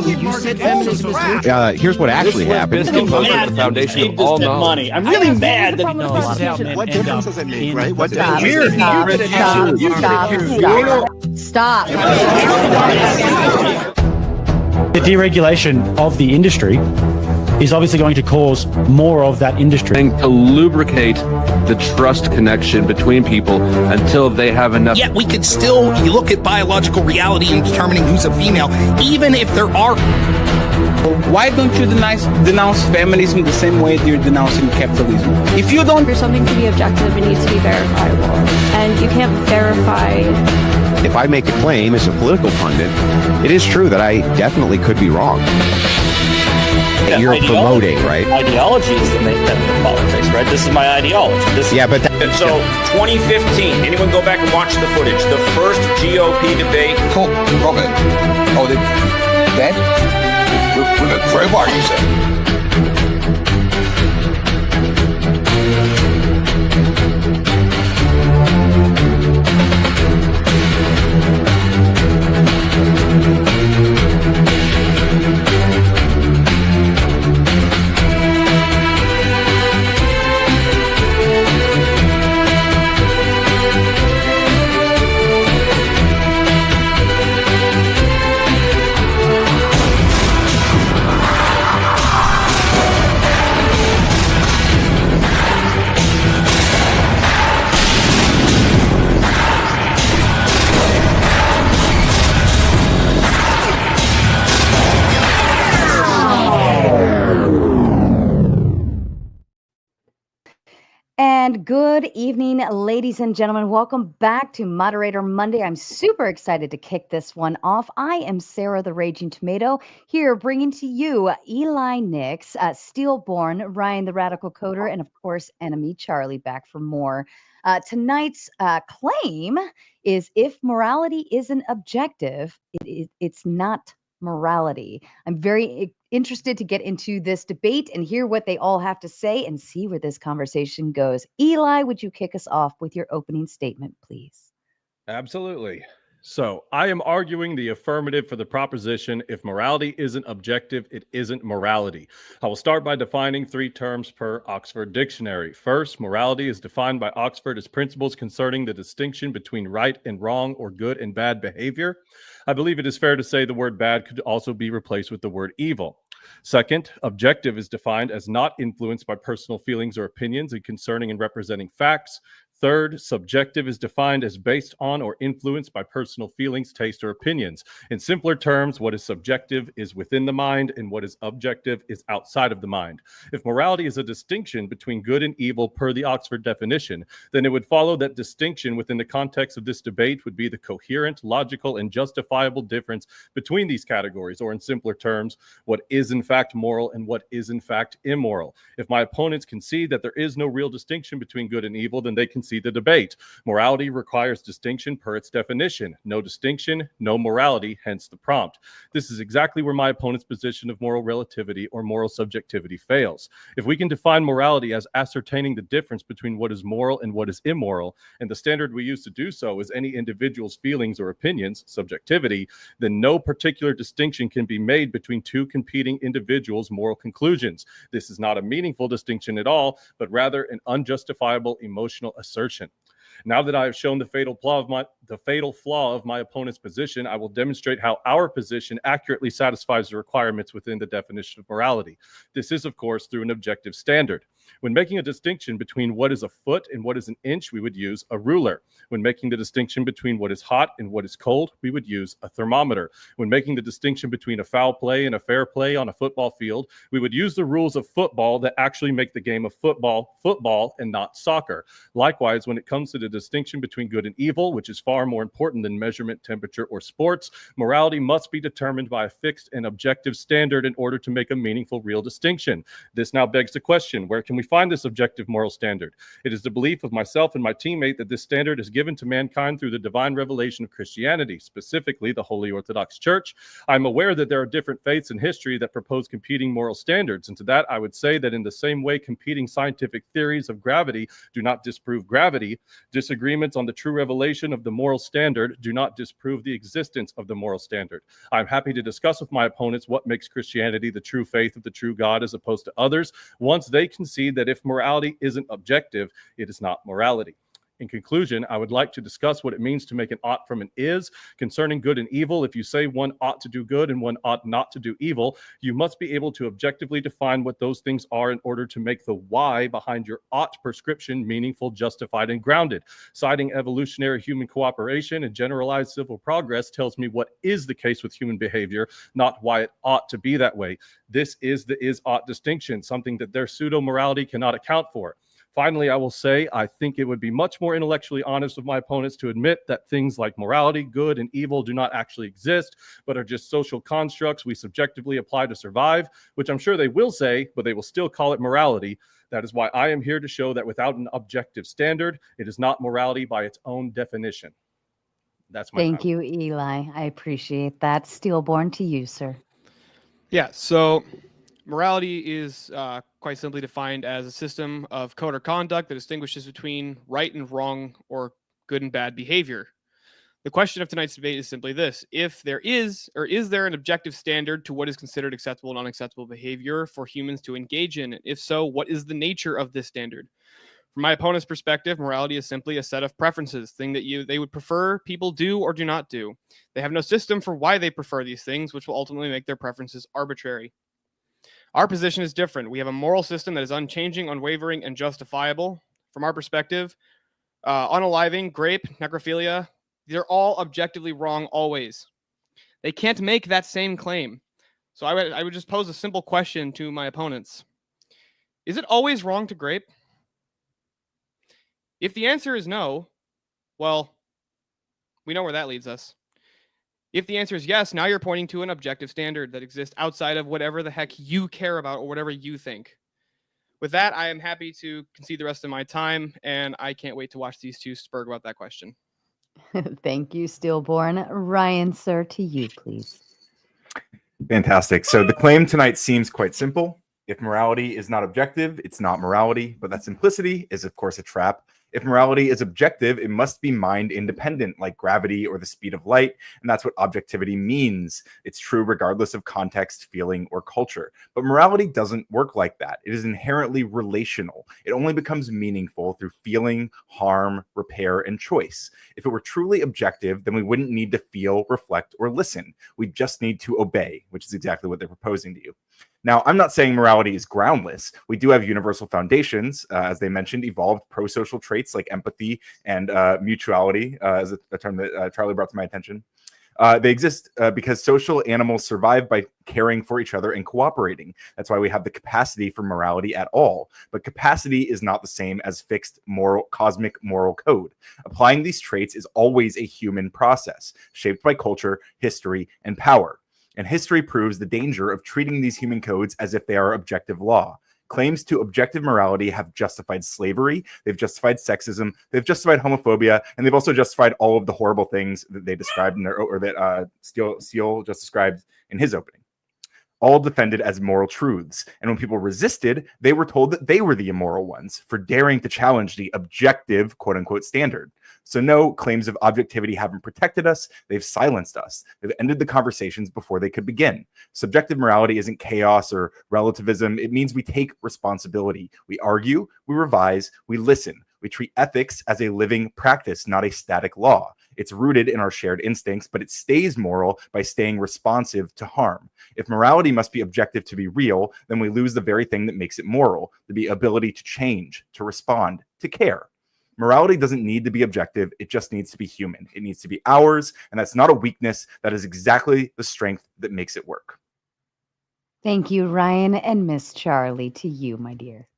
You said feminism is neutral. Here's what actually happened. The foundation of all knowledge. I'm really mad that what difference does it make, right? What Stop. The deregulation of the industry is obviously going to cause more of that industry. To lubricate the trust connection between people until they have enough. Yet we could still look at biological reality and determining who's a female, even if there are. Why don't you denounce feminism the same way you're denouncing capitalism? If you don't... For something to be objective, it needs to be verifiable. And you can't verify... If I make a claim as a political pundit, it is true that I definitely could be wrong. Yeah, you're promoting, right? Ideology is the main tenet of politics, right? This is my ideology. But... So, 2015, anyone go back and watch the footage. The first GOP debate... Cool. Robert. Oh, that? With a crowbar, you said. And good evening, ladies and gentlemen. Welcome back to Moderator Monday. I'm super excited to kick this one off. I am Sarah the Raging Tomato, here bringing to you Eli Nix, Steelborn, Ryan the Radical Coder, and of course, Enemy Charlie back for more. Tonight's claim is if morality isn't objective, it's not morality. I'm very interested to get into this debate and hear what they all have to say and see where this conversation goes. Eli, would you kick us off with your opening statement, please? Absolutely. So I am arguing the affirmative for the proposition, if morality isn't objective, it isn't morality. I will start by defining 3 terms per Oxford Dictionary. First, morality is defined by Oxford as principles concerning the distinction between right and wrong or good and bad behavior. I believe it is fair to say the word bad could also be replaced with the word evil. Second, objective is defined as not influenced by personal feelings or opinions and concerning and representing facts. Third, subjective is defined as based on or influenced by personal feelings, taste, or opinions. In simpler terms, what is subjective is within the mind, and what is objective is outside of the mind. If morality is a distinction between good and evil per the Oxford definition, then it would follow that distinction within the context of this debate would be the coherent, logical, and justifiable difference between these categories, or in simpler terms, what is in fact moral and what is in fact immoral. If my opponents concede that there is no real distinction between good and evil, then they concede the debate. Morality requires distinction per its definition. No distinction, no morality, hence the prompt. This is exactly where my opponent's position of moral relativity or moral subjectivity fails. If we can define morality as ascertaining the difference between what is moral and what is immoral, and the standard we use to do so is any individual's feelings or opinions, subjectivity, then no particular distinction can be made between 2 competing individuals' moral conclusions. This is not a meaningful distinction at all, but rather an unjustifiable emotional assertion. Now that I have shown the fatal flaw of my opponent's position, I will demonstrate how our position accurately satisfies the requirements within the definition of morality. This is, of course, through an objective standard. When making a distinction between what is a foot and what is an inch, we would use a ruler. When making the distinction between what is hot and what is cold, we would use a thermometer. When making the distinction between a foul play and a fair play on a football field, we would use the rules of football that actually make the game of football and not soccer. Likewise, when it comes to the distinction between good and evil, which is far more important than measurement, temperature, or sports, morality must be determined by a fixed and objective standard in order to make a meaningful real distinction. This now begs the question, where can we we find this objective moral standard? It is the belief of myself and my teammate that this standard is given to mankind through the divine revelation of Christianity, specifically the Holy Orthodox Church. I'm aware that there are different faiths in history that propose competing moral standards, and to that I would say that in the same way competing scientific theories of gravity do not disprove gravity, disagreements on the true revelation of the moral standard do not disprove the existence of the moral standard. I'm happy to discuss with my opponents what makes Christianity the true faith of the true God as opposed to others, once they concede that if morality isn't objective, it is not morality. In conclusion, I would like to discuss what it means to make an ought from an is. Concerning good and evil, if you say one ought to do good and one ought not to do evil, you must be able to objectively define what those things are in order to make the why behind your ought prescription meaningful, justified, and grounded. Citing evolutionary human cooperation and generalized civil progress tells me what is the case with human behavior, not why it ought to be that way. This is the is-ought distinction, something that their pseudo-morality cannot account for. Finally, I will say, I think it would be much more intellectually honest of my opponents to admit that things like morality, good, and evil do not actually exist, but are just social constructs we subjectively apply to survive, which I'm sure they will say, but they will still call it morality. That is why I am here to show that without an objective standard, it is not morality by its own definition. That's my Thank you, Eli. I appreciate that. Steelborn, to you, sir. Yeah, so morality is quite simply defined as a system of code or conduct that distinguishes between right and wrong or good and bad behavior. The question of tonight's debate is simply this: if there is, or is there an objective standard to what is considered acceptable and unacceptable behavior for humans to engage in? If so, what is the nature of this standard? From my opponent's perspective, morality is simply a set of preferences, thing that they would prefer people do or do not do. They have no system for why they prefer these things, which will ultimately make their preferences arbitrary. Our position is different. We have a moral system that is unchanging, unwavering, and justifiable. From our perspective, unaliving, grape, necrophilia, these are all objectively wrong always. They can't make that same claim. So I would just pose a simple question to my opponents. Is it always wrong to grape? If the answer is no, well, we know where that leads us. If the answer is yes, now you're pointing to an objective standard that exists outside of whatever the heck you care about or whatever you think. With that, I am happy to concede the rest of my time, and I can't wait to watch these two spurg about that question. Thank you, Steelborn. Ryan, sir, to you, please. Fantastic. So the claim tonight seems quite simple. If morality is not objective, it's not morality, but that simplicity is, of course, a trap. If morality is objective, it must be mind independent, like gravity or the speed of light, and that's what objectivity means. It's true regardless of context, feeling, or culture. But morality doesn't work like that. It is inherently relational. It only becomes meaningful through feeling, harm, repair, and choice. If it were truly objective, then we wouldn't need to feel, reflect, or listen. We just need to obey, which is exactly what they're proposing to you. Now, I'm not saying morality is groundless. We do have universal foundations, as they mentioned, evolved pro-social traits like empathy and mutuality, as a term that Charlie brought to my attention. They exist because social animals survive by caring for each other and cooperating. That's why we have the capacity for morality at all. But capacity is not the same as fixed cosmic moral code. Applying these traits is always a human process, shaped by culture, history, and power. And history proves the danger of treating these human codes as if they are objective law. Claims to objective morality have justified slavery, they've justified sexism, they've justified homophobia, and they've also justified all of the horrible things that they described in their, or that Steele just described in his opening. All defended as moral truths. And when people resisted, they were told that they were the immoral ones for daring to challenge the objective, quote unquote, standard. So no, claims of objectivity haven't protected us. They've silenced us. They've ended the conversations before they could begin. Subjective morality isn't chaos or relativism. It means we take responsibility. We argue, we revise, we listen. We treat ethics as a living practice, not a static law. It's rooted in our shared instincts, but it stays moral by staying responsive to harm. If morality must be objective to be real, then we lose the very thing that makes it moral, the ability to change, to respond, to care. Morality doesn't need to be objective. It just needs to be human. It needs to be ours, and that's not a weakness. That is exactly the strength that makes it work. Thank you, Ryan. And Miss Charlie, to you, my dear.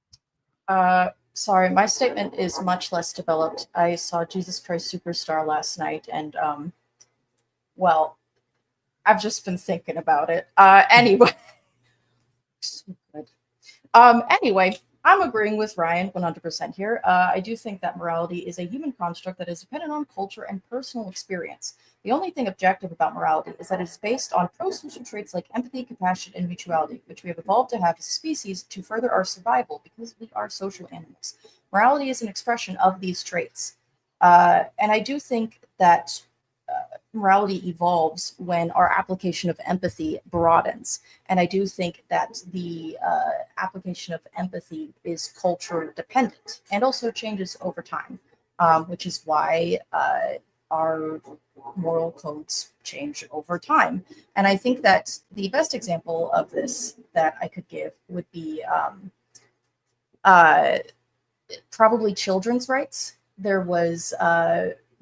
Sorry, my statement is much less developed. I saw Jesus Christ Superstar last night, and, well, I've just been thinking about it. Anyway. So good. Anyway, I'm agreeing with Ryan 100% here. I do think that morality is a human construct that is dependent on culture and personal experience. The only thing objective about morality is that it is based on pro-social traits like empathy, compassion, and mutuality, which we have evolved to have as a species to further our survival because we are social animals. Morality is an expression of these traits. And I do think that morality evolves when our application of empathy broadens. And I do think that the application of empathy is culture dependent and also changes over time, which is why our moral codes change over time. And I think that the best example of this that I could give would be probably children's rights. There was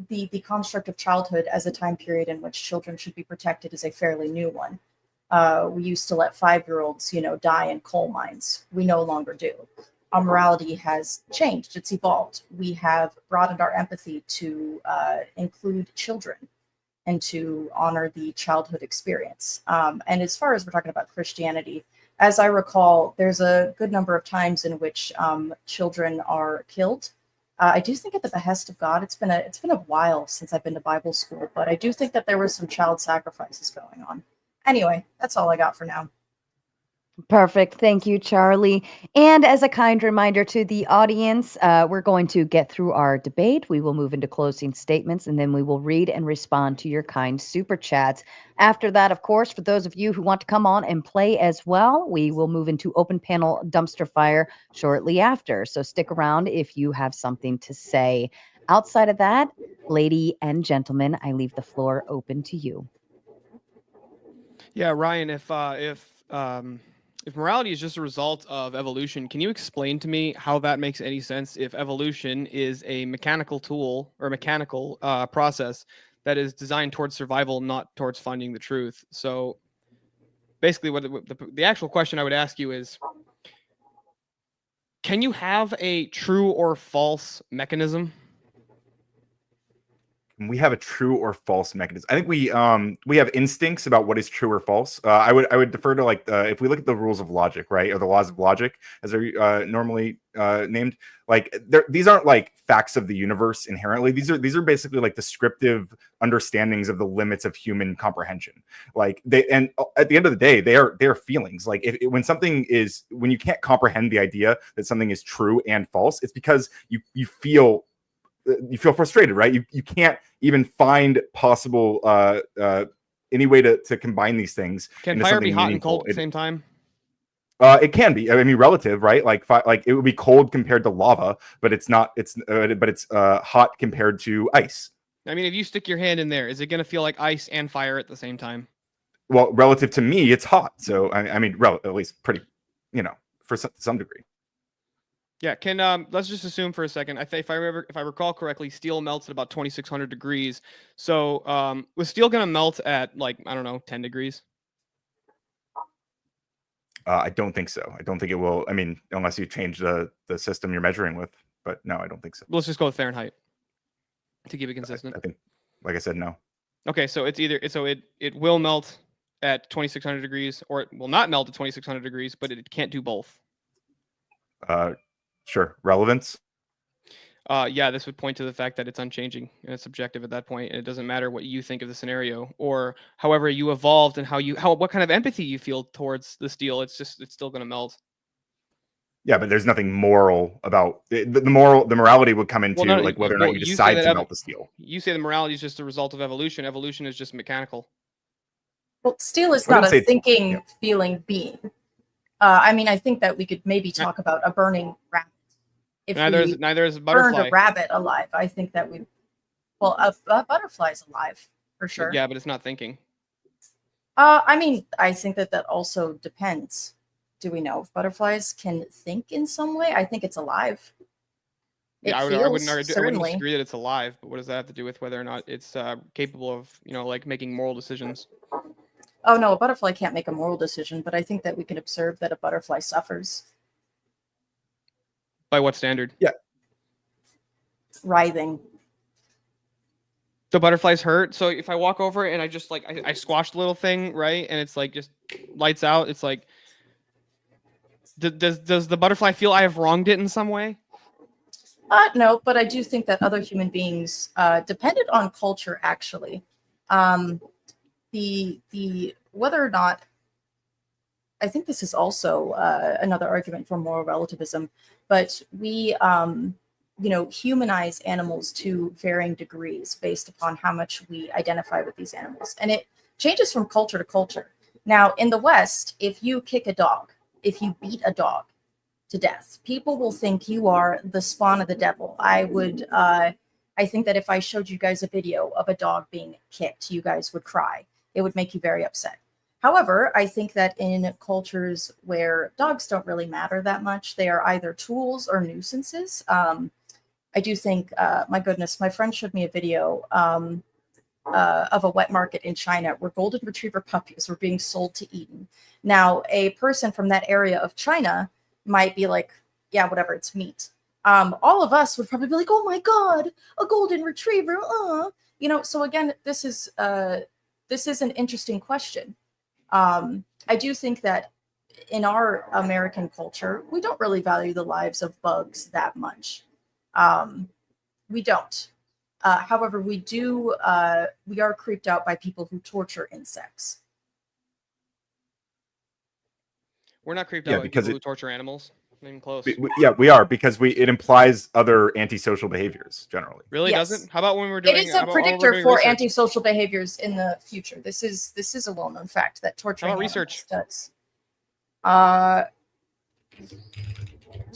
the construct of childhood as a time period in which children should be protected is a fairly new one. We used to let 5-year-olds, die in coal mines. We no longer do. Our morality has changed. It's evolved. We have broadened our empathy to include children and to honor the childhood experience. And as far as we're talking about Christianity, as I recall, there's a good number of times in which children are killed. I do think at the behest of God. It's been a while since I've been to Bible school, but I do think that there were some child sacrifices going on. Anyway, that's all I got for now. Perfect. Thank you, Charlie. And as a kind reminder to the audience, we're going to get through our debate. We will move into closing statements, and then we will read and respond to your kind super chats. After that, of course, for those of you who want to come on and play as well, we will move into open panel dumpster fire shortly after. So stick around if you have something to say. Outside of that, lady and gentlemen, I leave the floor open to you. Yeah, Ryan, if morality is just a result of evolution, can you explain to me how that makes any sense if evolution is a mechanical tool or mechanical process that is designed towards survival, not towards finding the truth? So basically what the actual question I would ask you is, can you have a true or false mechanism? We have a true or false mechanism. I think we have instincts about what is true or false. I would defer to if we look at the rules of logic, right, or the laws of logic as they're normally named. These aren't like facts of the universe inherently. These are basically like descriptive understandings of the limits of human comprehension. And at the end of the day, they are feelings. Like when you can't comprehend the idea that something is true and false, it's because you feel frustrated, right? You can't even find possible any way to combine these things. Can fire be hot and cold at the same time? It can be. I mean, relative, right? Like it would be cold compared to lava, but it's not. But it's hot compared to ice. I mean, if you stick your hand in there, is it going to feel like ice and fire at the same time? Well, relative to me, it's hot. So I mean, at least pretty, for some degree. Yeah, let's just assume for a second. If I recall correctly, steel melts at about 2,600 degrees. So, was steel going to melt at 10 degrees? I don't think so. I don't think it will. I mean, unless you change the system you're measuring with. But no, I don't think so. Let's just go with Fahrenheit to keep it consistent. I think, like I said, no. Okay, so it will melt at 2,600 degrees, or it will not melt at 2,600 degrees, but it can't do both. Sure. Relevance? Yeah, this would point to the fact that it's unchanging and it's subjective at that point, and it doesn't matter what you think of the scenario or however you evolved and what kind of empathy you feel towards the steel. It's still going to melt. Yeah, but there's nothing moral about the morality would come into whether or not you decide to melt the steel. You say the morality is just a result of evolution. Evolution is just mechanical. Well, steel is not a thinking, feeling being. I mean, I think that we could maybe talk about a burning rabbit. If neither is a butterfly. Burned a rabbit alive, I think that a butterfly's alive for sure. Yeah, but it's not thinking. I mean, I think that also depends. Do we know if butterflies can think in some way? I think it's alive. I wouldn't disagree that it's alive, but what does that have to do with whether or not it's capable of, making moral decisions? Oh no, a butterfly can't make a moral decision, but I think that we can observe that a butterfly suffers. By what standard? Yeah. Writhing. The butterflies hurt. So if I walk over and I just I squash the little thing, right? And it's just lights out. It's Does the butterfly feel I have wronged it in some way? No, but I do think that other human beings, dependent on culture, actually, the whether or not, I think this is also another argument for moral relativism, but we humanize animals to varying degrees based upon how much we identify with these animals, and it changes from culture to culture. Now, in the West, if you kick a dog, if you beat a dog to death, people will think you are the spawn of the devil. I think that if I showed you guys a video of a dog being kicked, you guys would cry. It would make you very upset. However, I think that in cultures where dogs don't really matter that much, they are either tools or nuisances. I do think, my goodness, my friend showed me a video of a wet market in China where golden retriever puppies were being sold to Eden. Now, a person from that area of China might be like, yeah, whatever, it's meat. All of us would probably be like, oh my God, a golden retriever. So again, this is an interesting question. I do think that in our American culture, we don't really value the lives of bugs that much. We don't. However, we are creeped out by people who torture insects. We're not creeped out by people who torture animals. Not even close. We are, because it implies other antisocial behaviors generally. Really? Yes. Doesn't? How about when we're doing? It is a predictor for antisocial behaviors in the future. This is a well-known fact that torturing research does.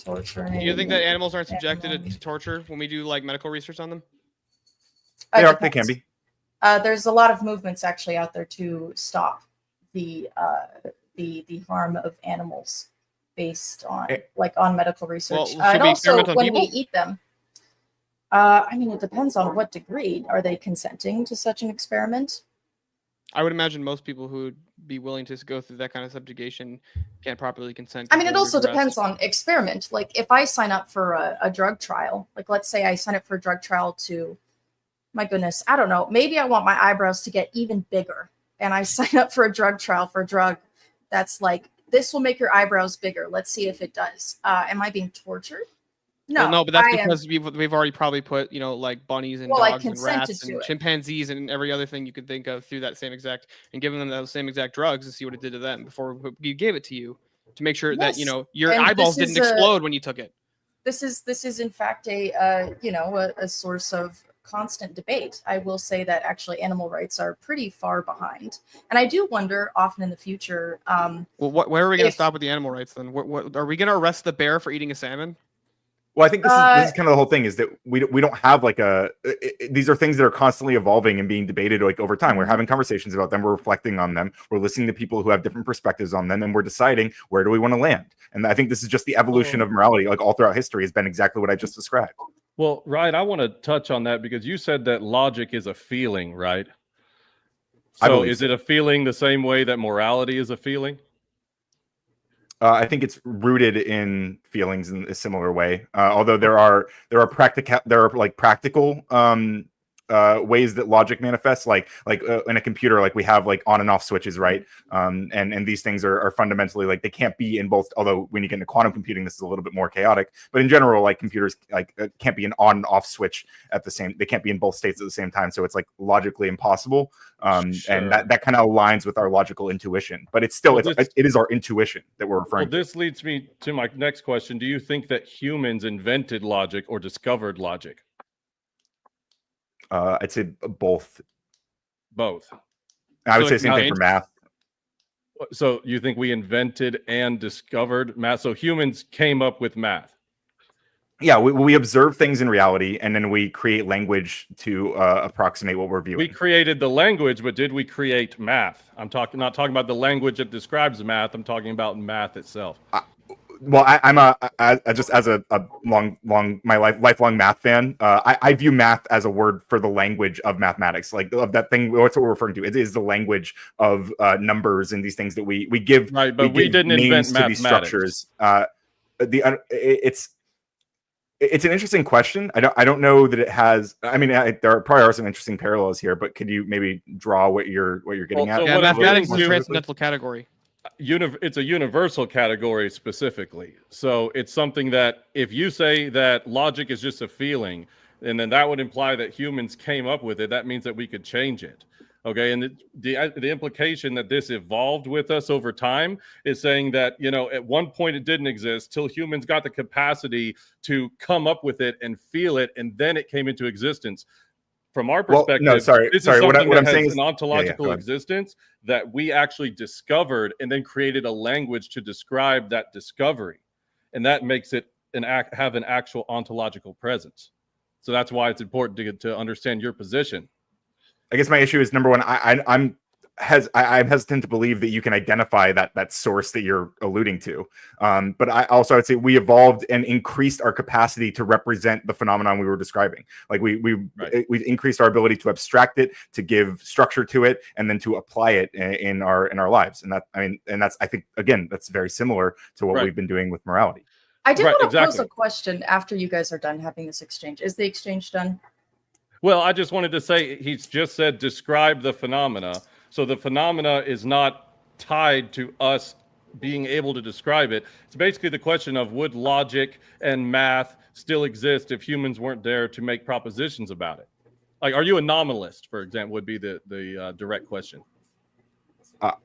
Torturing. Do you think that animals aren't subjected to torture when we do like medical research on them? They can be. There's a lot of movements actually out there to stop the harm of animals based on on medical research. Well, and also when people? we eat them. It depends on what degree. Are they consenting to such an experiment? I would imagine most people who would be willing to go through that kind of subjugation can't properly consent. It also depends on experiment. Like if I sign up for a drug trial, like let's say I sign up for a drug trial to, my goodness, I don't know, maybe I want my eyebrows to get even bigger. And I sign up for a drug trial for a drug that's like, this will make your eyebrows bigger. Let's see if it does. Am I being tortured? No, no, but that's because we've already probably put like bunnies and dogs and rats and chimpanzees and every other thing you could think of through that same exact, and giving them those same exact drugs to see what it did to them before we gave it to you, to make sure that your eyeballs didn't explode when you took it. This is in fact a source of constant debate. I will say that actually animal rights are pretty far behind, and I do wonder often in the future. Where are we going to stop with the animal rights then? What are we going to arrest the bear for eating a salmon? Well, I think this is kind of the whole thing, is that we don't have these are things that are constantly evolving and being debated over time. We're having conversations about them. We're reflecting on them. We're listening to people who have different perspectives on them, and we're deciding where do we want to land. And I think this is just the evolution of morality, all throughout history, has been exactly what I just described. Well, Ryan, I want to touch on that because you said that logic is a feeling, right? So is it a feeling the same way that morality is a feeling? I think it's rooted in feelings in a similar way. Although there are practical ways that logic manifests, like in a computer, we have on and off switches, right? And these things are fundamentally they can't be in both. Although when you get into quantum computing, this is a little bit more chaotic. But in general, computers can't be an on and off switch at the same. They can't be in both states at the same time. So it's logically impossible. Sure. And that kind of aligns with our logical intuition. But it's still it is our intuition that we're referring to. This leads me to my next question. Do you think that humans invented logic or discovered logic? I'd say both. Both. I would say same thing for math. So you think we invented and discovered math? So humans came up with math. Yeah, we observe things in reality, and then we create language to approximate what we're viewing. We created the language, but did we create math? I'm not talking about the language that describes math. I'm talking about math itself. I'm just as a lifelong math fan. I view math as a word for the language of mathematics, of that thing. What's what we're referring to? It is the language of numbers and these things that we give. Right, but we didn't invent mathematics. These structures. It's an interesting question. I don't know that it has. There probably are some interesting parallels here, but could you maybe draw what you're getting at? Yeah, mathematics is a transcendental category. it's a universal category specifically. So it's something that if you say that logic is just a feeling, and then that would imply that humans came up with it, that means that we could change it. Okay, and the implication that this evolved with us over time is saying that, you know, at one point it didn't exist till humans got the capacity to come up with it and feel it, and then it came into existence. From our perspective, no, sorry. This is something What that I'm has saying is an ontological existence that we actually discovered and then created a language to describe that discovery, and that makes it have an actual ontological presence. So that's why it's important to understand your position. I guess my issue is, number one, I'm hesitant to believe that you can identify that source that you're alluding to. But I would say we evolved and increased our capacity to represent the phenomenon we were describing. Like we've increased our ability to abstract it, to give structure to it, and then to apply it in our lives. And that's I think, again, that's very similar to what we've been doing with morality. I did want to pose a question after you guys are done having this exchange. Is the exchange done? Well, I just wanted to say, he's just said describe the phenomena. So the phenomena is not tied to us being able to describe it. It's basically the question of, would logic and math still exist if humans weren't there to make propositions about it? Like, are you a nominalist, for example, would be the direct question.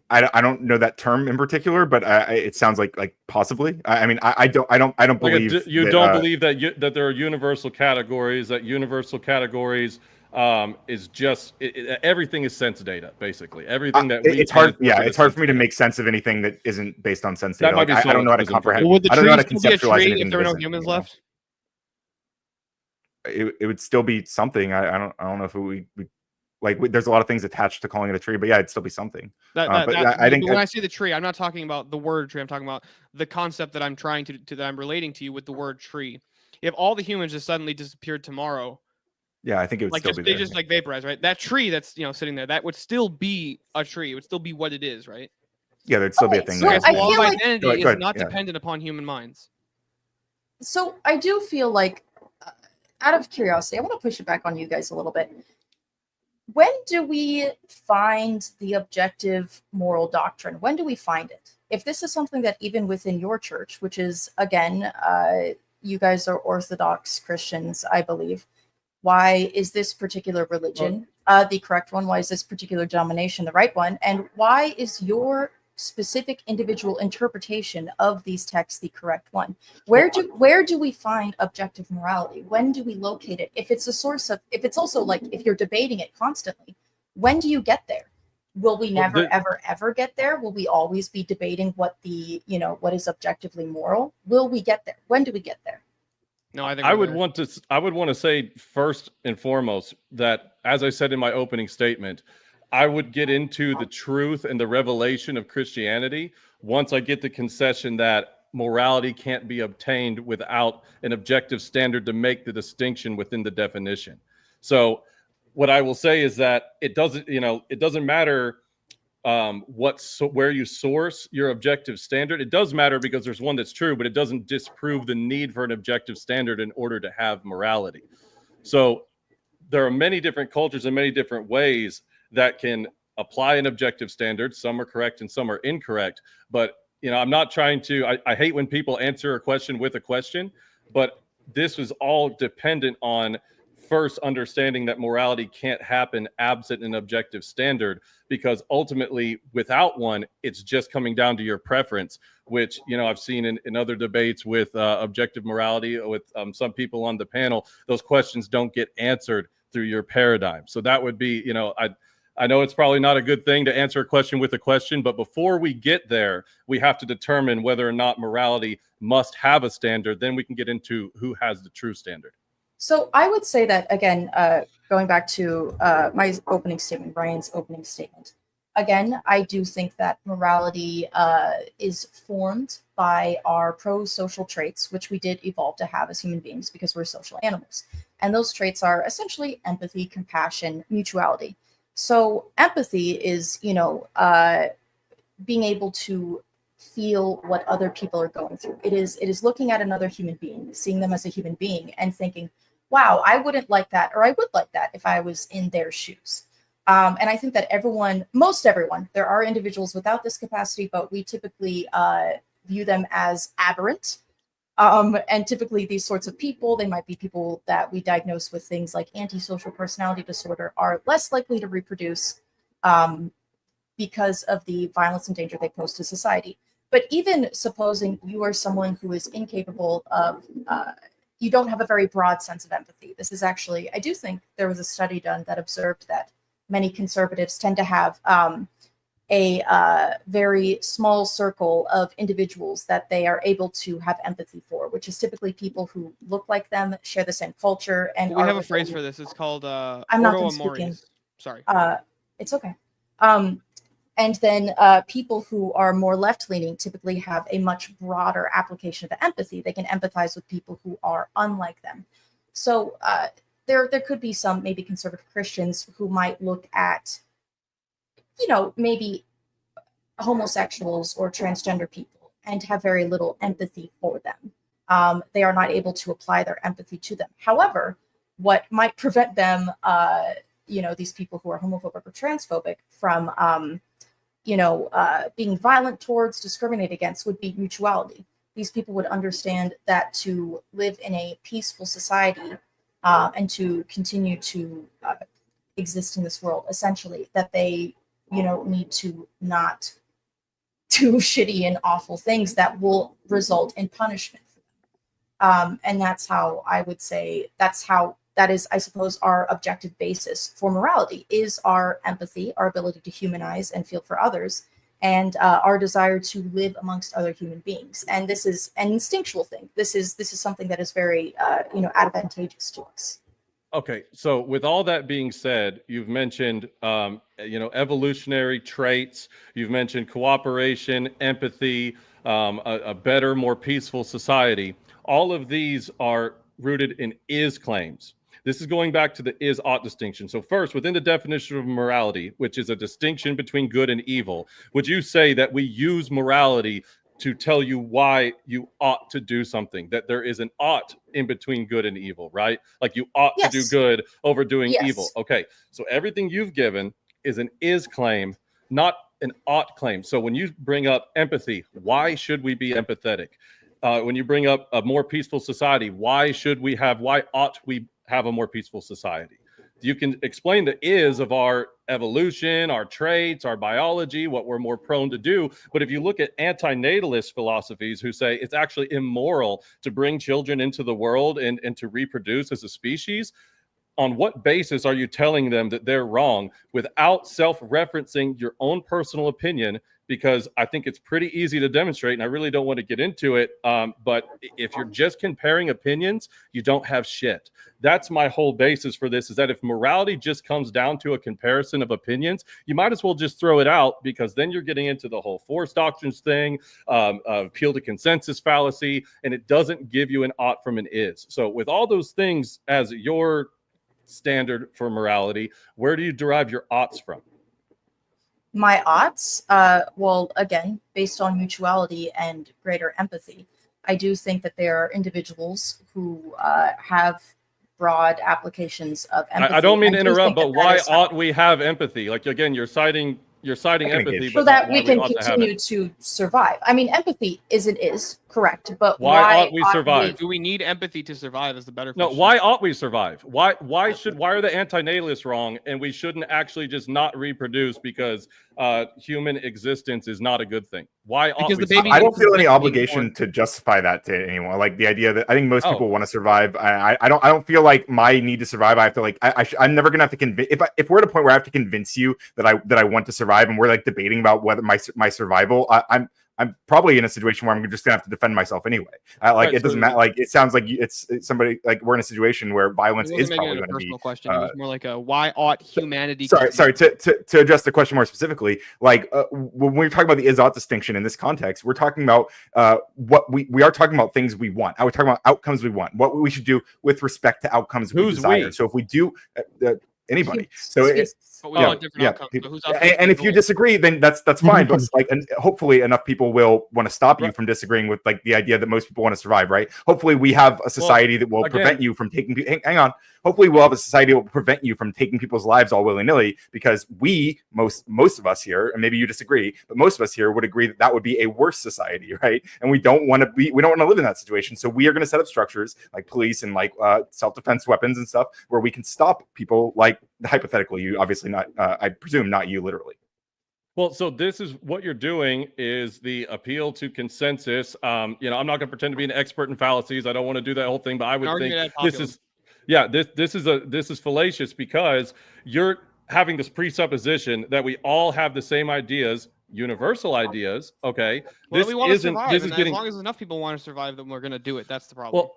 I don't know that term in particular, but it sounds like possibly. I mean, I don't believe don't believe that there are universal categories. That universal categories is just everything is sense data, basically. Everything that it's hard. Yeah, it's hard for me to make sense of anything that isn't based on sense data. Like, I don't know how to comprehend. Would the I don't know how to tree still be a conceptualize tree anything if there were no that isn't, humans you know? left? It would still be something. I don't know if we there's a lot of things attached to calling it a tree, but yeah, it'd still be something. I think when I say the tree, I'm not talking about the word tree. I'm talking about the concept that I'm trying to that I'm relating to you with the word tree. If all the humans just suddenly disappeared tomorrow, yeah, I think it would still be there. They just like vaporize, right? That tree that's sitting there, that would still be a tree. It would still be what it is, right? Yeah, there'd still be a thing. So there. I Law feel of like identity is not dependent upon human minds. So I do feel like, out of curiosity, I want to push it back on you guys a little bit. When do we find the objective moral doctrine? When do we find it? If this is something that even within your church, which is, again, you guys are Orthodox Christians, I believe. Why is this particular religion the correct one? Why is this particular denomination the right one? And why is your specific individual interpretation of these texts the correct one? Where do we find objective morality? When do we locate it? If it's a source of, if it's also like, if you're debating it constantly, when do you get there? Will we never, ever get there? Will we always be debating what what is objectively moral? Will we get there? When do we get there? No, I think I would want to say first and foremost that, as I said in my opening statement, I would get into the truth and the revelation of Christianity once I get the concession that morality can't be obtained without an objective standard to make the distinction within the definition. So what I will say is that it doesn't matter where you source your objective standard. It does matter because there's one that's true, but it doesn't disprove the need for an objective standard in order to have morality. So there are many different cultures and many different ways that can apply an objective standard. Some are correct and some are incorrect. But I'm not trying to. I hate when people answer a question with a question. But this was all dependent on first understanding that morality can't happen absent an objective standard, because ultimately without one, it's just coming down to your preference, which, I've seen in other debates with objective morality with some people on the panel. Those questions don't get answered through your paradigm. So that would be, I know it's probably not a good thing to answer a question with a question, but before we get there, we have to determine whether or not morality must have a standard. Then we can get into who has the true standard. So I would say that, again, going back to my opening statement, Brian's opening statement, again, I do think that morality is formed by our pro-social traits, which we did evolve to have as human beings because we're social animals. And those traits are essentially empathy, compassion, mutuality. So empathy is, being able to feel what other people are going through. It is looking at another human being, seeing them as a human being and thinking, wow, I wouldn't like that, or I would like that if I was in their shoes. And I think that most everyone, there are individuals without this capacity, but we typically view them as aberrant. And typically these sorts of people, they might be people that we diagnose with things like antisocial personality disorder, are less likely to reproduce because of the violence and danger they pose to society. But even supposing you are someone who is incapable of, you don't have a very broad sense of empathy. This is actually, I do think there was a study done that observed that many conservatives tend to have a very small circle of individuals that they are able to have empathy for, which is typically people who look like them, share the same culture, and we have a phrase for this. It's called I'm not done speaking. Sorry. It's okay. And then people who are more left-leaning typically have a much broader application of empathy. They can empathize with people who are unlike them. So there could be some maybe conservative Christians who might look at, maybe homosexuals or transgender people and have very little empathy for them. They are not able to apply their empathy to them. However, what might prevent them, these people who are homophobic or transphobic from being violent towards, discriminate against, would be mutuality. These people would understand that to live in a peaceful society and to continue to exist in this world, essentially, that they, need to not do shitty and awful things that will result in punishment for them. And that's how I would say, that is, I suppose, our objective basis for morality is our empathy, our ability to humanize and feel for others, and our desire to live amongst other human beings. And this is an instinctual thing. This is something that is very, advantageous to us. Okay, so with all that being said, you've mentioned, evolutionary traits. You've mentioned cooperation, empathy, a better, more peaceful society. All of these are rooted in is claims. This is going back to the is-ought distinction. So first, within the definition of morality, which is a distinction between good and evil, would you say that we use morality to tell you why you ought to do something, that there is an ought in between good and evil, right? Like you ought to do good over doing evil. Okay, so everything you've given is an is claim, not an ought claim. So when you bring up empathy, why should we be empathetic? When you bring up a more peaceful society, why ought we have a more peaceful society? You can explain the is of our evolution, our traits, our biology, what we're more prone to do. But if you look at anti-natalist philosophies who say it's actually immoral to bring children into the world and to reproduce as a species, on what basis are you telling them that they're wrong without self-referencing your own personal opinion? Because I think it's pretty easy to demonstrate, and I really don't want to get into it. But if you're just comparing opinions, you don't have shit. That's my whole basis for this, is that if morality just comes down to a comparison of opinions, you might as well just throw it out, because then you're getting into the whole force doctrines thing, appeal to consensus fallacy, and it doesn't give you an ought from an is. So with all those things as your standard for morality, where do you derive your oughts from? My oughts, well, again, based on mutuality and greater empathy, I do think that there are individuals who have broad applications of empathy. I don't mean to interrupt, but why ought we have empathy? Like, again, you're citing empathy, so that we can continue to survive. I mean, empathy is correct, but why ought we survive? Do we need empathy to survive? Is the better question. No, why ought we survive? Why are the anti-natalists wrong, and we shouldn't actually just not reproduce because human existence is not a good thing? Why ought we survive? I don't feel any obligation to justify that to anyone. Like the idea that I think most people want to survive. I don't feel like my need to survive. I have to I'm never gonna have to convince. If we're at a point where I have to convince you that I want to survive, and we're like debating about whether my survival, I'm probably in a situation where I'm just gonna have to defend myself anyway. It doesn't matter. Like it sounds like it's somebody, like we're in a situation where violence is probably going to be. Question. It was more like a why ought humanity? Sorry. To address the question more specifically, like when we talk about the is ought distinction in this context, we're talking about what we are talking about things we want. We're talking about outcomes we want. What we should do with respect to outcomes we desire. So if we do. Anybody. So But we want different outcomes. So who's and if you disagree, then that's fine. But like, and hopefully enough people will want to stop you from disagreeing with like the idea that most people want to survive, right? Hopefully we have a society that will prevent you from taking. Hang on. Hopefully we'll have a society that will prevent you from taking people's lives all willy-nilly, because we, most of us here, and maybe you disagree, but most of us here would agree that would be a worse society, right? And we don't want to live in that situation. So we are going to set up structures like police and like self-defense weapons and stuff where we can stop people, like hypothetically, you obviously not, I presume not you literally. Well, so this is what you're doing is the appeal to consensus. I'm not going to pretend to be an expert in fallacies. I don't want to do that whole thing, but I would think this is. Yeah, this is fallacious, because you're having this presupposition that we all have the same ideas, universal ideas. Okay, well, we want to survive. As long as enough people want to survive, then we're going to do it. That's the problem.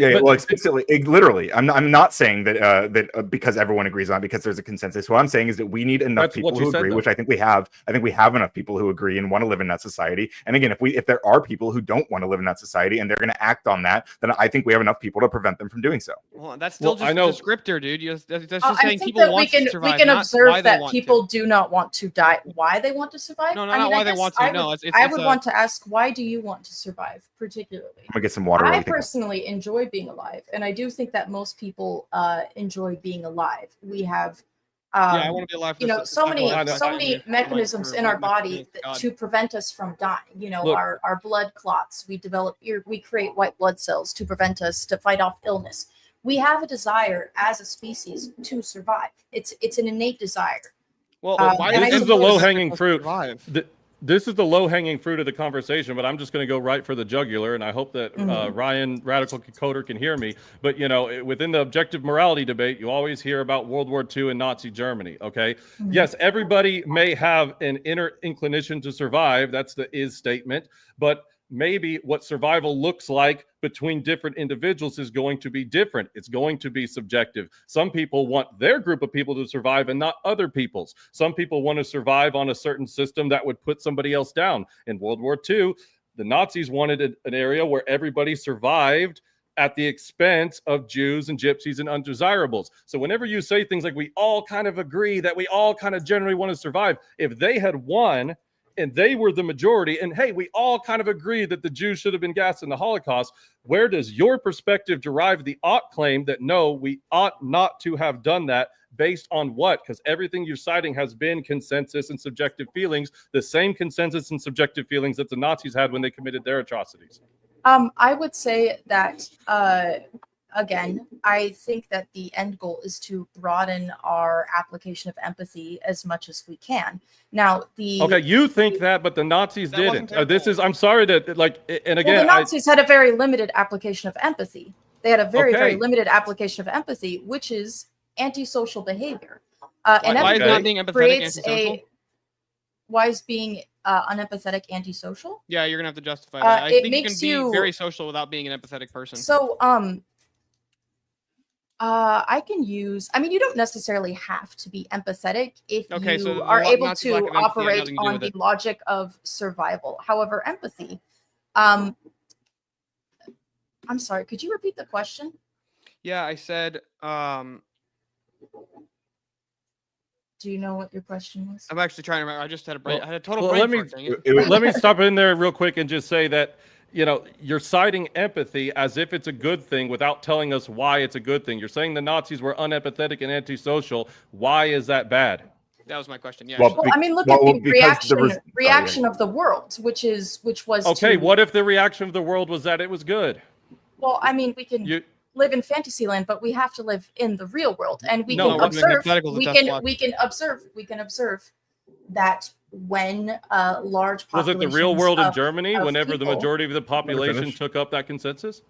Well, explicitly, literally, I'm not saying that because everyone agrees on it, because there's a consensus. What I'm saying is that we need enough people who agree, which I think we have. I think we have enough people who agree and want to live in that society. And again, if there are people who don't want to live in that society and they're going to act on that, then I think we have enough people to prevent them from doing so. Well, that's still just a descriptor, dude. That's just saying people want to survive. We can observe that people do not want to die. Why they want to survive? No, not why they want to. No, I would want to ask, why do you want to survive, particularly? I'm gonna get some water. I personally enjoy being alive. And I do think that most people enjoy being alive. We have, I want to be alive. So many mechanisms in our body to prevent us from dying. Our blood clots. We create white blood cells to prevent us to fight off illness. We have a desire as a species to survive. It's an innate desire. Well, this is the low-hanging fruit. This is the low-hanging fruit of the conversation, but I'm just going to go right for the jugular, and I hope that Ryan, Radical Coder, can hear me. But, within the objective morality debate, you always hear about World War II and Nazi Germany, okay? Yes, everybody may have an inner inclination to survive. That's the is statement. But maybe what survival looks like between different individuals is going to be different. It's going to be subjective. Some people want their group of people to survive and not other people's. Some people want to survive on a certain system that would put somebody else down. In World War II, the Nazis wanted an area where everybody survived at the expense of Jews and gypsies and undesirables. So whenever you say things like we all kind of agree that we all kind of generally want to survive, if they had won and they were the majority, and hey, we all kind of agree that the Jews should have been gassed in the Holocaust, where does your perspective derive the ought claim that no, we ought not to have done that? Based on what? Because everything you're citing has been consensus and subjective feelings, the same consensus and subjective feelings that the Nazis had when they committed their atrocities. I would say that, again, I think that the end goal is to broaden our application of empathy as much as we can. Now, you think that, but the Nazis didn't. I'm sorry that, and again, the Nazis had a very limited application of empathy. They had a very limited application of empathy, which is antisocial behavior. And why is not being empathetic antisocial? Why is being unempathetic antisocial? Yeah, you're gonna have to justify that. I think you can be very social without being an empathetic person. So, I can use, you don't necessarily have to be empathetic if you are able to operate on the logic of survival. However, empathy, I'm sorry, could you repeat the question? Yeah, I said, do you know what your question was? I'm actually trying to remember. I just had I had a total brain fart. Let me stop in there real quick and just say that, you're citing empathy as if it's a good thing without telling us why it's a good thing. You're saying the Nazis were unempathetic and antisocial. Why is that bad? That was my question. Yeah. Look at the reaction of the world, which was okay. What if the reaction of the world was that it was good? Well, we can live in Fantasyland, but we have to live in the real world, and we can observe. We can observe that when large populations was it the real world in Germany of whenever people, the majority of the population took up that consensus?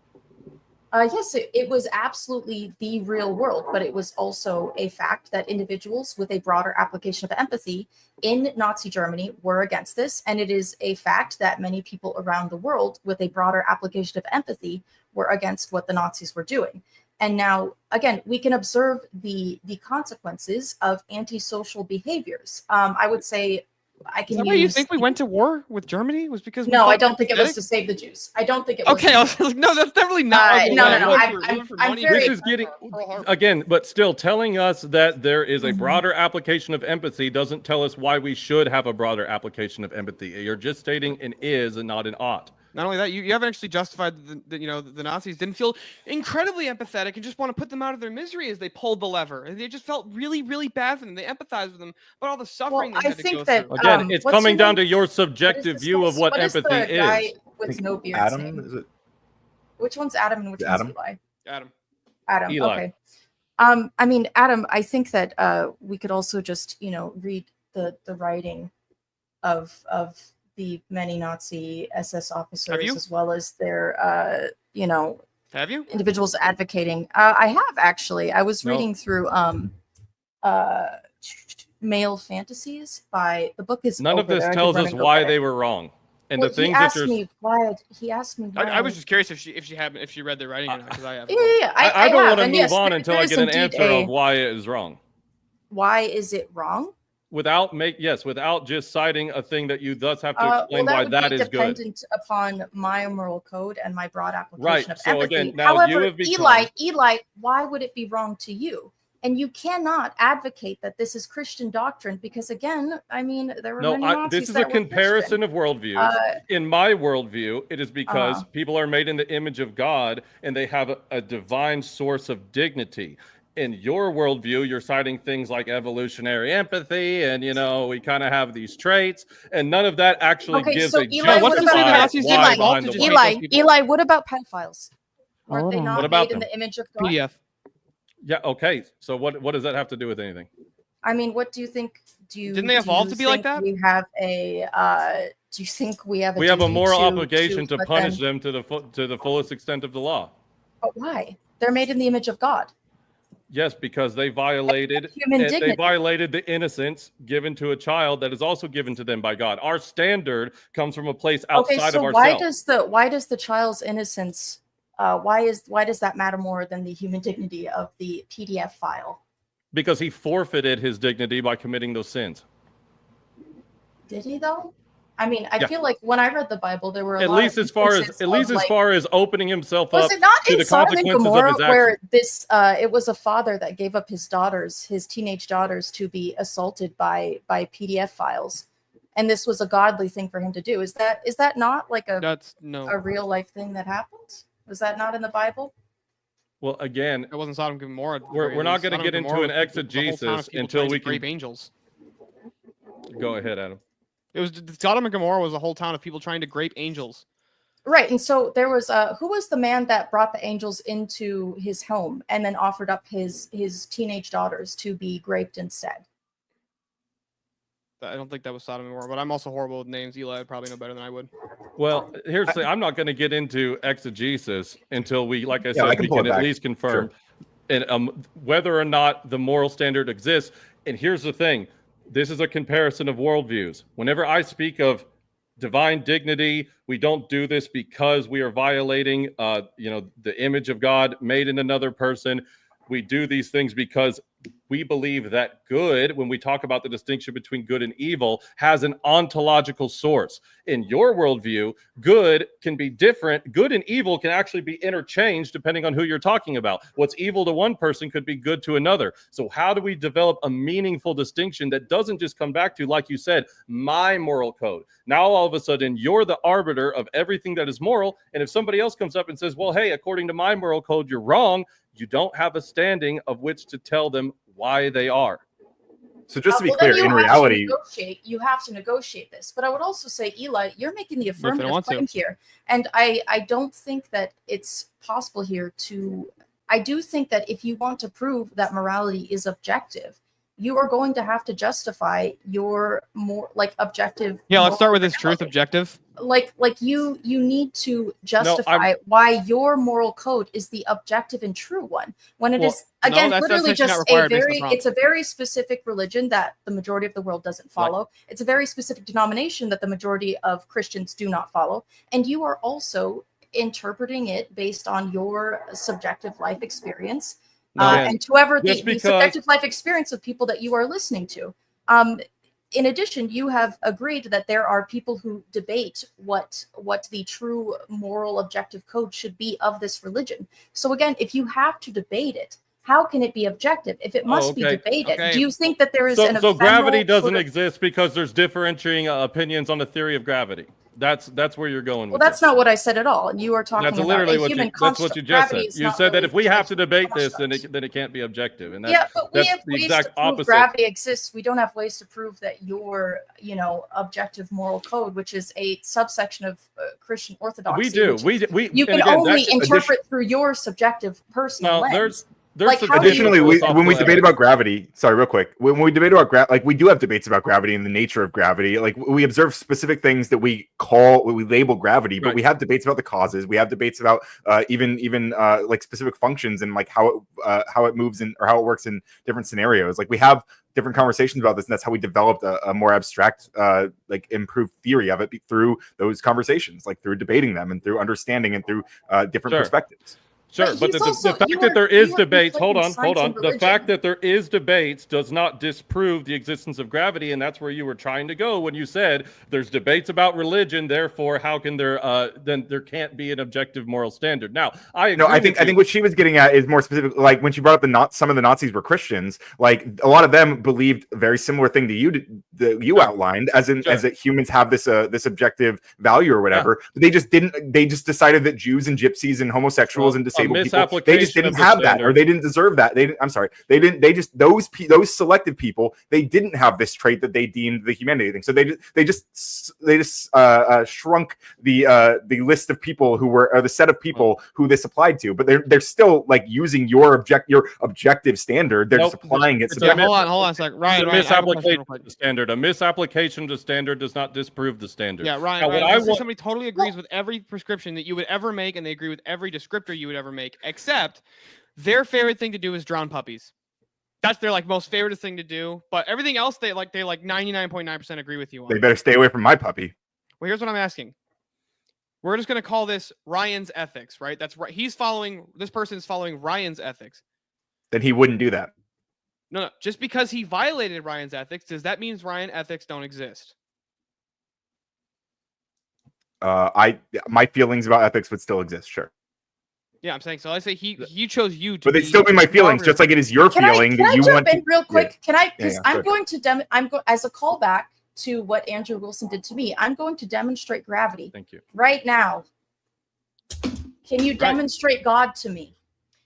Yes, it was absolutely the real world, but it was also a fact that individuals with a broader application of empathy in Nazi Germany were against this, and it is a fact that many people around the world with a broader application of empathy were against what the Nazis were doing. And now, again, we can observe the consequences of antisocial behaviors. I would say I can Is that use. why you think we went to war with Germany? Was because we No, I felt don't think it was empathetic? to save the Jews. I don't think it was. Okay, I was like, no, that's definitely not. our No, goal. no, no. We went for I'm money. very. This is getting again, but still telling us that there is a broader application of empathy doesn't tell us why we should have a broader application of empathy. You're just stating an is and not an ought. Not only that, you haven't actually justified the Nazis didn't feel incredibly empathetic and just want to put them out of their misery as they pulled the lever. And they just felt really, really bad for them. They empathized with them, but all the suffering Well, they I had to think go that through. Again, it's what's coming your down name? to your What is subjective this view of guy's- what is empathy the guy is. with no beard Adam, saying? is it? Which one's Adam and which Adam? one's Eli? Adam. Adam. Eli. Okay. I mean, Adam, I think that we could also just, read the writing of the many Nazi SS officers you? as well as their Have you? individuals advocating. I have actually. I was No. reading through Male Fantasies by the book is None of over this there. I could tells run us and go why get it. they were wrong. And Well, the things he that asked you're me why. He asked me why. I was just curious if she read the writing or not, because I haven't. Yeah. I don't have, want to and move yes, on there- until there I is get an indeed answer of why it is wrong. Why is it wrong? Without just citing a thing that you thus have to explain well, why would that be is good. dependent upon my moral code and my broad application Right. of So empathy. again, now you However, have become Eli, why would it be wrong to you? And you cannot advocate that this is Christian doctrine because, again, I mean, there were many Nazis this is that a were comparison Christian. of worldviews. In my worldview, it is because Uh-huh. people are made in the image of God and they have a divine source of dignity. In your worldview, you're citing things like evolutionary empathy, and we kind of have these traits, and none of that actually Okay, gives so a Eli, what justified about Nazis did why as well behind to the just why. make those people- Eli, what about pedophiles? Aren't they Oh. not What about made in them? the image of God? PDF. Yeah. Okay. So what does that have to do with anything? I mean, what do you think? Didn't they evolve to be like that? We have a. Do you think we have a? We have a duty moral to obligation to let punish them to the fullest extent of the law. But why? They're made in the image of God. Yes, because they violated Human dignity. they violated the innocence given to a child that is also given to them by God. Our standard comes from a place outside Okay, so of why ourselves. does the child's innocence? Why does that matter more than the human dignity of the PDF file? Because he forfeited his dignity by committing those sins. Did he though? I mean, I Yeah. feel like when I read the Bible, there were a At lot least of as far instances as of, like, far as opening himself was up it not to in the Sodom and consequences of Gomorrah his where actions. this it was a father that gave up his teenage daughters to be assaulted by PDF files, and this was a godly thing for him to do? Is that not like a real life thing that happened? Was that not in the Bible? Well, again, it wasn't Sodom and Gomorrah. we're not going to get into an exegesis until we can grape angels. Go ahead, Adam. It was Sodom and Gomorrah was a whole town of people trying to grape angels. Right, and so there was who was the man that brought the angels into his home and then offered up his teenage daughters to be graped instead? I don't think that was Sodom and Gomorrah, but I'm also horrible with names. Eli would probably know better than I would. Well, here's the thing. I'm not going to get into exegesis until we, like I Yeah, I said, can we pull can it at back. least confirm and whether or not the moral standard exists. And here's the thing. This is a comparison of worldviews. Whenever I speak of divine dignity, we don't do this because we are violating, the image of God made in another person. We do these things because we believe that good, when we talk about the distinction between good and evil, has an ontological source. In your worldview, good can be different. Good and evil can actually be interchanged depending on who you're talking about. What's evil to one person could be good to another. So how do we develop a meaningful distinction that doesn't just come back to, like you said, my moral code? Now, all of a sudden, you're the arbiter of everything that is moral. And if somebody else comes up and says, well, hey, according to my moral code, you're wrong, you don't have a standing of which to tell them why they are. So just to be Well, clear, then in you have to reality, you have to negotiate this. But I would also say, Eli, you're making the affirmative want to. claim here, and I don't think that it's possible here to. I do think that if you want to prove that morality is objective, you are going to have to justify your more objective. Yeah, let's start with this morality. truth objective. Like you need to justify why your moral code is the objective and true one, when it is again literally actually not just required based on the prompt. it's a very specific religion that the majority of the world doesn't follow. It's a very specific denomination that the majority of Christians do not follow, and you are also interpreting it based on your subjective life experience and whoever the subjective life experience of people that you are listening to. in addition, you have agreed that there are people who debate what the true moral objective code should be of this religion. So again, if you have to debate it, how can it be objective if it must be debated? Do you think that there is so gravity doesn't exist because there's differentiating opinions on the theory of gravity? That's where you're going. Well, that's not what I said at all. And you are talking that's about literally a human that's what you just said. You said that if we have to debate this, then it can't be objective. And yeah, but we have the ways exact to prove opposite. gravity exists. We don't have ways to prove that your, objective moral code, which is a subsection of Christian orthodoxy. We do. You can only interpret through your subjective personal lens. Additionally, when we debate about gravity, sorry, real quick, when we debate about gravity, we do have debates about gravity and the nature of gravity. Like, we observe specific things that we label gravity, but we have debates about the causes. We have debates about even like specific functions and like how it moves or how it works in different scenarios. Like, we have different conversations about this, and that's how we developed a more abstract, like improved theory of it through those conversations, like through debating them and through understanding and through different perspectives. Sure, but the fact that there is debates, hold on. The fact that there is debates does not disprove the existence of gravity, and that's where you were trying to go when you said there's debates about religion, therefore how can there then there can't be an objective moral standard. Now, I think what she was getting at is more specific. Like, when she brought up some of the Nazis were Christians, like a lot of them believed a very similar thing to you outlined, as that humans have this objective value or whatever. But they just decided that Jews and gypsies and homosexuals and disabled people, they just didn't have that, or they didn't deserve that. Those selected people, they didn't have this trait that they deemed the humanity thing. So they just shrunk the list of people who were, or the set of people who this applied to. But they're still like using your objective standard. They're just applying it. Hold on a second, Ryan. Misapplication of the standard. A misapplication of the standard does not disprove the standard. Yeah, Ryan. Somebody totally agrees with every prescription that you would ever make, and they agree with every descriptor you would ever make, except their favorite thing to do is drown puppies. That's their like most favorite thing to do. But everything else they like 99.9% agree with you on. They better stay away from my puppy. Well, here's what I'm asking. We're just going to call this Ryan's ethics, right? That's right. This person is following Ryan's ethics. Then he wouldn't do that. No. Just because he violated Ryan's ethics, does that mean Ryan ethics don't exist? My feelings about ethics would still exist, sure. Yeah, I'm saying so. I say he chose you to. But they still be my feelings, just like it is your feeling that you want. Can I jump in real quick? Can I? Because I'm going to as a callback to what Andrew Wilson did to me. I'm going to demonstrate gravity. Thank you. Right now. Can you demonstrate God to me?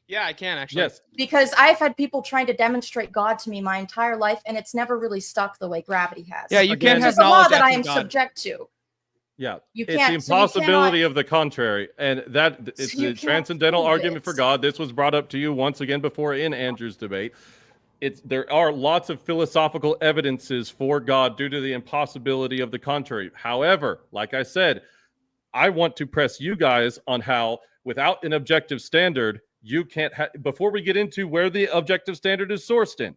Yeah, I can actually. Yes. Because I've had people trying to demonstrate God to me my entire life, and it's never really stuck the way gravity has. Yeah, you can't have it's a law that I am subject to. Yeah, it's the impossibility of the contrary, and that it's a transcendental argument for God. This was brought up to you once again before in Andrew's debate. There are lots of philosophical evidences for God due to the impossibility of the contrary. However, like I said, I want to press you guys on how, without an objective standard, you can't. Before we get into where the objective standard is sourced in,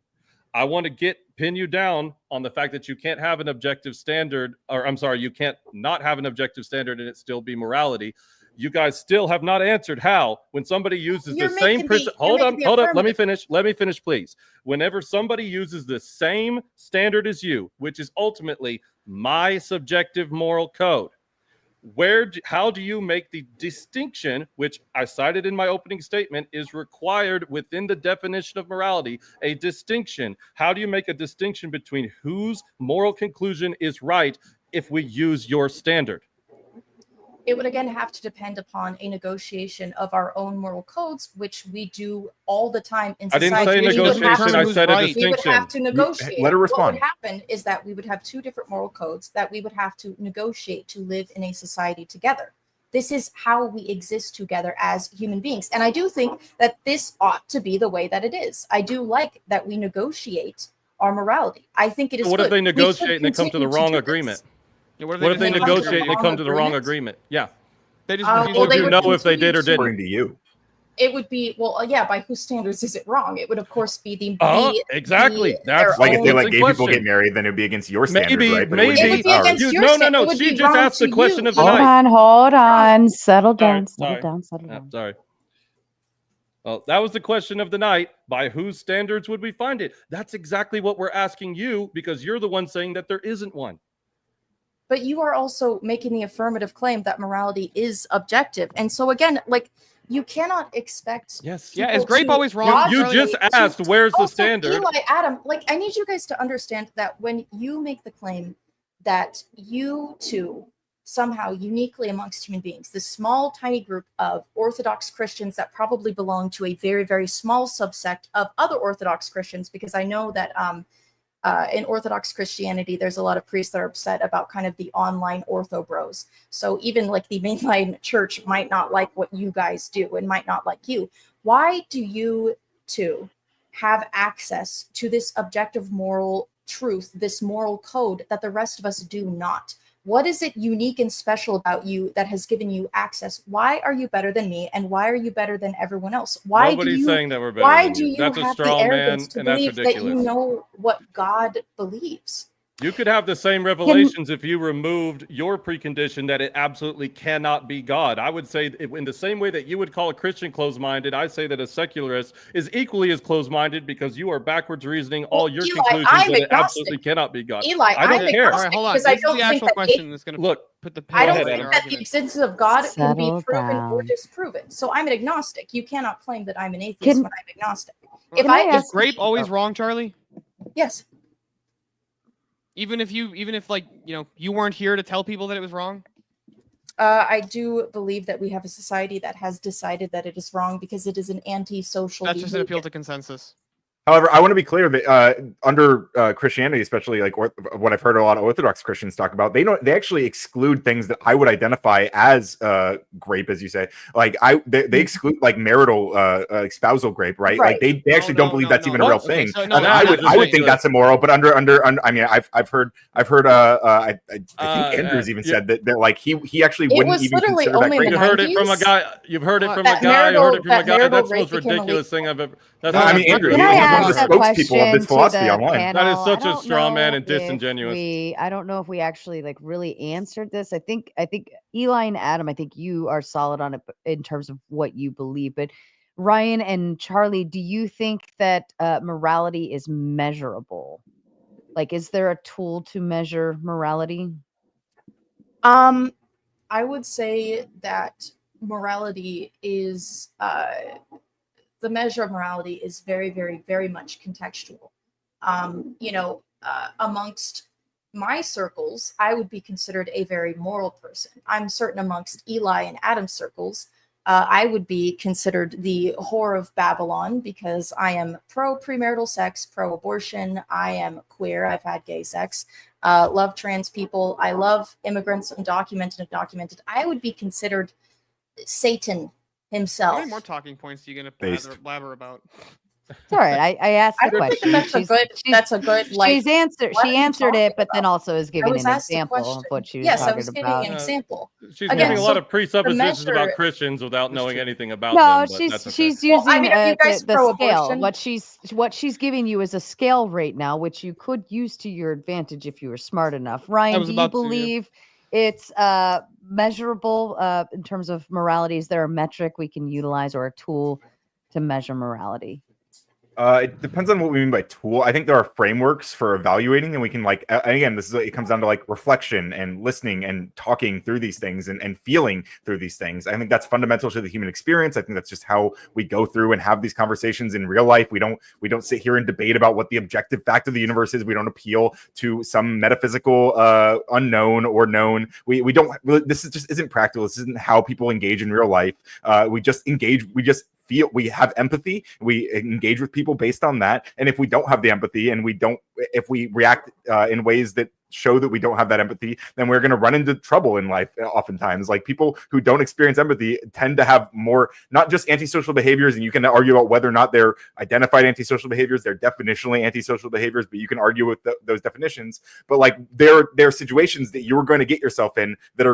I want to pin you down on the fact that you can't have an objective standard, or I'm sorry, you can't not have an objective standard and it still be morality. You guys still have not answered how, when somebody uses the same principle. Hold up. Let me finish, please. Whenever somebody uses the same standard as you, which is ultimately my subjective moral code, how do you make the distinction, which I cited in my opening statement, is required within the definition of morality, a distinction? How do you make a distinction between whose moral conclusion is right if we use your standard? It would again have to depend upon a negotiation of our own moral codes, which we do all the time in society. I didn't say negotiation, I said a distinction. We would have to negotiate. Let her respond. What would happen is that we would have two different moral codes that we would have to negotiate to live in a society together. This is how we exist together as human beings. And I do think that this ought to be the way that it is. I do like that we negotiate our morality. I think it is. What if they negotiate and they come to the wrong agreement? Yeah, what if they negotiate and they come to the wrong agreement? Yeah. They just how would you know if they did or didn't? According to you. It would be, by whose standards is it wrong? It would, of course, be exactly. That's like if they let gay people get married, then it would be against your standards, right? But maybe. It would be against your standards. No. She just asked the question of the night. Hold on. Settle down. Settle down. Sorry. Well, that was the question of the night. By whose standards would we find it? That's exactly what we're asking you, because you're the one saying that there isn't one. But you are also making the affirmative claim that morality is objective. And so again, like, you cannot expect. Yes. Yeah, is Grape always wrong? You just asked, where's the standard? Eli, Adam, like, I need you guys to understand that when you make the claim that you two somehow uniquely amongst human beings, this small, tiny group of Orthodox Christians that probably belong to a very, very small subsect of other Orthodox Christians, because I know that in Orthodox Christianity, there's a lot of priests that are upset about kind of the online ortho bros. So even like the mainline church might not like what you guys do and might not like you. Why do you two have access to this objective moral truth, this moral code that the rest of us do not? What is it unique and special about you that has given you access? Why are you better than me, and why are you better than everyone else? Why Nobody's saying that we're better Why than do you. you That's a have the straw man, arrogance to and that's believe that ridiculous. you know what God believes? You could have the same revelations if you removed your precondition that it absolutely cannot be God. I would say in the same way that you would call a Christian closed-minded, I say that a secularist is equally as closed-minded, because you are backwards reasoning all your Eli, conclusions I'm that it agnostic. absolutely cannot be God. Eli, I don't I'm care. All right, hold on. because This I is don't the think actual that question that's going to Look, put the I pin don't in think your that the argument. existence of God can be Settle proven or down. disproven. So I'm an agnostic. You cannot claim that I'm an atheist Can- when I'm agnostic. Can If I Is Grape always wrong, Charlie? Yes. Even if like, you know, you weren't here to tell people that it was wrong? I do believe that we have a society that has decided that it is wrong because it is an anti-social That's just an behavior. appeal to consensus. However, I want to be clear that under Christianity, especially like what I've heard a lot of Orthodox Christians talk about, they actually exclude things that I would identify as grape, as you say. Like they exclude like marital spousal grape, right? Like they actually don't believe that's even a real thing. So, And I would think that's immoral, but under I mean I've heard I think Andrews even said that like he actually wouldn't even consider that grape. You heard it from a guy. You've heard it from a guy. You heard it from a guy. That's the most ridiculous thing I've ever. That's I mean, Andrew, he's one of the spokespeople of this philosophy online. That is such I a don't straw man know and if disingenuous. I don't know if we actually like really answered this. I think Eli and Adam, I think you are solid on it in terms of what you believe. But Ryan and Charlie, do you think that morality is measurable? Like, is there a tool to measure morality? I would say that morality is the measure of morality is very, very, very much contextual. Amongst my circles, I would be considered a very moral person. I'm certain amongst Eli and Adam's circles, I would be considered the whore of Babylon because I am pro-premarital sex, pro-abortion. I am queer. I've had gay sex. Love trans people. I love immigrants, undocumented and documented. I would be considered Satan himself. How many more talking points are you going to blabber about? It's all right. I asked the question. That's a good. Like, she answered it, but then also is giving an example of what she was yes, talking I was giving about. an example. She's giving a lot of presuppositions about Christians without knowing anything about them. No, But that's okay. she's using the scale. pro-abortion? What she's giving you is a scale right now, which you could use to your advantage if you were smart enough. Ryan, do you believe it's measurable in terms of morality? Is there a metric we can utilize or a tool to measure morality? It depends on what we mean by tool. I think there are frameworks for evaluating, and we can and again, it comes down to like reflection and listening and talking through these things and feeling through these things. I think that's fundamental to the human experience. I think that's just how we go through and have these conversations in real life. We don't sit here and debate about what the objective fact of the universe is. We don't appeal to some metaphysical unknown or known. We don't. This just isn't practical. This isn't how people engage in real life. We just engage. We have empathy. We engage with people based on that. And if we don't have the empathy and if we react in ways that show that we don't have that empathy, then we're going to run into trouble in life. Oftentimes, like people who don't experience empathy tend to have more, not just antisocial behaviors. And you can argue about whether or not they're identified antisocial behaviors. They're definitionally antisocial behaviors, but you can argue with those definitions. But like there are situations that you're going to get yourself in that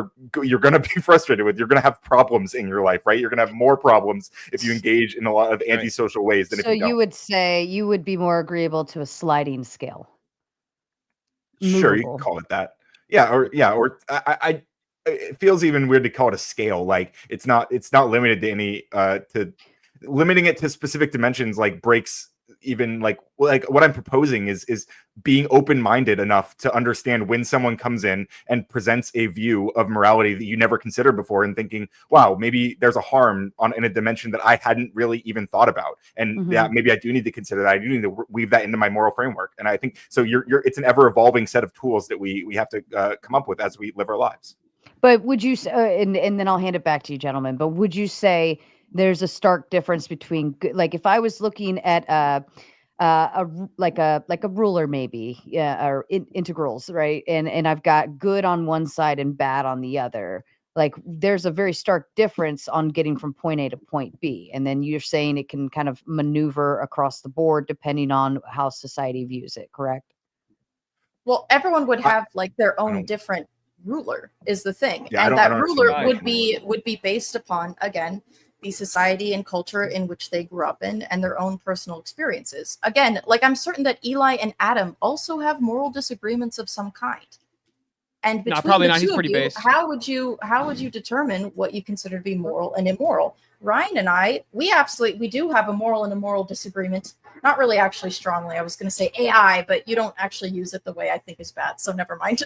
you're going to be frustrated with. You're going to have problems in your life, right? You're going to have more problems if you engage in a lot of antisocial ways than if you don't. So you would say you would be more agreeable to a sliding scale. Sure, you can call it that. Or it feels even weird to call it a scale. Like it's not limited to any limiting it to specific dimensions like breaks even like what I'm proposing is being open-minded enough to understand when someone comes in and presents a view of morality that you never considered before, and thinking, wow, maybe there's a harm in a dimension that I hadn't really even thought about, and yeah, maybe I do need to consider that. I do need to weave that into my moral framework. And I think so. It's an ever-evolving set of tools that we have to come up with as we live our lives. But would you say, and then I'll hand it back to you, gentlemen, but would you say there's a stark difference between, like, if I was looking at like a ruler, maybe, yeah, or integrals, right? And I've got good on one side and bad on the other. Like, there's a very stark difference on getting from point A to point B. And then you're saying it can kind of maneuver across the board depending on how society views it, correct? Well, everyone would have like their own different ruler is the thing. Yeah, and that ruler would understand. be based upon, again, the society and culture in which they grew up in and their own personal experiences. Again, like, I'm certain that Eli and Adam also have moral disagreements of some kind. And between probably the not. He's two pretty of you, based. how would you determine what you consider to be moral and immoral? Ryan and I, we do have a moral and immoral disagreement. Not really actually strongly. I was going to say AI, but you don't actually use it the way I think is bad. So never mind.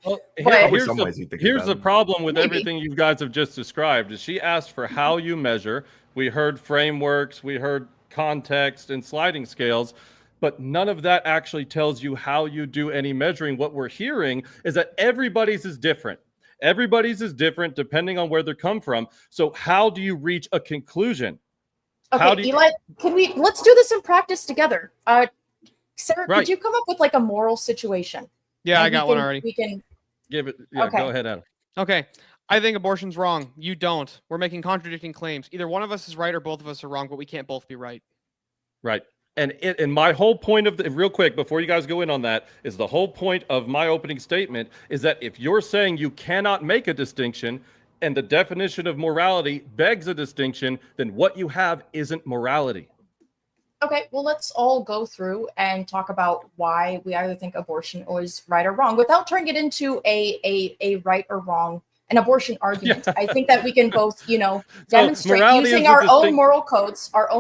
Well, But- here's some ways you think the about it. problem with Maybe. everything you guys have just described. Is she asked for how you measure. We heard frameworks, we heard context and sliding scales, but none of that actually tells you how you do any measuring. What we're hearing is that everybody's is different. Everybody's is different depending on where they come from. So how do you reach a conclusion? How Okay, do you- Eli, let's do this in practice together. Sarah, Right. could you come up with like a moral situation? Yeah, And I got one already. We can. Give it. Yeah, Okay. Go ahead, Adam. Okay. I think abortion's wrong. You don't. We're making contradicting claims. Either one of us is right or both of us are wrong, but we can't both be right. Right. And my whole point of real quick, before you guys go in on that, is the whole point of my opening statement is that if you're saying you cannot make a distinction and the definition of morality begs a distinction, then what you have isn't morality. Okay, well, let's all go through and talk about why we either think abortion is right or wrong without turning it into a right or wrong, an abortion argument. I think that we can both, demonstrate morality using is a our own distinct-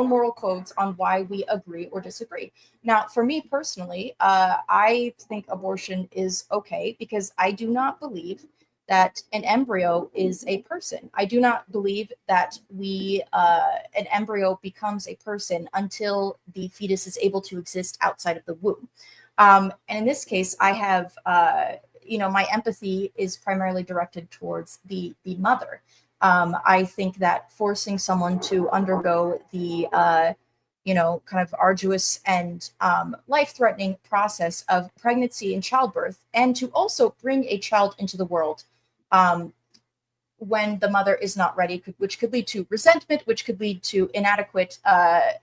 moral codes on why we agree or disagree. Now, for me personally, I think abortion is okay because I do not believe that an embryo is a person. I do not believe that an embryo becomes a person until the fetus is able to exist outside of the womb. And in this case, I have, my empathy is primarily directed towards the mother. I think that forcing someone to undergo the, kind of arduous and life-threatening process of pregnancy and childbirth, and to also bring a child into the world when the mother is not ready, which could lead to resentment, which could lead to inadequate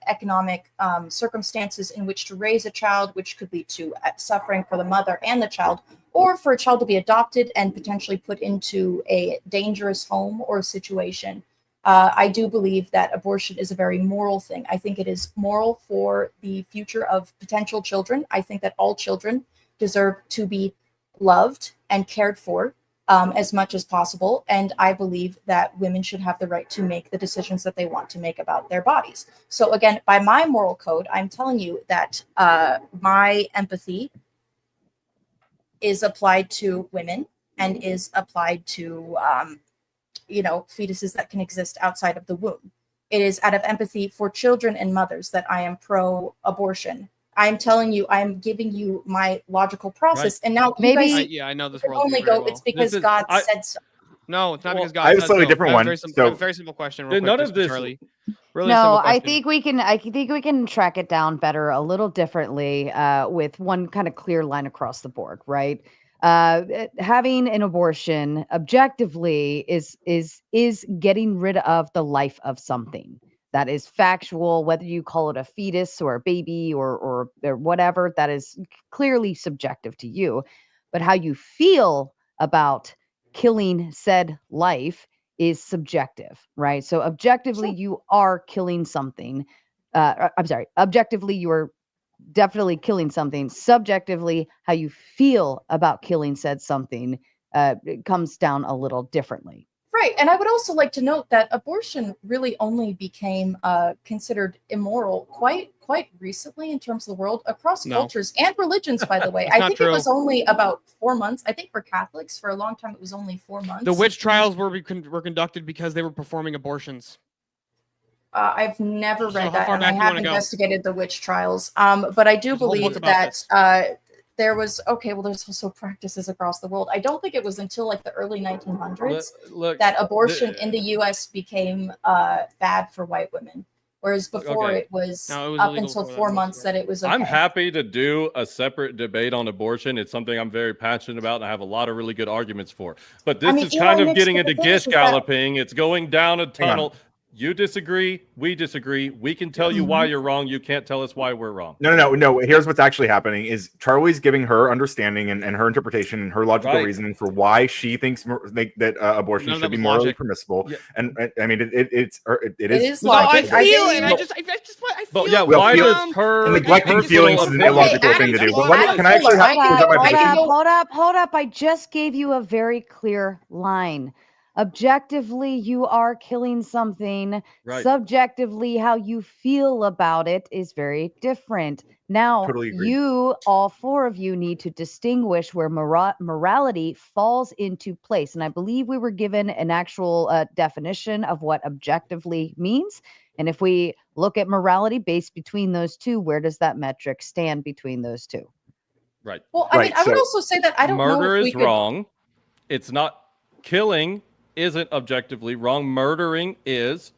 economic circumstances in which to raise a child, which could lead to suffering for the mother and the child, or for a child to be adopted and potentially put into a dangerous home or situation. I do believe that abortion is a very moral thing. I think it is moral for the future of potential children. I think that all children deserve to be loved and cared for as much as possible. And I believe that women should have the right to make the decisions that they want to make about their bodies. So again, by my moral code, I'm telling you that my empathy is applied to women and is applied to, fetuses that can exist outside of the womb. It is out of empathy for children and mothers that I am pro-abortion. I'm telling you, I'm giving you my logical process, and now Maybe- you guys I know this can world only very go. well. It's because This is- God said so. No, it's not because God I have a said slightly so. different I have one. a very simple, So- I have a very simple question. Real quick, None just of this- Charlie. Really No, simple I question. think we can track it down better a little differently with one kind of clear line across the board, right? Having an abortion objectively is getting rid of the life of something. That is factual, whether you call it a fetus or a baby or whatever, that is clearly subjective to you. But how you feel about killing said life is subjective, right? So objectively, you are killing something. I'm sorry, objectively, you are definitely killing something. Subjectively, how you feel about killing said something it comes down a little differently. Right, and I would also like to note that abortion really only became considered immoral quite recently in terms of the world, across cultures and religions, by the way. I think it was only about 4 months. I think for Catholics, for a long time, it was only 4 months. The witch trials were conducted because they were performing abortions. I've never read how that, far and I back do you have wanna go? investigated the witch trials. But I do There's a whole book believe about that there was there's also practices across the world. I don't think it was until like the early 1900s that abortion in the U.S. became bad for white women, whereas before it was up until 4 months that it was okay. I'm happy to do a separate debate on abortion. It's something I'm very passionate about, and I have a lot of really good arguments for. But this is kind of getting into gish galloping. It's going down a tunnel. You disagree, we disagree. We can tell you why you're wrong. You can't tell us why we're wrong. No. Here's what's actually happening is Charlie's giving her understanding and her interpretation and her logical reasoning for why she thinks that abortion should be morally permissible. Yeah. And I mean, it is I logic. feel it. I just but yeah, why does her neglecting feelings is an illogical thing to do? But can I actually present my position? Hold up. I just gave you a very clear line. Objectively, you are killing something. Right. Subjectively, how you feel about it is very different. Now, you, all four of you, need to distinguish where morality falls into place. And I believe we were given an actual definition of what objectively means. And if we look at morality based between those two, where does that metric stand between those two? Right. Well, I mean, I would also say that I don't know murder if we is could... wrong. It's not killing. Isn't objectively wrong. Murdering is.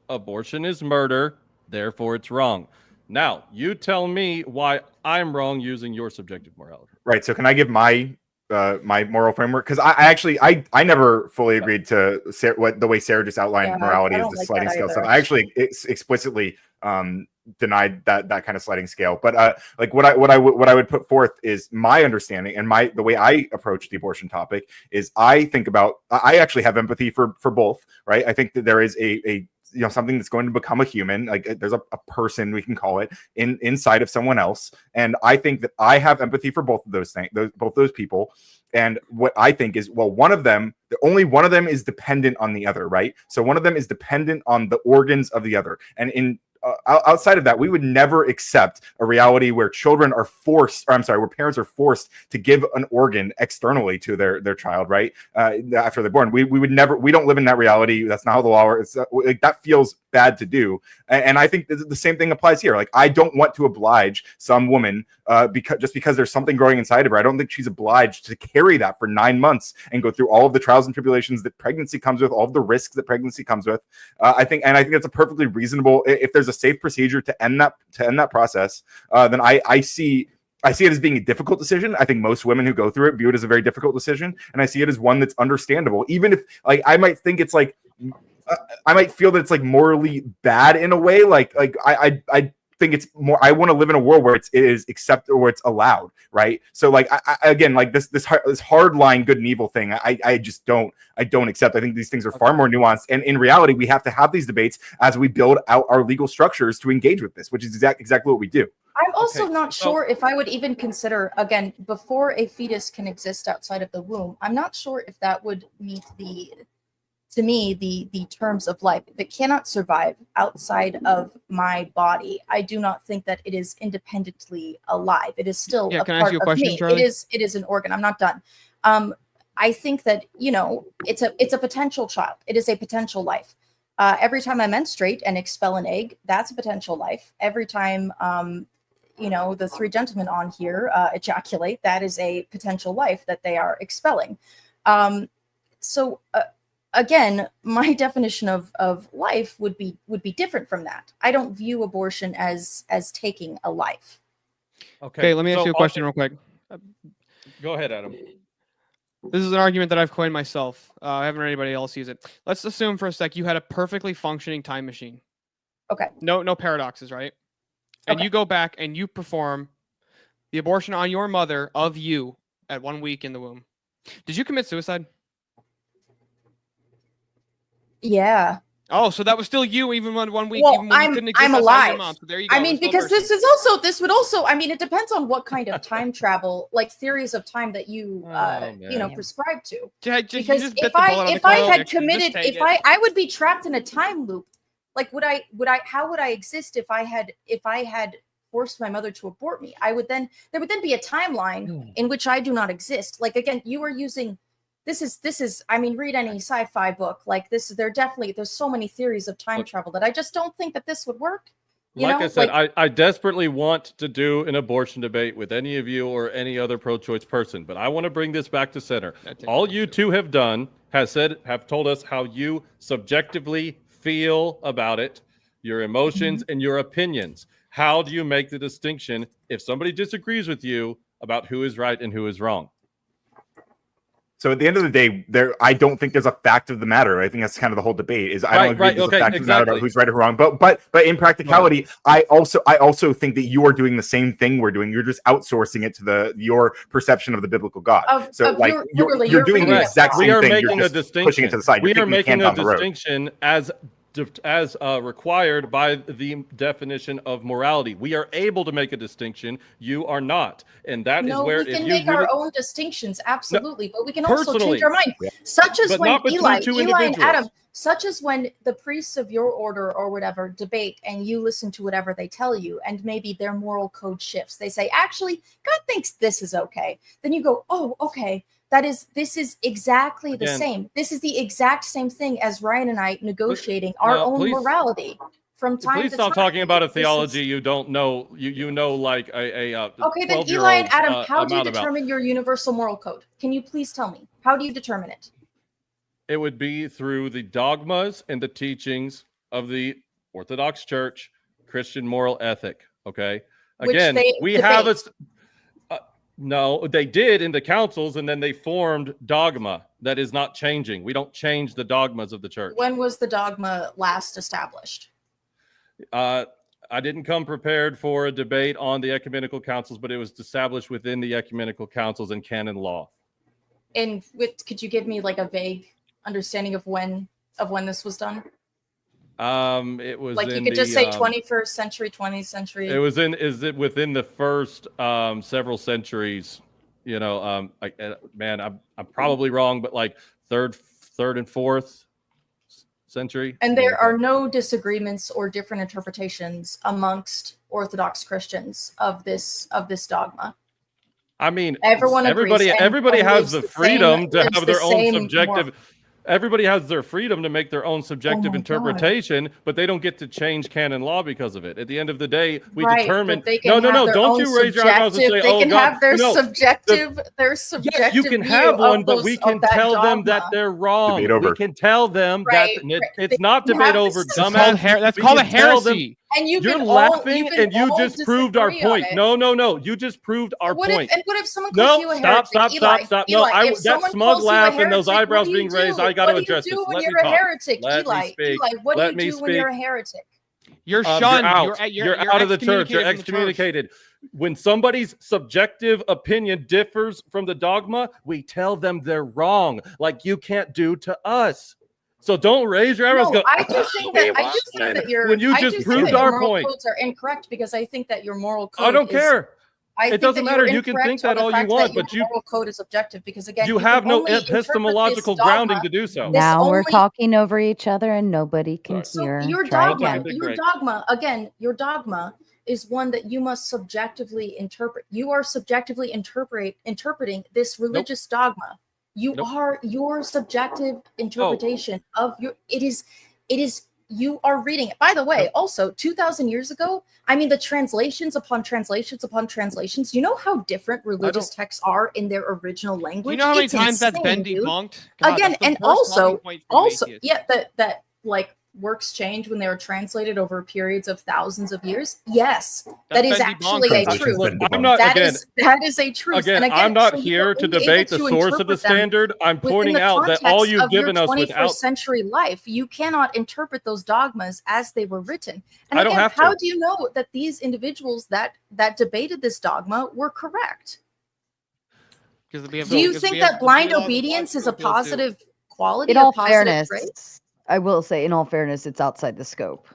Abortion is murder. Therefore, it's wrong. Now, you tell me why I'm wrong using your subjective morality. Right. So, can I give my my moral framework? Because I never fully agreed to the way Sarah just outlined morality as the sliding scale stuff. I actually explicitly denied that kind of sliding scale. But like what I would put forth is my understanding and the way I approach the abortion topic is I actually have empathy for both, right? I think that there is a something that's going to become a human, like there's a person, we can call it, inside of someone else, and I think that I have empathy for both of those things, both those people. And what I think is, well, only one of them is dependent on the other, right? So one of them is dependent on the organs of the other, and outside of that, we would never accept a reality where where parents are forced to give an organ externally to their child, right? After they're born, we don't live in that reality. That's not how the law works. That feels bad to do. And I think the same thing applies here. Like, I don't want to oblige some woman because there's something growing inside of her. I don't think she's obliged to carry that for 9 months and go through all of the trials and tribulations that pregnancy comes with, all of the risks that pregnancy comes with. I think that's a perfectly reasonable, if there's a safe procedure to end that process, then I see it as being a difficult decision. I think most women who go through it view it as a very difficult decision, and I see it as one that's understandable. Even if, like, I might think it's like, I might feel that it's like morally bad in a way. Like I think it's more, I want to live in a world where it is accepted, or where it's allowed, right? So like again, like this hard line good and evil thing, I just don't accept. I think these things are far more nuanced, and in reality, we have to have these debates as we build out our legal structures to engage with this, which is exactly what we do. I'm also not sure if I would even consider, again, before a fetus can exist outside of the womb, I'm not sure if that would meet the terms of life. If it cannot survive outside of my body, I do not think that it is independently alive. It is still a part of me. Charlie? It is an organ. I'm not done. I think that, it's a potential child. It is a potential life. Every time I menstruate and expel an egg, that's a potential life. Every time the three gentlemen on here ejaculate, that is a potential life that they are expelling. Again, my definition of life would be different from that. I don't view abortion as taking a life. Okay, let me ask you a question real quick. Go ahead, Adam. This is an argument that I've coined myself. I haven't heard anybody else use it. Let's assume for a sec you had a perfectly functioning time machine. Okay. No paradoxes, right? And you go back and you perform the abortion on your mother of you at 1 week in the womb. Did you commit suicide? Yeah. Oh, so that was still you, even when 1 week, Well, even when you couldn't exist I'm outside alive. your mom. So there you go. I mean, We're still because versus. this would also, I mean, it depends on what kind of time travel, like theories of time that you, prescribe to. Because if I had committed, I would be trapped in a time loop. Like, how would I exist if I had forced my mother to abort me? there would then be a timeline in which I do not exist. Like, again, you are using. This is, I mean, read any sci-fi book like this. There's so many theories of time travel that I just don't think that this would work. I said, I desperately want to do an abortion debate with any of you or any other pro-choice person, but I want to bring this back to center. All you two have done have told us how you subjectively feel about it, your emotions and your opinions. How do you make the distinction if somebody disagrees with you about who is right and who is wrong? So at the end of the day, I don't think there's a fact of the matter. I think that's kind of the whole debate. Is I don't agree there's a fact of the matter about who's right or wrong. But in practicality, I also think that you are doing the same thing we're doing. You're just outsourcing it to your perception of the biblical God. You're doing the exact same thing. You're just pushing it to the side. We are making a distinction as required by the definition of morality. We are able to make a distinction. You are not, and that is where we can make our own distinctions, absolutely. But we can also change our mind, such as when Eli and Adam, such as when the priests of your order or whatever debate, and you listen to whatever they tell you, and maybe their moral code shifts. They say, actually, God thinks this is okay. Then you go, oh, okay. This is exactly the same. This is the exact same thing as Ryan and I negotiating our own morality from time to time. Please stop talking about a theology you don't know. You know, like okay, then Eli and Adam, how do you determine your universal moral code? Can you please tell me? How do you determine it? It would be through the dogmas and the teachings of the Orthodox Church, Christian moral ethic. Okay, again, we have a. No, they did in the councils, and then they formed Dogma. That is not changing. We don't change the dogmas of the church. When was the Dogma last established? I didn't come prepared for a debate on the ecumenical councils, but it was established within the ecumenical councils and canon law. And could you give me like a vague understanding of when this was done? It was like you could just say 21st century, 20th century. It was within the first several centuries. You know, I'm probably wrong, but like third and fourth century. And there are no disagreements or different interpretations amongst Orthodox Christians of this dogma. I mean, everybody has the freedom to have their own subjective. Everybody has their freedom to make their own subjective interpretation, but they don't get to change canon law because of it. At the end of the day, we determine. No, don't you raise your eyebrows and say, "Oh God." They can have their subjective. Yes, you can have one, but we can tell them that they're wrong. We can tell them that it's not debate over, dumbass. That's called a heresy. And you're laughing, and you just proved our point. No, you just proved our point. And what if someone calls you a heretic? Stop. No, that smug laugh and those eyebrows being raised, I got to address this. What do you do when you're a heretic, Eli? What do you do when you're a heretic? You're shunned. You're out of the church. You're excommunicated. When somebody's subjective opinion differs from the dogma, we tell them they're wrong, like you can't do to us. So don't raise your eyebrows. I do think that your moral codes are incorrect, because I think that your moral code. I don't care. It doesn't matter. You can think that all you want, but your moral code is objective, because again, you have no epistemological grounding to do so. Now we're talking over each other and nobody can hear. Your dogma is one that you must subjectively interpret. You are subjectively interpreting this religious dogma. Your subjective interpretation of it is you are reading it. By the way, also 2,000 years ago, I mean, the translations upon translations upon translations, you know how different religious texts are in their original language? You know how many times that's been debunked? Again, and also, that like works change when they were translated over periods of thousands of years. Yes, that is actually a truth. That is a truth. Again, I'm not here to debate the source of the standard. I'm pointing out that all you've given us without 21st century life, you cannot interpret those dogmas as they were written. And I don't have to. How do you know that these individuals that debated this dogma were correct? Do you think that blind obedience is a positive quality? In all fairness, I will say, in all fairness, it's outside the scope.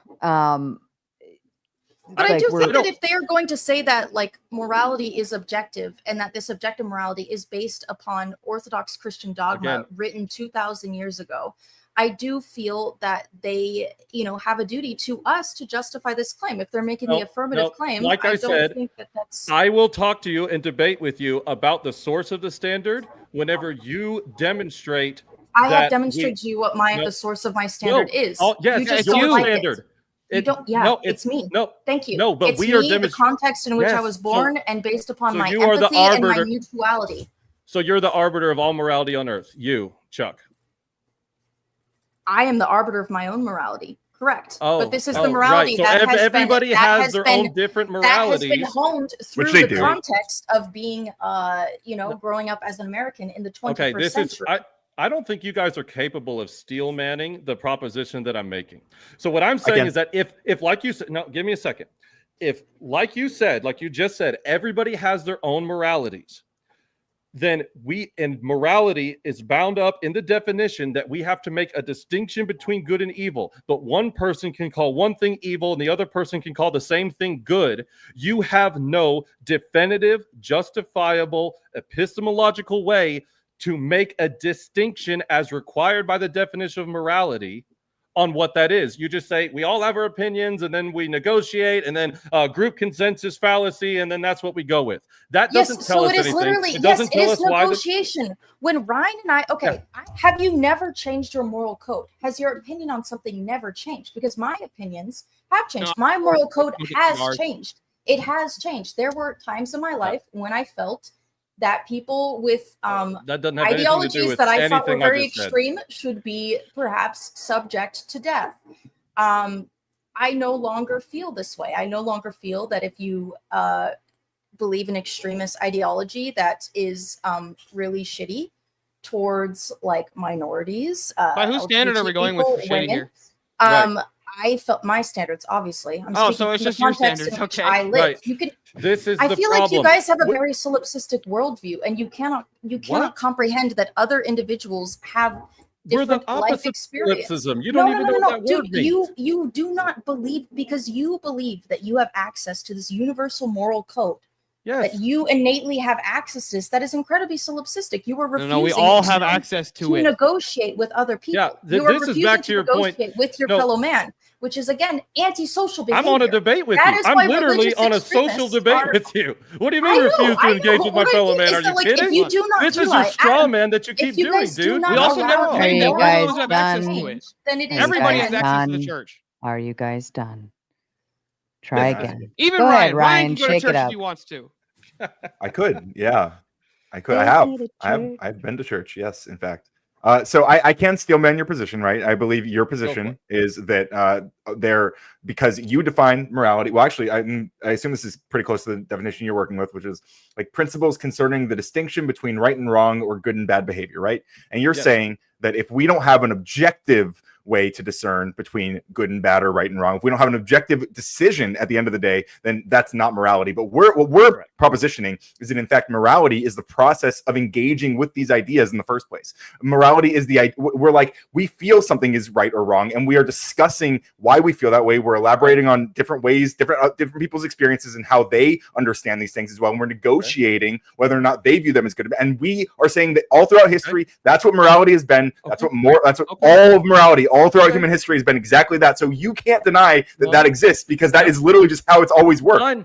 But I do think that if they are going to say that like morality is objective and that this objective morality is based upon Orthodox Christian dogma written 2,000 years ago, I do feel that they, have a duty to us to justify this claim. If they're making the affirmative claim, like I said, think that that's... I will talk to you and debate with you about the source of the standard whenever you demonstrate. I have demonstrated to you what the source of my standard is. Yes, you just your don't like standard. It. You don't. Yeah, no, it's me. No, thank you. No, but it's we are the context in which I was born, and based upon my empathy and my mutuality. So you're the arbiter of all morality on earth. You, Chuck. I am the arbiter of my own morality. Correct. But this is the morality right. So that everybody has their own different moralities. That has been honed through the context of being, growing up as an American in the 21st century. I don't think you guys are capable of steel manning the proposition that I'm making. So what I'm saying is that if like you said, no, give me a second. If like you just said, everybody has their own moralities, then morality is bound up in the definition that we have to make a distinction between good and evil. But one person can call one thing evil and the other person can call the same thing good. You have no definitive, justifiable, epistemological way to make a distinction as required by the definition of morality on what that is. You just say, we all have our opinions, and then we negotiate, and then group consensus fallacy, and then that's what we go with. That doesn't tell us anything. It is negotiation. When Ryan and I, have you never changed your moral code? Has your opinion on something never changed? Because my opinions have changed. My moral code has changed. It has changed. There were times in my life when I felt that people with ideologies that I thought were very extreme should be perhaps subject to death. I no longer feel this way. I no longer feel that if you believe in extremist ideology that is really shitty towards like minorities. By whose standard are we going with shitty here? I felt my standards, obviously. So it's just your standards. Okay. I live. Right. You can. This is I the feel problem. like you guys have a very solipsistic worldview, and you cannot comprehend that other individuals have different life experience. Solipsism. You don't even know what that word means. You do not believe because you believe that you have access to this universal moral code. Yes. That you innately have access to this. That is incredibly solipsistic. You were refusing. No, we all have access to it. Negotiate with other people. Yeah, this is back to your point. With your fellow man, which is again antisocial behavior. I'm on a debate with you. I'm literally on a social debate with you. What do you mean refuse to engage with my fellow man? Are you kidding? If you do not this is a straw man that you keep doing, dude. We also never claimed that we're the ones who have access to it. Then it is everybody has access to the church. Are you guys done? Try again. Even Go Ryan. ahead, Ryan can go to shake church it up. if he wants to. I could, yeah. I could. I've been to church, yes, in fact. So I can steel man your position, right? I believe your position is that because you define morality. Well, actually, I assume this is pretty close to the definition you're working with, which is like principles concerning the distinction between right and wrong or good and bad behavior, right? And you're saying that if we don't have an objective way to discern between good and bad or right and wrong, if we don't have an objective decision at the end of the day, then that's not morality. But what we're propositioning is that in fact morality is the process of engaging with these ideas in the first place. Morality is we're like, we feel something is right or wrong, and we are discussing why we feel that way. We're elaborating on different ways, different people's experiences and how they understand these things as well. And we're negotiating whether or not they view them as good. And we are saying that all throughout history, that's what morality has been. That's what all of morality, all throughout human history has been exactly that. So you can't deny that that exists, because that is literally just how it's always worked. I'm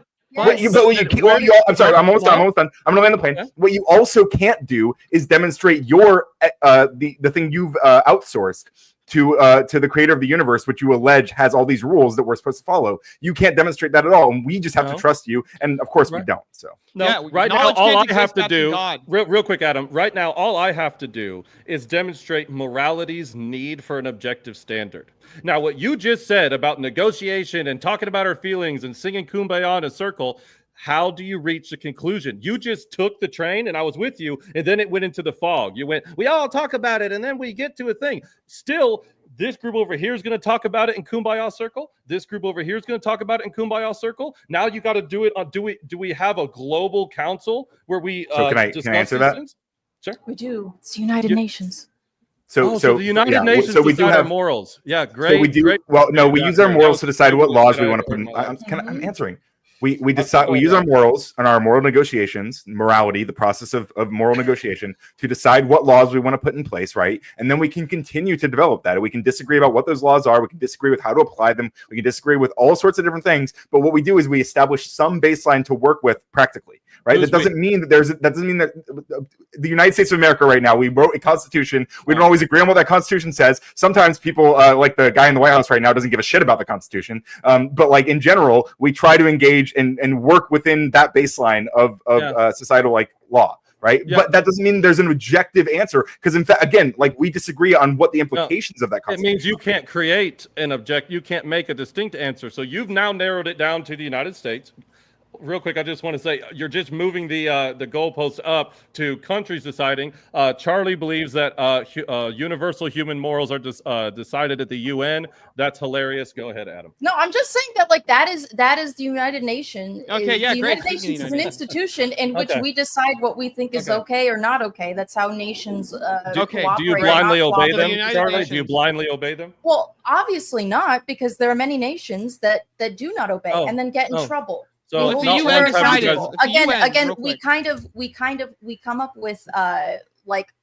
sorry, I'm almost done. I'm gonna land the plane. What you also can't do is demonstrate your the thing you've outsourced to the creator of the universe, which you allege has all these rules that we're supposed to follow. You can't demonstrate that at all, and we just have to trust you. And of course, we don't. So right now, all I have to do, real quick, Adam. Right now, all I have to do is demonstrate morality's need for an objective standard. Now, what you just said about negotiation and talking about our feelings and singing "Kumbaya" in a circle. How do you reach the conclusion? You just took the train and I was with you, and then it went into the fog. You went, we all talk about it, and then we get to a thing. Still, this group over here is going to talk about it in Kumbaya circle. This group over here is going to talk about it in Kumbaya circle. Now you got to do it on, do we have a global council where we can I answer that? things? Sure. We do. It's the United Nations. So the United Nations so we do decide our have morals. Yeah, great. So we do. Great. Well, no, we use our morals to decide what laws we want to put in. I'm I'm answering. We decide. We use our morals and our moral negotiations, morality, the process of moral negotiation, to decide what laws we want to put in place, right? And then we can continue to develop that. We can disagree about what those laws are. We can disagree with how to apply them. We can disagree with all sorts of different things. But what we do is we establish some baseline to work with practically, right? That doesn't mean that that doesn't mean that the United States of America right now, we wrote a constitution. We don't always agree on what that constitution says. Sometimes people, like the guy in the White House right now, doesn't give a shit about the constitution. But like in general, we try to engage and work within that baseline of societal like law, right? But that doesn't mean there's an objective answer, because in fact, again, like we disagree on what the implications of that constitution. It means you can't create an you can't make a distinct answer. So you've now narrowed it down to the United States. Real quick, I just want to say you're just moving the goalposts up to countries deciding. Charlie believes that universal human morals are decided at the UN. That's hilarious. Go ahead, Adam. No, I'm just saying that like that is the United Nations. Okay, yeah, the great. United Nations is an institution in which we decide what we think is okay or not okay. That's how nations. Do you blindly obey them, Charlie? Do you blindly obey them? Well, obviously not, because there are many nations that do not obey and then get in trouble. So Again, we come up with like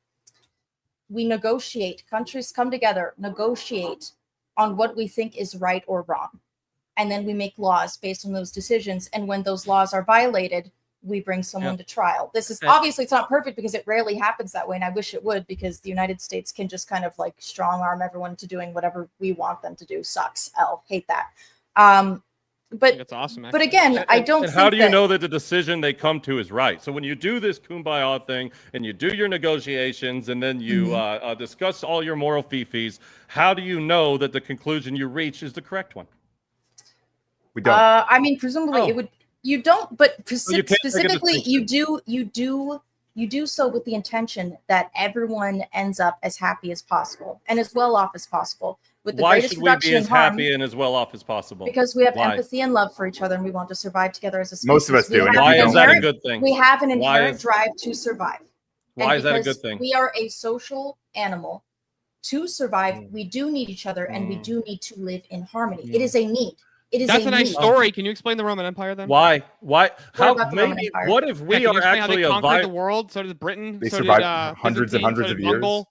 we negotiate. Countries come together, negotiate on what we think is right or wrong, and then we make laws based on those decisions. And when those laws are violated, we bring someone to trial. This is obviously, it's not perfect because it rarely happens that way, and I wish it would, because the United States can just kind of like strong arm everyone to doing whatever we want them to do. Sucks. Hate that. But that's awesome. But again, I don't. And how do you know that the decision they come to is right? So when you do this kumbaya thing and you do your negotiations and then you discuss all your moral fifis, how do you know that the conclusion you reach is the correct one? We don't. I mean, presumably it would. You don't, but specifically, you do so with the intention that everyone ends up as happy as possible and as well off as possible. With the Why greatest should we be as harm, happy and as well off as possible? because we have empathy and love for each other, and we want to survive together as a species. Most of us do. Why is that a good thing? We have an inherent drive to survive. Why is that a good thing? We are a social animal. To survive, we do need each other, and we do need to live in harmony. It is a need. It is That's a nice need. story. Can you explain the Roman Empire then? Why? How? about the Roman Maybe. Empire? What if we are actually how a they conquered the world? So did Britain. They so survived did, hundreds and Byzantine, hundreds so of did years. Mongol.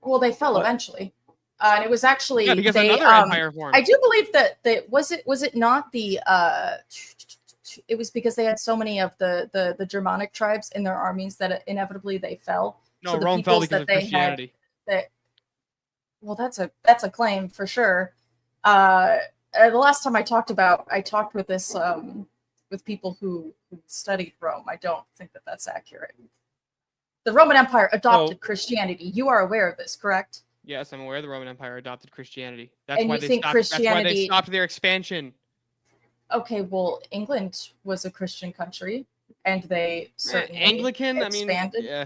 Well, they fell eventually, and it was actually because they. another empire formed. I do believe that was it not the. It was because they had so many of the Germanic tribes in their armies that inevitably they fell. No, so the Rome fell peoples because of that they Christianity. Well, that's a claim for sure. The last time I talked with this with people who studied Rome. I don't think that that's accurate. The Roman Empire adopted Christianity. You are aware of this, correct? Yes, I'm aware the Roman Empire adopted Christianity. That's And why you they think stopped. That's why they Christianity- stopped their expansion. Okay, well, England was a Christian country, and they certainly Anglican. expanded. Yeah.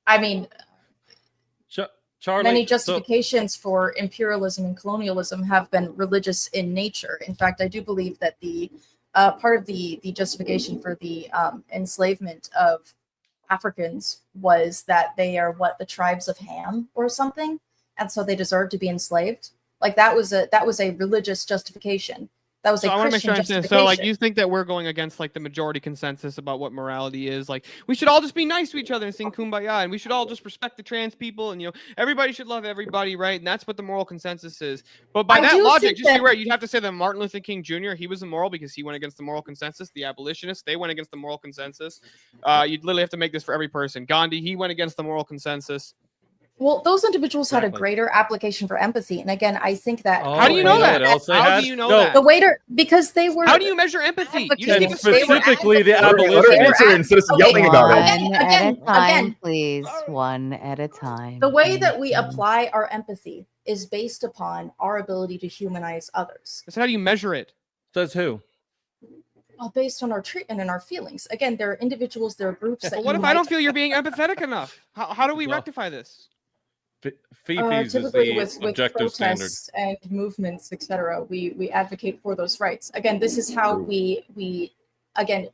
I mean, Charlie, many justifications for imperialism and colonialism have been religious in nature. In fact, I do believe that the part of the justification for the enslavement of Africans was that they are the tribes of Ham or something, and so they deserve to be enslaved. Like that was a religious justification. That was So a I want to make Christian sure I understand. justification. So, like, you think that we're going against like the majority consensus about what morality is? Like, we should all just be nice to each other and sing "Kumbaya," and we should all just respect the trans people, and everybody should love everybody, right? And that's what the moral consensus is. But by that logic, just to be right, you'd have to say that Martin Luther King Jr. he was immoral because he went against the moral consensus. The abolitionists they went against the moral consensus. You'd literally have to make this for every person. Gandhi he went against the moral consensus. Well, those individuals had a greater application for empathy, and again, I think that. How do you know that? How do you know that? The waiter, because they were. How do you measure empathy? You just And specifically the Let her abolitionists. answer instead of yelling about it. One at a time, please. One at a time. The way that we apply our empathy is based upon our ability to humanize others. So how do you measure it? Says who? Based on our treatment and our feelings. Again, there are individuals, there are groups that. But what if I don't feel you're being empathetic enough? How do we rectify this? Fifis is typically the objective standard. protests and movements, etc. We advocate for those rights. Again, this is how we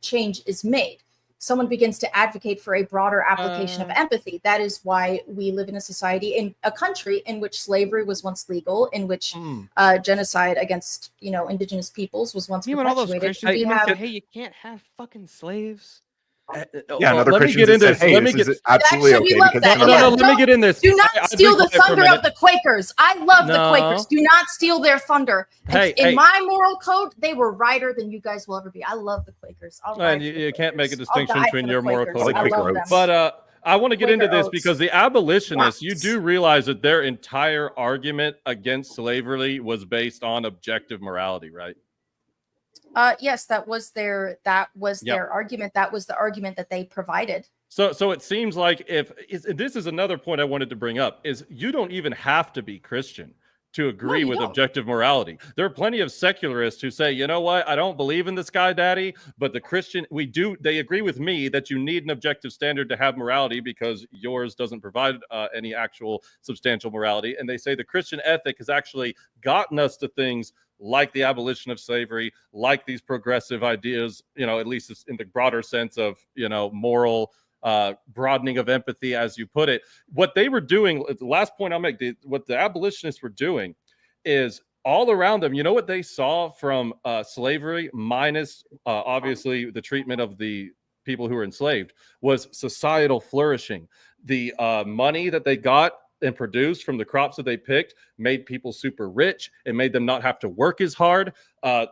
change is made. someone begins to advocate for a broader application of empathy. That is why we live in a society, in a country in which slavery was once legal, in which genocide against, indigenous peoples was once You and all those perpetuated. Christians, hey, you can't have fucking slaves. Yeah, and other let me Christians get into said, this. hey, Let me this get is absolutely Actually, we okay love because that. none no, of let me get in this. Do not I've been steal the quiet for a thunder minute. of the Quakers. I love the No. Quakers. Do not steal their thunder. And Hey, in hey. my moral code, they were righter than you guys will ever be. I love the Quakers. I'll die And for the you can't make a Quakers. I'll distinction die between for the your moral Quakers. code I and like I ours. love them. But I want to get into Quaker this oats. because the abolitionists, you Oats. do realize that their entire argument against slavery was based on objective morality, right? Yes, that was their argument. That was the argument that they provided. So it seems like this is another point I wanted to bring up is you don't even have to be Christian to agree with objective morality. There are plenty of secularists who say, you know what, I don't believe in the sky daddy, but the Christian, they agree with me that you need an objective standard to have morality because yours doesn't provide any actual substantial morality. And they say the Christian ethic has actually gotten us to things like the abolition of slavery, like these progressive ideas, at least in the broader sense of, moral broadening of empathy, as you put it. What they were doing, the last point I'll make, what the abolitionists were doing is all around them, what they saw from slavery minus obviously the treatment of the people who were enslaved was societal flourishing. The money that they got and produced from the crops that they picked made people super rich. It made them not have to work as hard.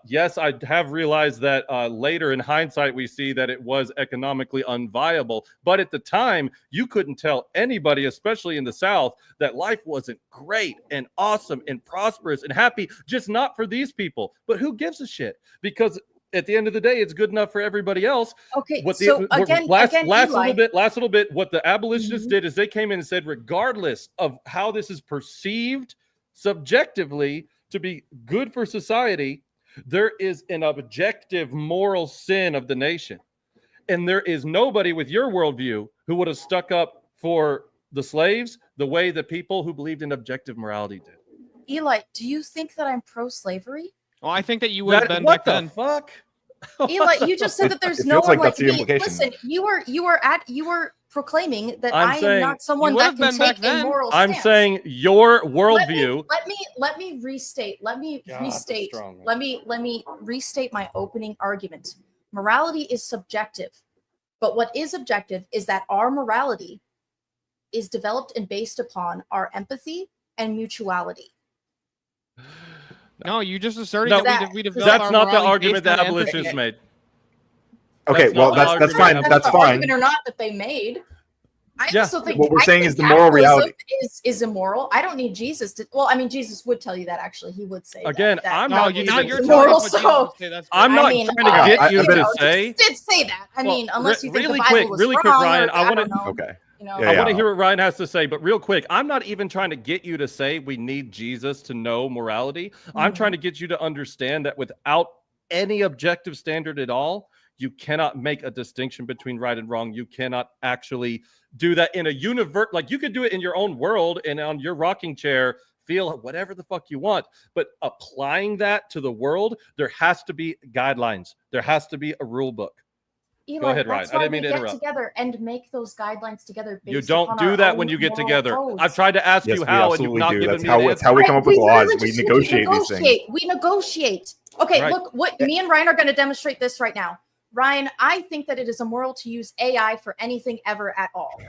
Yes, I have realized that later in hindsight, we see that it was economically unviable. But at the time, you couldn't tell anybody, especially in the South, that life wasn't great and awesome and prosperous and happy, just not for these people. But who gives a shit? Because at the end of the day, it's good enough for everybody else. Okay, last Eli, little bit. What the abolitionists did is they came in and said, regardless of how this is perceived subjectively to be good for society, there is an objective moral sin of the nation, and there is nobody with your worldview who would have stuck up for the slaves the way the people who believed in objective morality did. Eli, do you think that I'm pro-slavery? Well, I think that you would have been what back the then. fuck? Eli, you just said that there's It no feels one like that's like the me. implication. Listen, you were proclaiming that I'm I saying- am not someone You that would can have been back take a then. moral I'm stance. saying your worldview. Let me restate. Let me God, restate. that's strong, man. Let me restate my opening argument. Morality is subjective, but what is objective is that our morality is developed and based upon our empathy and mutuality. No, you just asserted No, that we developed That's our not the morality argument based the on abolitionists empathy. made. Okay, well, not the that's fine. argument. That's the fine. argument or not that they made. I Yeah. also think What we're I saying think is the moral capitalism reality. is immoral. I don't need Jesus to. Well, I mean, Jesus would tell you that. Actually, he would say Again, that I'm No, not you even- now you're immoral. talking about Jesus would say that's I'm great. not I mean, trying to get you I- to just say. did say that. I mean, unless you think really the Bible quick, was really wrong, quick, Ryan. or, I want don't to. know. Okay. You know, Yeah, I want to hear what Ryan has to say, but real quick, I'm not even trying to get you to say we need Jesus to know morality. I'm trying to get you to understand that without any objective standard at all, you cannot make a distinction between right and wrong. You cannot actually do that in a universe. Like you could do it in your own world and on your rocking chair, feel whatever the fuck you want. But applying that to the world, there has to be guidelines. There has to be a rule book. Eli, Go ahead, Ryan. that's I why didn't mean we to get interrupt. together and make those guidelines together. You based don't upon do our that own when you get moral together. codes. I've tried to ask Yes, you we how, and you've absolutely not do. given That's me how an it's how we answer. come up with We laws. literally We just negotiate these things. We negotiate. Okay, Right. look, what me and Ryan are going to demonstrate this right now. Ryan, I think that it is immoral to use AI for anything ever at all.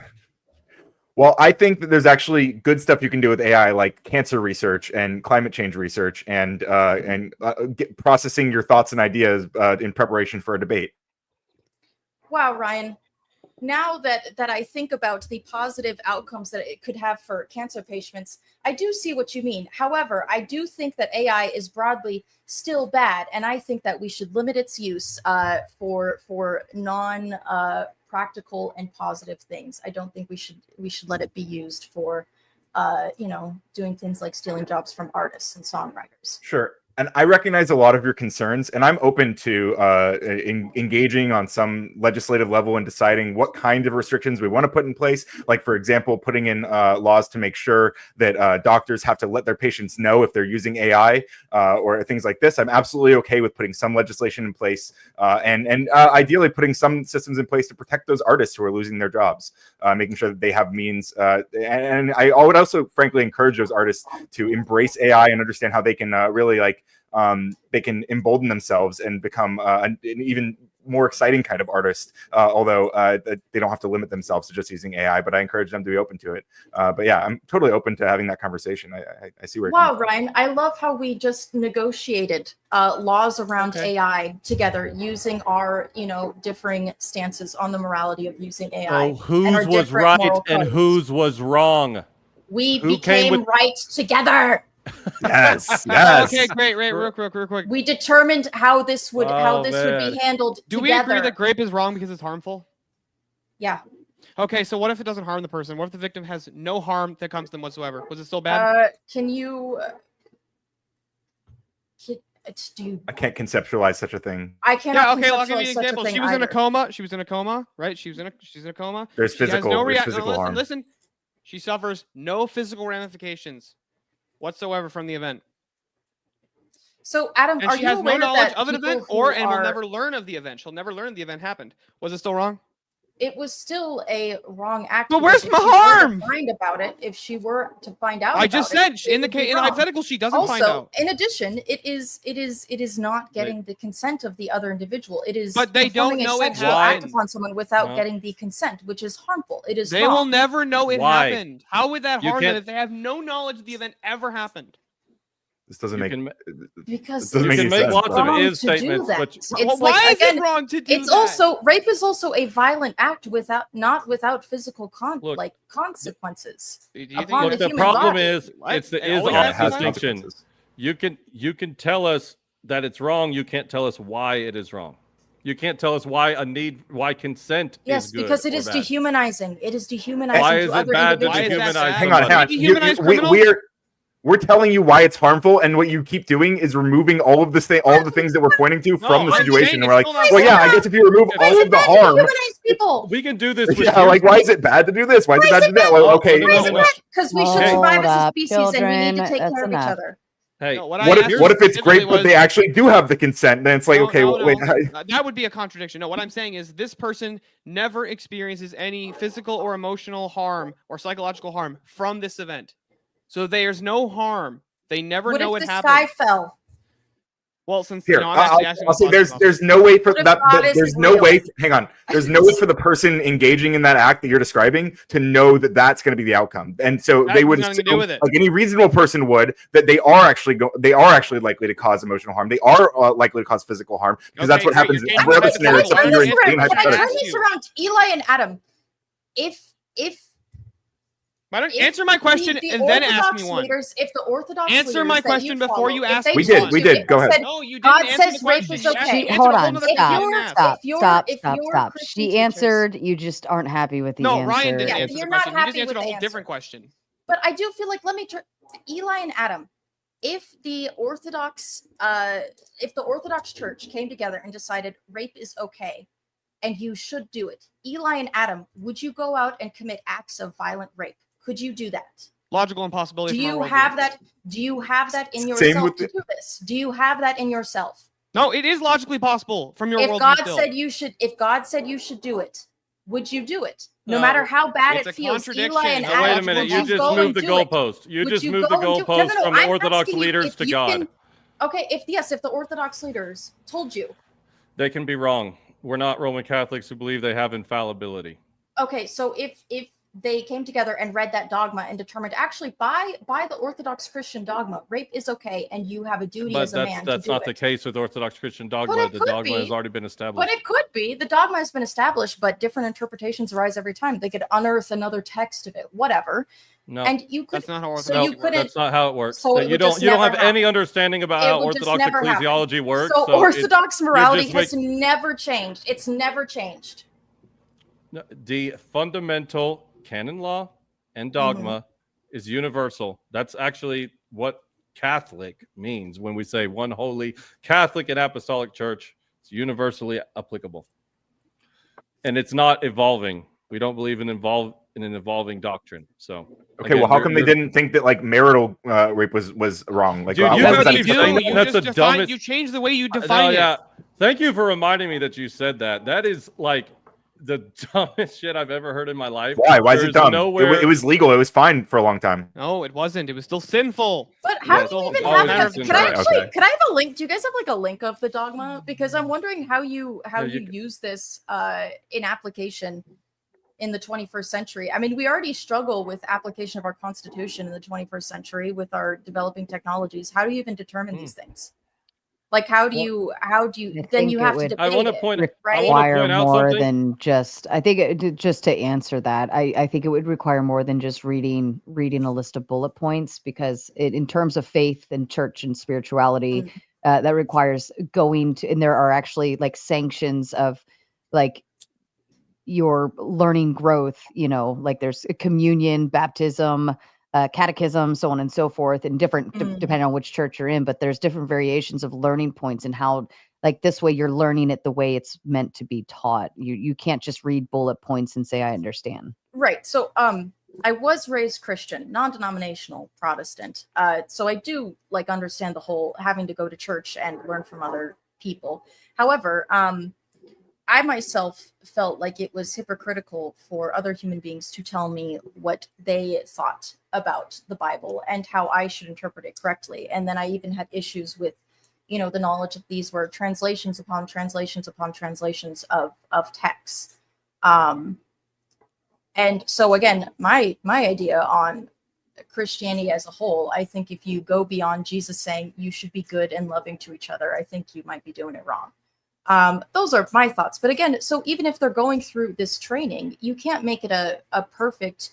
Well, I think that there's actually good stuff you can do with AI, like cancer research and climate change research, and processing your thoughts and ideas in preparation for a debate. Wow, Ryan. Now that I think about the positive outcomes that it could have for cancer patients, I do see what you mean. However, I do think that AI is broadly still bad, and I think that we should limit its use for non practical and positive things. I don't think we should let it be used for doing things like stealing jobs from artists and songwriters. Sure. And I recognize a lot of your concerns, and I'm open to engaging on some legislative level and deciding what kind of restrictions we want to put in place. Like, for example, putting in laws to make sure that doctors have to let their patients know if they're using AI or things like this. I'm absolutely okay with putting some legislation in place and ideally putting some systems in place to protect those artists who are losing their jobs, making sure that they have means. And I would also, frankly, encourage those artists to embrace AI and understand how they can really they can embolden themselves and become an even more exciting kind of artist, although they don't have to limit themselves to just using AI, but I encourage them to be open to it. But yeah, I'm totally open to having that conversation. I see where. Wow, Ryan, I love how we just negotiated laws around AI together using our, differing stances on the morality of using AI. Oh, whose was right and whose was wrong? We became right together. Yes. Okay, great. Real quick. We determined how this would be handled. Do we together. agree that grape is wrong because it's harmful? Yeah. Okay, so what if it doesn't harm the person? What if the victim has no harm that comes to them whatsoever? Was it still bad? Can you? I can't conceptualize such a thing. I cannot. Yeah. Okay. I'll give you an example. She was in a coma. She was in a coma, right? She's in a coma. There's physical harm. Listen. She suffers no physical ramifications whatsoever from the event. So, Adam, and are she you has aware no knowledge that of an people event, who and will are- never learn of the event. She'll never learn the event happened. Was it still wrong? It was still a wrong act. But where's because my if she were to harm? Find about it. If she were to find out, I just about said it, in the case, in the wrong. hypothetical, she doesn't also, find out. in addition, it is not getting the consent of the other individual. It is. But they don't performing a know it sexual act happened. upon someone without No. getting the consent, which is harmful. It is. They wrong. will never know it Why? happened. How would that You harm them can't- if they have no knowledge the event ever happened? This doesn't make because doesn't you make can any make sense. lots of wrong is to do statements, that. but It's Well, like, why is again, it wrong to do it's that? also rape is also a violent act not without physical Look, consequences Do you think upon Look, the the human problem body. is it's the It is always off has distinction. You can tell us that it's wrong. You can't tell us why it is wrong. You can't tell us why consent Yes, is good. because it or is bad. dehumanizing. It is dehumanizing Why to is it other bad to individuals. dehumanize Hang on. somebody? Dehumanize criminals? We're telling you why it's harmful, and what you keep doing is removing all of the things that we're pointing to from the I'm situation. saying And we're it's like, still not well, yeah, I bad. guess if you remove Why is all it of the bad to harm, dehumanize people? We can do this with yeah, you. like, why is it bad to do this? Why is it bad to do that? Well, okay, Because we should Hey. survive as a Hold up, species and we need to children, take that's care of each enough. other. Hey, No, what if it's great, but they actually do have the consent? Then it's like, okay, no, well, wait. that would be a contradiction. No, what I'm saying is this person never experiences any physical or emotional harm or psychological harm from this event. So there's no harm. They never What know if it the happened. sky fell? Well, since Here, I'm actually asking I'll say a there's possible- no way for What if that. God isn't There's no real? way. Hang on. There's no way for the person engaging in that act that you're describing to know that that's going to be the outcome. And so That they has would nothing to do assume, with it. like any reasonable person would, that they are actually likely to cause emotional harm. They are likely to cause physical harm because that's Okay, what great, happens in you're every other changing scenario the except for your subject. insane Can I Can I turn hypothetical. this around, Eli and Adam? If Why don't if answer my question the and then ask Orthodox me one? Leaders, if the Orthodox Answer leaders my that question before follow, you if ask they me We did, told we you- did. if Go they ahead. said, No, you didn't God answer says the rape question. is You asked- okay. answer Hold a whole on, nother stop. question you didn't ask. Stop. She answered. You just aren't happy with the No, answer. Ryan didn't Yeah, answer the you're not question. You happy just answered with a the whole answer. different question. But I do feel like, let me turn Eli and Adam. If the Orthodox Church came together and decided rape is okay and you should do it, Eli and Adam, would you go out and commit acts of violent rape? Could you do that? Logical impossibility. Do from our you worldview. have that? Do you have that in Same yourself with to the- do this? Do you have that in yourself? No, it is logically possible from your If worldview. God still. said you should, do it, would you do it? No, No, matter how bad it's it a feels, contradiction. Eli and No, Adam, wait a minute. would You just go moved and the do it? goalpost. You Would just you moved the go and do- goalpost from the I'm Orthodox asking you leaders if to you God. can- Okay, if the Orthodox leaders told you. They can be wrong. We're not Roman Catholics who believe they have infallibility. Okay, so if they came together and read that dogma and determined actually by the Orthodox Christian dogma, rape is okay, and you have a duty But as a man that's to do not it. the case with Orthodox Christian dogma. But it The could dogma be. has already been But established. it could be. The dogma has been established, but different interpretations arise every time. They could unearth another text of it, whatever. No, And you could. That's not how So no, you couldn't. that's not how it works. So it you would don't just you don't never have any happen. understanding about It how would just Orthodox never happen. ecclesiology works. So Orthodox morality just has never changed. It's never changed. The fundamental canon law and dogma is universal. That's actually what Catholic means when we say one holy Catholic and apostolic church. It's universally applicable. And it's not evolving. We don't believe in an evolving doctrine. So okay, well, how come they didn't think that like marital rape was wrong? Like, Dude, that's the dumbest. You changed the way you define it. Thank you for reminding me that you said that. That is like the dumbest shit I've ever heard in my life. Why? Why is it dumb? It was legal. It was fine for a long time. No, it wasn't. It was still sinful. But how do you even have that? Could I have a link? Do you guys have like a link of the dogma? Because I'm wondering how you use this in application in the 21st century. I mean, we already struggle with application of our Constitution in the 21st century with our developing technologies. How do you even determine these things? Like, how do you then you have to debate. I want to point require out more something. than just. I think just to answer that, I think it would require more than just reading a list of bullet points, because in terms of faith and church and spirituality, that requires going to, and there are actually like sanctions of like your learning growth, like there's communion, baptism, catechism, so on and so forth, and different depending on which church you're in, but there's different variations of learning points and how, like, this way you're learning it the way it's meant to be taught. You can't just read bullet points and say I understand. Right. So I was raised Christian, non-denominational Protestant. So I do like understand the whole having to go to church and learn from other people. However, I myself felt like it was hypocritical for other human beings to tell me what they thought about the Bible and how I should interpret it correctly. And then I even had issues with, the knowledge that these were translations upon translations upon translations of texts. And so again, my idea on Christianity as a whole, I think if you go beyond Jesus saying you should be good and loving to each other, I think you might be doing it wrong. Those are my thoughts. But again, so even if they're going through this training, you can't make it a perfect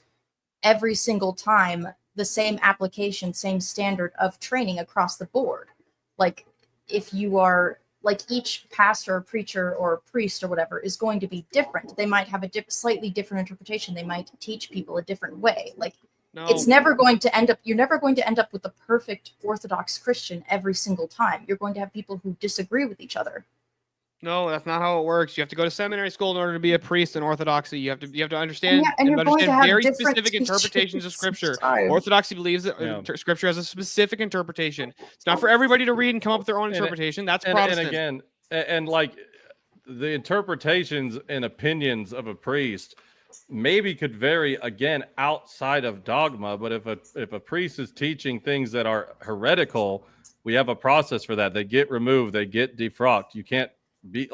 every single time, the same application, same standard of training across the board. Like if you are like each pastor or preacher or priest or whatever is going to be different. They might have a slightly different interpretation. They might teach people a different way. Like it's never going to end up, you're never going to end up with the perfect Orthodox Christian every single time. You're going to have people who disagree with each other. No, that's not how it works. You have to go to seminary school in order to be a priest in Orthodoxy. You have to understand, and you're going to have very different specific interpretations of Scripture. Time. Orthodoxy believes that Scripture has a specific interpretation. It's not for everybody to read and come up with their own interpretation. That's Protestant. And again, like the interpretations and opinions of a priest maybe could vary again outside of dogma. But if a priest is teaching things that are heretical, we have a process for that. They get removed. They get defrocked. You can't be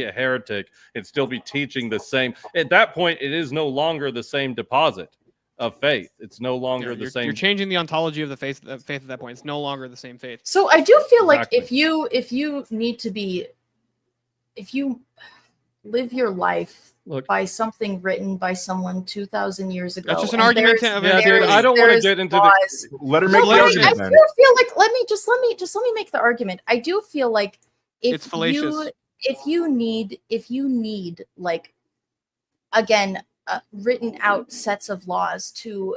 a heretic and still be teaching the same. At that point, it is no longer the same deposit of faith. It's no longer the same. You're changing the ontology of the faith at that point. It's no longer the same faith. So I do feel like if you live your life by something written by someone 2,000 years ago, that's just an argument. I don't want to get into the. Let her make the argument. I do feel like let me make the argument. I do feel like it's fallacious. If you need like again written out sets of laws to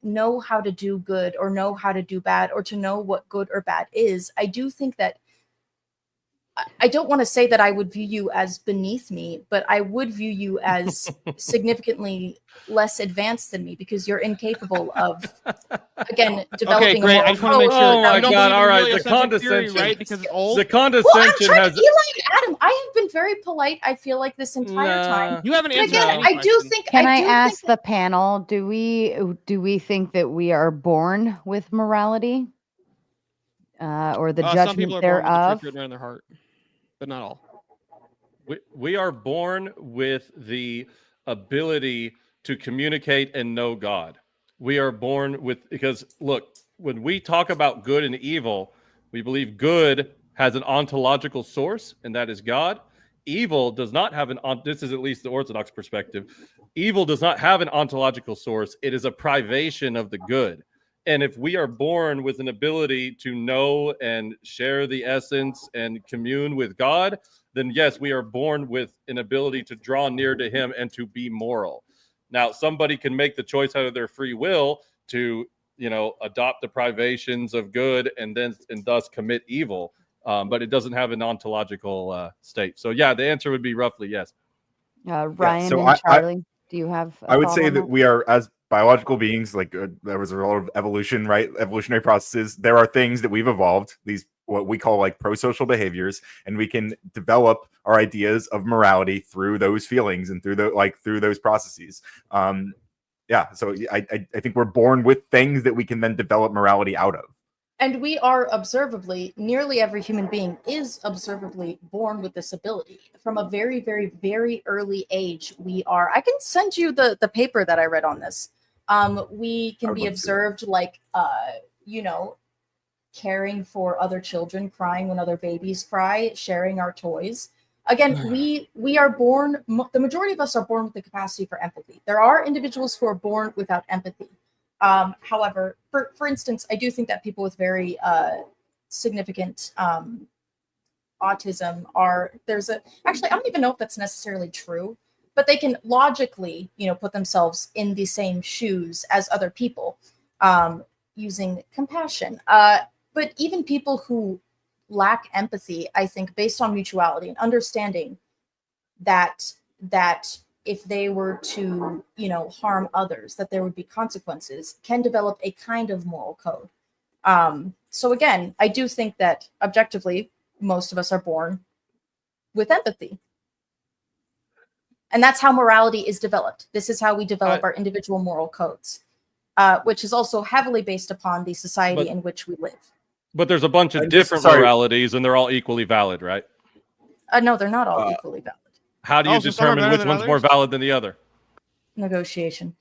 know how to do good or know how to do bad or to know what good or bad is, I do think that I don't want to say that I would view you as beneath me, but I would view you as significantly less advanced than me because you're incapable of, again, developing. Okay, great. I just want to make sure. Oh my God! All right, the condescension, right? Because it's old. The condescension has. Eli, Adam, I have been very polite. I feel like this entire time. You haven't answered. Again, I do think. Can I ask the panel? Do we think that we are born with morality, or the some people judgment are born with the thereof? truth written in their heart, but not all. We are born with the ability to communicate and know God. We are born with, because look, when we talk about good and evil, we believe good has an ontological source, and that is God. Evil does not have this is at least the Orthodox perspective. Evil does not have an ontological source. It is a privation of the good. And if we are born with an ability to know and share the essence and commune with God, then yes, we are born with an ability to draw near to him and to be moral. Now, somebody can make the choice out of their free will to adopt the privations of good and thus commit evil. But it doesn't have an ontological state. So yeah, the answer would be roughly yes. Ryan so and Charlie, do you have? I would say that we are, as biological beings, like there was a lot of evolution, right? Evolutionary processes. There are things that we've evolved. These what we call like pro-social behaviors, and we can develop our ideas of morality through those feelings and through those processes. So I think we're born with things that we can then develop morality out of. And we are observably, nearly every human being is observably born with this ability. From a very, very, very early age, we are. I can send you the paper that I read on this. We can be observed caring for other children, crying when other babies cry, sharing our toys. Again, we are born, the majority of us are born with the capacity for empathy. There are individuals who are born without empathy. However, for instance, I do think that people with very significant autism actually, I don't even know if that's necessarily true, but they can logically, put themselves in the same shoes as other people using compassion. But even people who lack empathy, I think, based on mutuality and understanding that if they were to, harm others, that there would be consequences, can develop a kind of moral code. So again, I do think that objectively, most of us are born with empathy. And that's how morality is developed. This is how we develop our individual moral codes, which is also heavily based upon the society in which we live. But there's a bunch of different moralities, and they're all equally valid, right? No, they're not all equally valid. How do you determine which one's more valid than the other? Negotiation.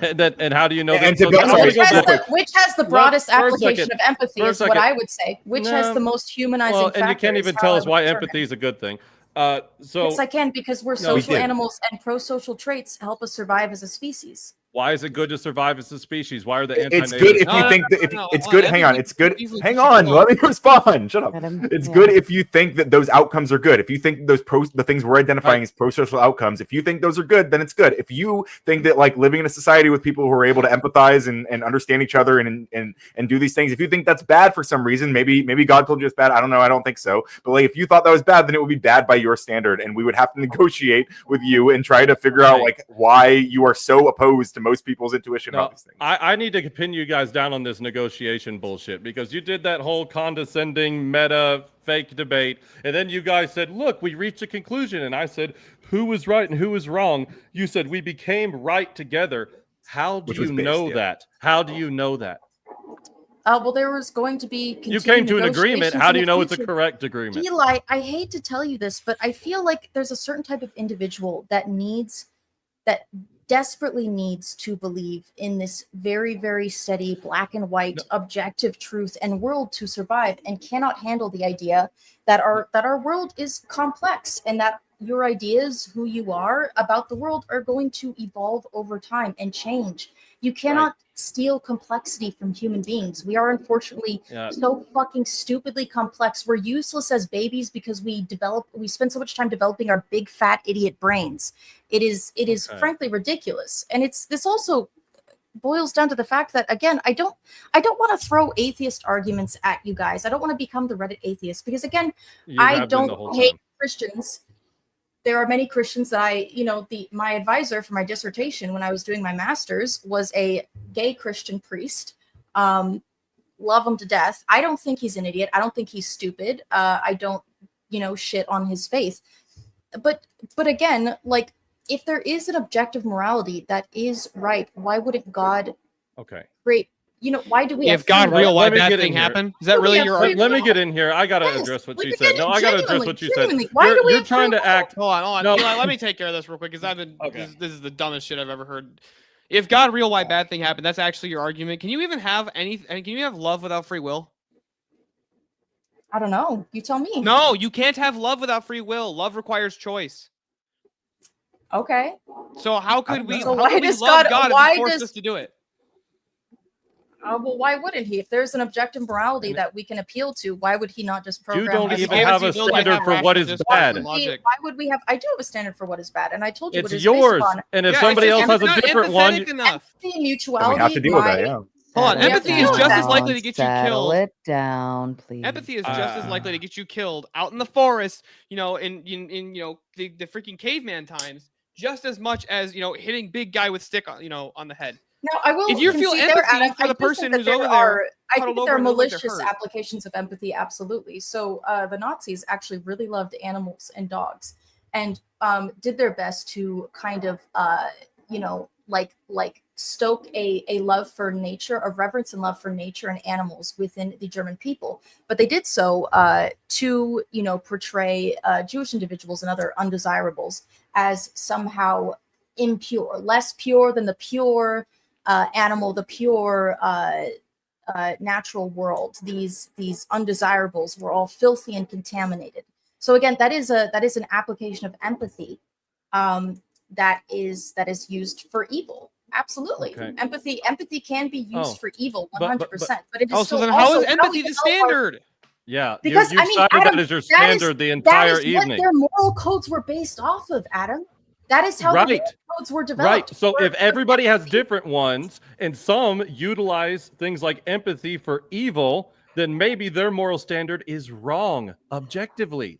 and how do you know that? Which has the broadest application of empathy is what I would say. Which has the most humanizing factor. And you can't even tell us why empathy is a good thing. Yes, I can, because we're social animals, and pro-social traits help us survive as a species. Why is it good to survive as a species? Why are the anti-natives? It's good if you think that it's good. Hang on, it's good. Hang on, let me respond. Shut up. It's good if you think that those outcomes are good. If you think the things we're identifying as pro-social outcomes, if you think those are good, then it's good. If you think that like living in a society with people who are able to empathize and understand each other and do these things, if you think that's bad for some reason, maybe God told you it's bad. I don't know. I don't think so. But like if you thought that was bad, then it would be bad by your standard, and we would have to negotiate with you and try to figure out like why you are so opposed to most people's intuition about these things. I need to pin you guys down on this negotiation bullshit, because you did that whole condescending meta fake debate, and then you guys said, look, we reached a conclusion, and I said, who was right and who was wrong? You said we became right together. How do you know that? How do you know that? Well, there was going to be. You came to an agreement. How do you know it's a correct agreement? Eli, I hate to tell you this, but I feel like there's a certain type of individual that desperately needs to believe in this very, very steady black and white objective truth and world to survive, and cannot handle the idea that our world is complex, and that your ideas, who you are about the world, are going to evolve over time and change. You cannot steal complexity from human beings. We are unfortunately so fucking stupidly complex. We're useless as babies because we spend so much time developing our big fat idiot brains. It is frankly ridiculous. And this also boils down to the fact that, again, I don't want to throw atheist arguments at you guys. I don't want to become the Reddit atheist, because again, I don't hate Christians. There are many Christians that my advisor for my dissertation when I was doing my master's was a gay Christian priest. Love him to death. I don't think he's an idiot. I don't think he's stupid. I don't, shit on his faith. But again, like, if there is an objective morality that is right, why wouldn't God create? Why do we? If God real, why bad thing happen? Is that really your argument? Let me get in here. I gotta address what she said. No, I gotta address what you said. You're trying to act. Hold on. No. Eli, let me take care of this real quick, because this is the dumbest shit I've ever heard. If God real, why bad thing happened? That's actually your argument. Can you even have can you have love without free will? I don't know. You tell me. No, you can't have love without free will. Love requires choice. Okay. So how could we? So how why could we does love God? God Why if he forced does us to do it? Well, why wouldn't he? If there's an objective morality that we can appeal to, why would he not just program? You don't us even all? have a standard for what is bad. Why would we have? I do have a standard for what is bad, and I told you what It's it's based yours, upon. and if somebody else has a different one, Empathy and mutuality. we have to deal with that, yeah. Hold on, empathy is just as likely to get you Settle killed. it down, please. Empathy is just as likely to get you killed out in the forest, you know, in you know the freaking caveman times, just as much as, you know, hitting big guy with stick, you know, on the head. No, I will. If you feel concede there, empathy Adam, for I the do think person that who's there over there, are- I huddled think there are over and look like they're malicious hurt. applications of empathy. Absolutely. So the Nazis actually really loved animals and dogs, and did their best to kind of you know, like stoke a love for nature, a reverence and love for nature and animals within the German people. But they did so to, you know, portray Jewish individuals and other undesirables as somehow impure, less pure than the pure animal, the pure natural world. These undesirables were all filthy and contaminated. So again, that is an application of empathy that is used for evil. Absolutely. Okay. Empathy can be used for evil 100%, but it is so still then how also is empathy we the develop our- standard? Yeah, Because you I mean, cited Adam, that as your that is- standard the entire that is evening. what their moral codes were based off of, Adam. That is how the Right. moral codes were Right. developed. So if everybody has different ones and some utilize things like empathy for evil, then maybe their moral standard is wrong objectively.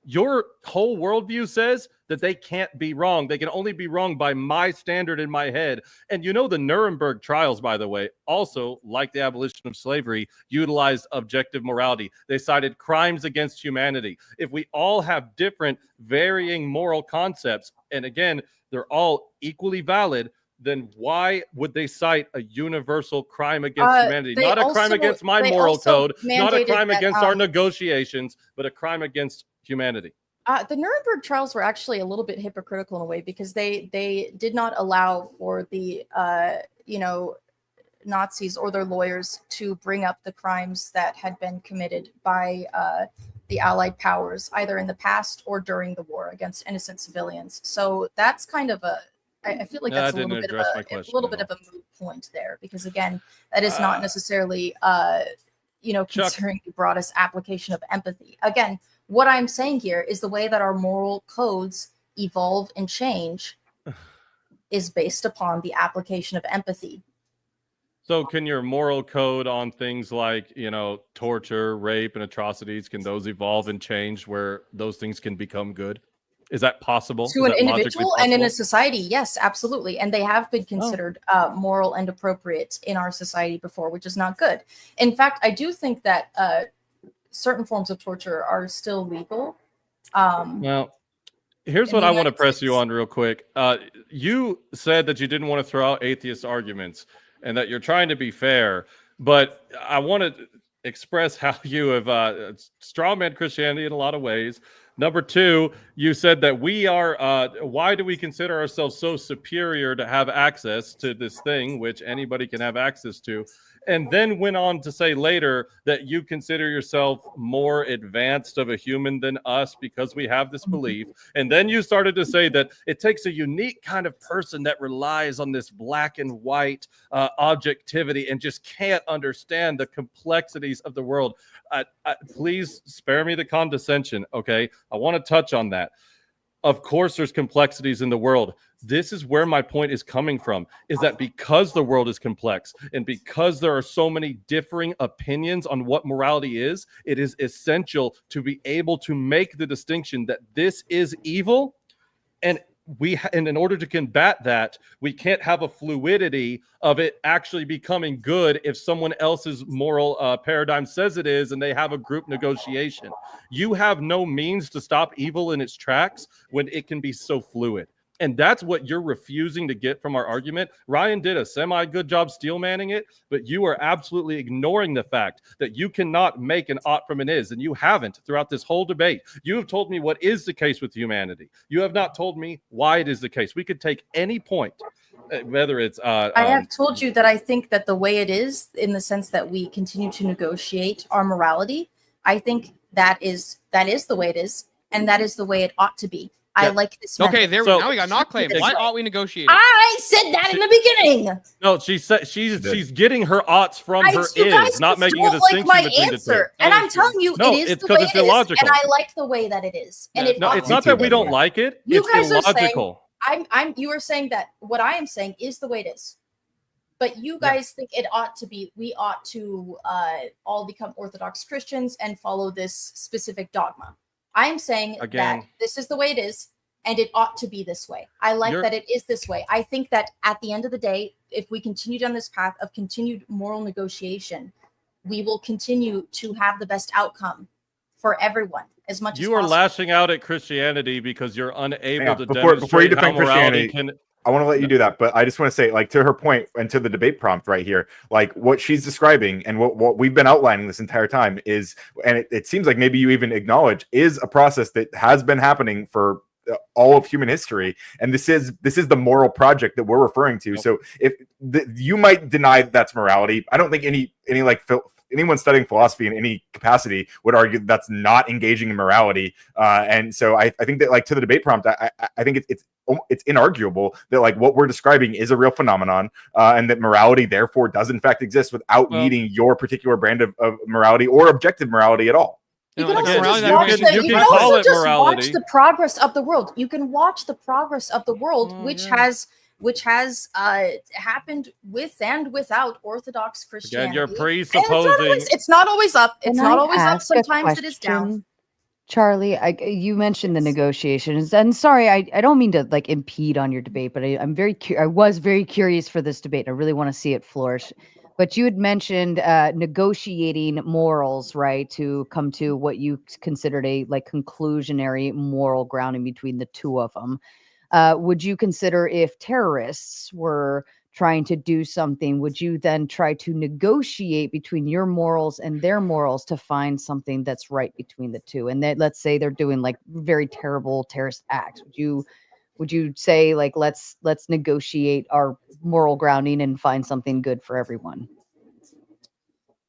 Your whole worldview says that they can't be wrong. They can only be wrong by my standard in my head. And you know, the Nuremberg trials, by the way, also, like the abolition of slavery, utilized objective morality. They cited crimes against humanity. If we all have different varying moral concepts, and again, they're all equally valid, then why would they cite a universal crime against humanity? They Not a crime also- against my they moral also code, not a mandated crime that, against our negotiations, but a crime against humanity. The Nuremberg trials were actually a little bit hypocritical in a way because they did not allow for the you know, Nazis or their lawyers to bring up the crimes that had been committed by the Allied powers either in the past or during the war against innocent civilians. So that's kind of I feel like that's a little bit of a moot point there because again, that is not necessarily you know, Chuck. considering the broadest application of empathy. Again, what I'm saying here is the way that our moral codes evolve and change is based upon the application of empathy. So can your moral code on things like, you know, torture, rape, and atrocities, can those evolve and change where those things can become good? Is that possible? To an individual and in a society, yes, absolutely. And they have been considered moral and appropriate in our society before, which is not good. In fact, I do think that certain forms of torture are still legal. Well, here's what I want to press you on real quick. You said that you didn't want to throw out atheist arguments and that you're trying to be fair, but I want to express how you have strawman Christianity in a lot of ways. Number two, you said that we are, why do we consider ourselves so superior to have access to this thing, which anybody can have access to? And then went on to say later that you consider yourself more advanced of a human than us because we have this belief. And then you started to say that it takes a unique kind of person that relies on this black and white objectivity and just can't understand the complexities of the world. Please spare me the condescension, okay? I want to touch on that. Of course, there's complexities in the world. This is where my point is coming from, is that because the world is complex and because there are so many differing opinions on what morality is, it is essential to be able to make the distinction that this is evil. And and in order to combat that, we can't have a fluidity of it actually becoming good if someone else's moral paradigm says it is and they have a group negotiation. You have no means to stop evil in its tracks when it can be so fluid. And that's what you're refusing to get from our argument. Ryan did a semi-good job steel-manning it, but you are absolutely ignoring the fact that you cannot make an ought from an is, and you haven't throughout this whole debate. You have told me what is the case with humanity. You have not told me why it is the case. We could take any point, whether it's... I have told you that I think that the way it is, in the sense that we continue to negotiate our morality, I think that is the way it is, and that is the way it ought to be. I like this. Okay, method. there So- now we got not claim. Why aren't we negotiating? I said that in the beginning. No, she said she's getting her oughts from her You guys is, not just making a don't like distinction my between answer, the two. and I'm telling you, No, it is it's the 'cause way it's it is, illogical. and I like the way that it is. And No, it it's not that we don't like it. You It's guys are saying illogical. you are saying that what I am saying is the way it is. But you guys think it ought to be, we ought to all become Orthodox Christians and follow this specific dogma. I am saying Again. that this is the way it is, and it ought to be this way. I like that it is this way. I think that at the end of the day, if we continue down this path of continued moral negotiation, we will continue to have the best outcome for everyone as much as You are possible. lashing out at Christianity because you're unable Hang on, to before you demonstrate how defend morality Christianity, can. I want to let you do that, but I just want to say, like, to her point and to the debate prompt right here, like what she's describing and what we've been outlining this entire time is, and it seems like maybe you even acknowledge, is a process that has been happening for all of human history, and this is the moral project that we're referring to. So if you might deny that's morality, I don't think any like anyone studying philosophy in any capacity would argue that that's not engaging in morality. And so I think that, like, to the debate prompt, I think it's inarguable that, like, what we're describing is a real phenomenon, and that morality therefore does in fact exist without needing your particular brand of morality or objective morality at all. You can also morality, just watch, you can call it morality. watch the progress of the world. You can watch the progress of the world, which has happened with and without Orthodox Christianity. Again, you're And presupposing. it's not always up. It's Can not I always up. ask a Sometimes it is down. question? Charlie, you mentioned the negotiations, and sorry, I don't mean to like impede on your debate, but I was very curious for this debate. I really want to see it flourish. But you had mentioned negotiating morals, right, to come to what you considered a like conclusionary moral grounding between the two of them. Would you consider if terrorists were trying to do something, would you then try to negotiate between your morals and their morals to find something that's right between the two? And that, let's say they're doing like very terrible terrorist acts. Would you say, like, let's negotiate our moral grounding and find something good for everyone?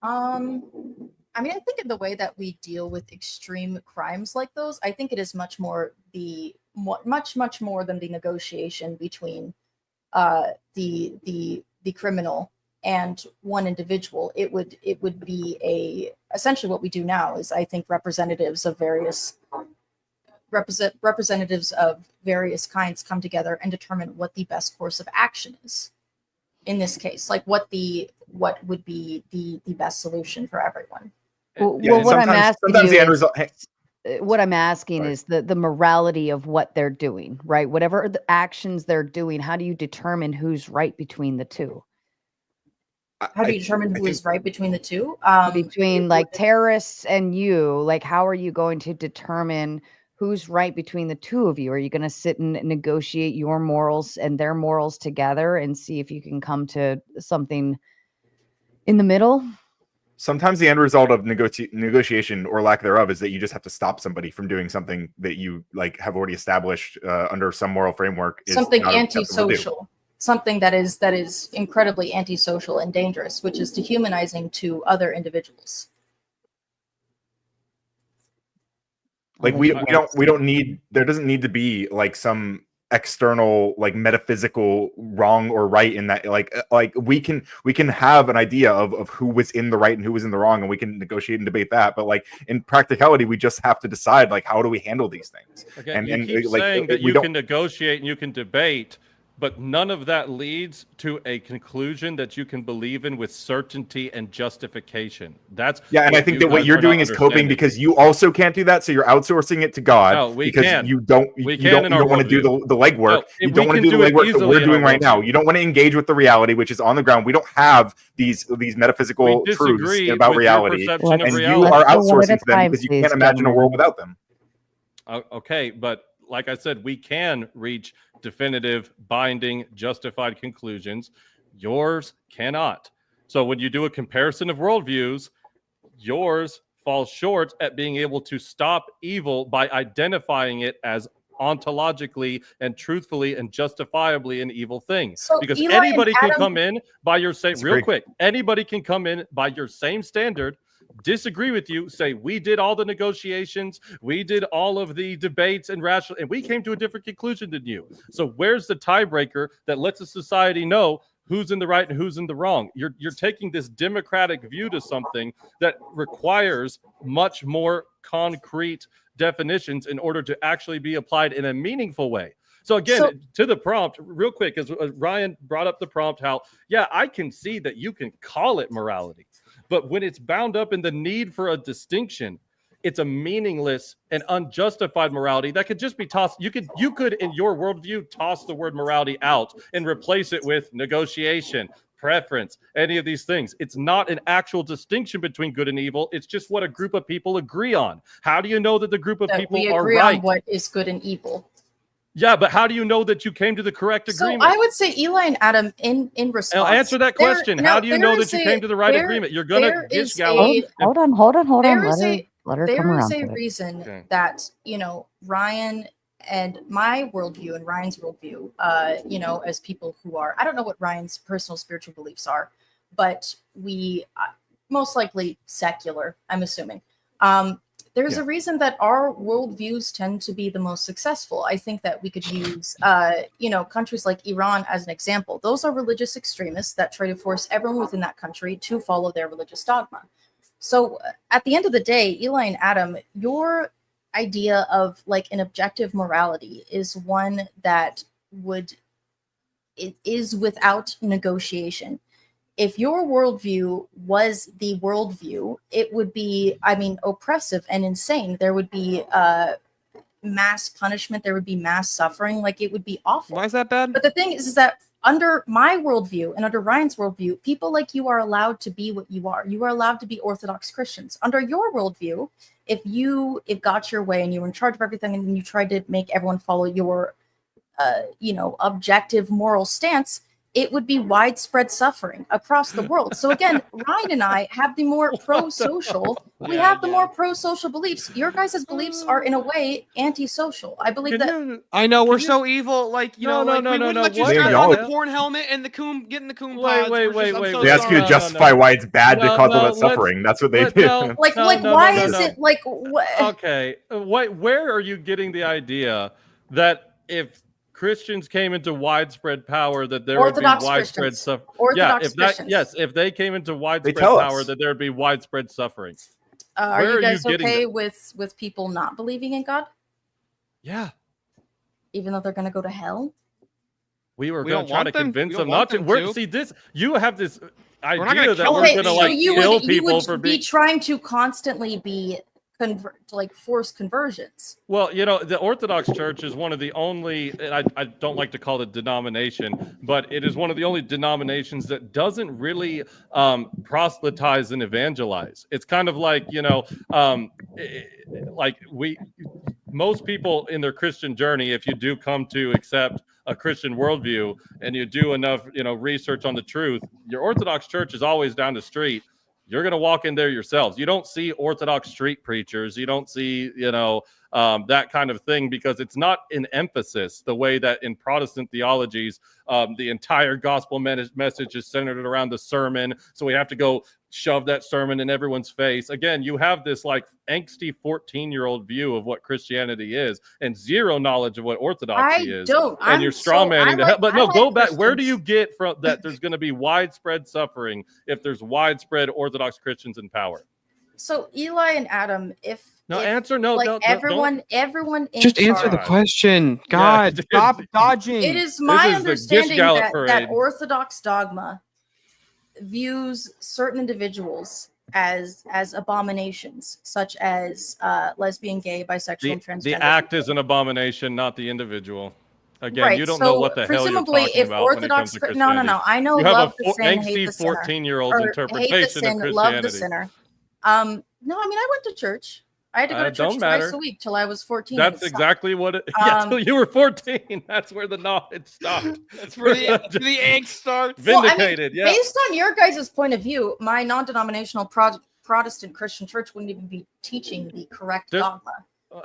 I mean, I think in the way that we deal with extreme crimes like those, I think it is much more more than the negotiation between the criminal and one individual. It would be essentially what we do now is, I think, representatives of various kinds come together and determine what the best course of action is in this case, like what would be the best solution for everyone. Well, what I'm asking sometimes you the end is, result. what I'm asking is the morality of what they're doing, right? Whatever the actions they're doing, how do you determine who's right between the two? How do you determine who is right between the two? Between like terrorists and you, like, how are you going to determine who's right between the two of you? Are you going to sit and negotiate your morals and their morals together and see if you can come to something in the middle? Sometimes the end result of negotiation or lack thereof is that you just have to stop somebody from doing something that you like have already established under some moral framework. Something antisocial, something that is incredibly antisocial and dangerous, which is dehumanizing to other individuals. Like we don't need, there doesn't need to be like some external like metaphysical wrong or right in that, like we can have an idea of who was in the right and who was in the wrong, and we can negotiate and debate that, but like in practicality we just have to decide like how do we handle these things. Okay, and you keep like, saying that we you can negotiate and you can debate, but none of that leads to a conclusion that you can believe in with certainty and justification. That's and I think that what you're doing is coping because you also can't do that, so you're outsourcing it to God. No, we because can. you don't want to do the legwork. You don't want to do the legwork that we're doing right now. You don't want to engage with the reality which is on the ground. We don't have these metaphysical truths about reality, and you are outsourcing to them because you can't imagine a world without them. Okay, but like I said, we can reach definitive, binding, justified conclusions. Yours cannot. So when you do a comparison of worldviews, yours falls short at being able to stop evil by identifying it as ontologically and truthfully and justifiably an evil thing. So because Eli anybody and can Adam- come in by your same anybody can come in by your same standard, disagree with you, say we did all the negotiations, we did all of the debates and rational, and we came to a different conclusion than you. So where's the tiebreaker that lets a society know who's in the right and who's in the wrong? You're taking this democratic view to something that requires much more concrete definitions in order to actually be applied in a meaningful way. So again, to the prompt, real quick, as Ryan brought up the prompt, how, yeah, I can see that you can call it morality, but when it's bound up in the need for a distinction, it's a meaningless and unjustified morality that could just be tossed. You could, in your worldview, toss the word morality out and replace it with negotiation, preference, any of these things. It's not an actual distinction between good and evil. It's just what a group of people agree on. How do you know that the group of people are agree right? on what is good and evil. Yeah, but how do you know that you came to the correct agreement? So I would say Eli and Adam in response. I'll answer that question. How do you know that you came to the right agreement? You're going to get Gallo. Hold on. Let her come around. There is a reason that, Ryan and my worldview and Ryan's worldview, as people who are, I don't know what Ryan's personal spiritual beliefs are, but we most likely secular, I'm assuming. There's a reason that our worldviews tend to be the most successful. I think that we could use, countries like Iran as an example. Those are religious extremists that try to force everyone within that country to follow their religious dogma. So at the end of the day, Eli and Adam, your idea of like an objective morality is one that it is without negotiation. If your worldview was the worldview, it would be, oppressive and insane. There would be mass punishment. There would be mass suffering. Like, it would be awful. Why is that bad? But the thing is that under my worldview and under Ryan's worldview, people like you are allowed to be what you are. You are allowed to be Orthodox Christians. Under your worldview, if got your way and you were in charge of everything and you tried to make everyone follow your, objective moral stance, it would be widespread suffering across the world. So again, Ryan and I have the more pro-social. We have the more pro-social beliefs. Your guys' beliefs are in a way anti-social. I believe that. I know we're so evil. Like we wouldn't let you strap on the porn helmet and getting the coon pods. Wait. They ask you to justify why it's bad to cause all that suffering. That's what they do. Why is it like? Okay, where are you getting the idea that if Christians came into widespread power, that there Orthodox would be widespread suffering? If they came into widespread power, that there would be widespread suffering. Are you guys okay with people not believing in God? Yeah. Even though they're going to go to hell? We were going to try to convince them not to. See, you have this idea that we're going to kill people for being trying to constantly be forced conversions. Well, the Orthodox Church is one of the only, and I don't like to call it denomination, but it is one of the only denominations that doesn't really proselytize and evangelize. It's kind of like, most people in their Christian journey, if you do come to accept a Christian worldview and you do enough, research on the truth, your Orthodox Church is always down the street. You're going to walk in there yourselves. You don't see Orthodox street preachers. You don't see, that kind of thing, because it's not an emphasis the way that in Protestant theologies, the entire gospel message is centered around the sermon. So we have to go shove that sermon in everyone's face. Again, you have this angsty 14-year-old view of what Christianity is and zero knowledge of what Orthodoxy is. And you're strawmanning the hell. But no, go back. Where do you get from that there's going to be widespread suffering if there's widespread Orthodox Christians in power? So Eli and Adam, everyone just answer the question. God, stop dodging. It is my understanding that Orthodox dogma views certain individuals as abominations, such as lesbian, gay, bisexual, and transgender. The act is an abomination, not the individual. Again, you don't know what the hell you're talking about when it comes to Christianity. No. I know you have love a the sin, hate angsty the sinner. 14-year-old interpretation hate the sin, of Christianity. Love the sinner. No, I went to church. I had to go to church twice a week till I was 14. That's exactly what it. Till you were 14. That's where the knowledge stopped. That's where the angst starts. Vindicated. Based on your guys' point of view, my non-denominational Protestant Christian church wouldn't even be teaching the correct dogma.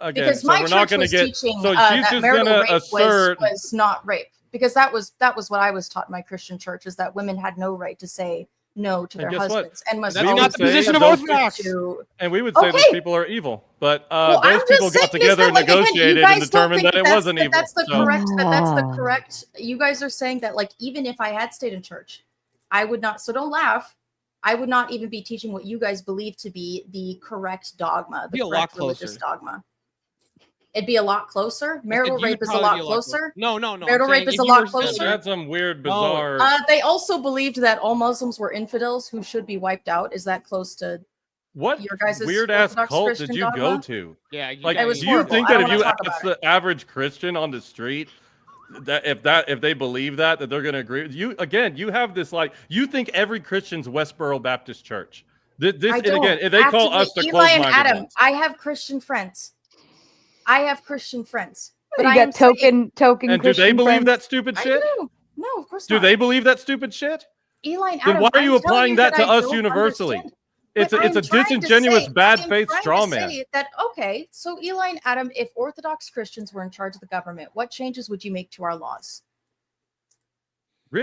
Again, because my church was teaching that marital rape was not rape. Because that was what I was taught in my Christian church, is that women had no right to say no to their guess what? husbands and must That's always not the say position that of those Orthodox. And we would say Okay. those people are evil, but Well, I'm those people just got saying together is and that, like, again, you negotiated guys and don't determined think that it that's wasn't that evil. that's the So- correct. That's the Ah. correct. You guys are saying that, like, even if I had stayed in church, I would not. So don't laugh. I would not even be teaching what you guys believe to be the correct dogma, Be the a lot correct religious closer. dogma. It'd be a lot closer. Marital You'd rape is a probably lot be closer. No. Marital I'm rape saying is if a you lot were closer. closer. That's some weird, bizarre. They also believed that all Muslims were infidels who should be wiped out. Is that close to What your guys' weird ass Orthodox cult Christian did you go dogma? to? Yeah, Like, It was do you horrible. think I that don't if you wanna talk ask about the average Christian on the street if they believe that they're going to agree with you? Again, you have this, like, you think every Christian's Westboro Baptist Church. I And don't. again, if they call us the Eli and closed-minded Adam, ones. I have Christian friends. But You I got am saying- token And do they Christian believe friends? that stupid I shit? do. No, of course Do not. they believe that stupid shit? Eli and Then Adam, why are I'm you telling applying you that to I us don't universally? understand. It's But a I'm trying to disingenuous, say- bad I am faith trying straw to man. say that, okay, so Eli and Adam, if Orthodox Christians were in charge of the government, what changes would you make to our laws?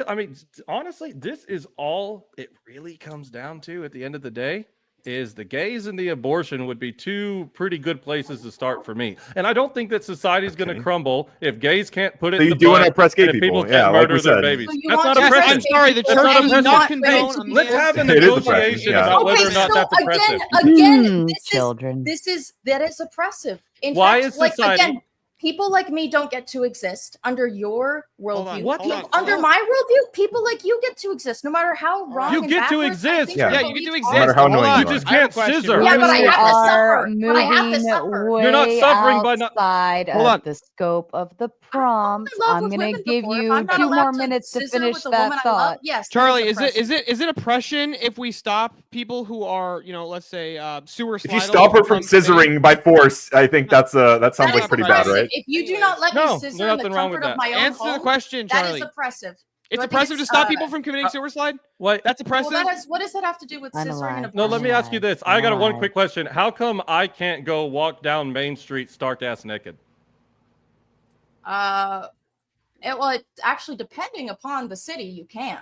I mean, honestly, this is all it really comes down to at the end of the day. Is the gays and the abortion would be two pretty good places to start for me. And I don't think that society's going to crumble if gays can't put it So in you the do wanna butt oppress gay and if people. can't Yeah, like murder we their said. babies. So you That's want not to oppression. oppress gay sorry, the people That's church not does and oppression. not women condone to a be man- Let's have a It is oppression, negotiation yeah. about whether Okay, or not so that's oppressive. again, Children. that is oppressive. In Why fact, is like, society- again, people like me don't get to exist under your worldview. Hold on, Under my worldview, people like you get to exist, no matter how wrong. You and get to backwards I exist. think Yeah. your Yeah, you get to beliefs exist. No matter how Hold annoying on. you You just I have a can't question. scissor. Yeah, but I We have to are suffer. But I have to moving suffer. way You're not suffering by not- outside Hold of on. the scope of the prompt. love I'm with going to women give before. If you I'm not 2 allowed more to minutes to scissor finish with a that woman I love, thought. yes, that Charlie, is is it oppression if we stop people who are, let's say, If you stop her from scissoring by force, I think that sounds That like is pretty bad, oppressive. right? If you do not let me No, scissor there's in the nothing wrong with comfort of that. my own Answer the home, question, that Charlie. is oppressive. It's Do I think oppressive to it's, stop people from committing suicide? What? That's Well, oppressive? what does that have to do with scissoring and No, let me ask you this. I got one alive. quick question. How come I can't go walk down Main Street stark ass naked? It's actually depending upon the city, you can.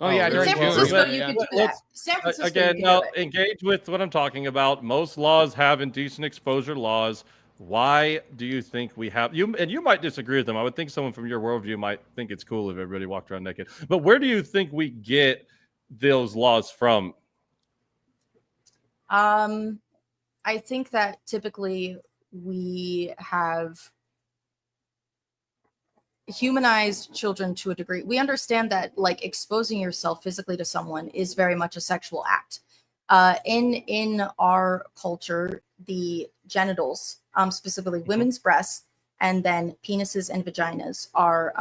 Oh, yeah, In during San June. Francisco, Yeah, you yeah. can do that. San Francisco, Again, you now can do it. engage with what I'm talking about. Most laws have indecent exposure laws. Why do you think we have you? And you might disagree with them. I would think someone from your worldview might think it's cool if everybody walked around naked. But where do you think we get those laws from? I think that typically we have humanized children to a degree. We understand that, like, exposing yourself physically to someone is very much a sexual act. In our culture, the genitals, specifically women's breasts, and then penises and vaginas are,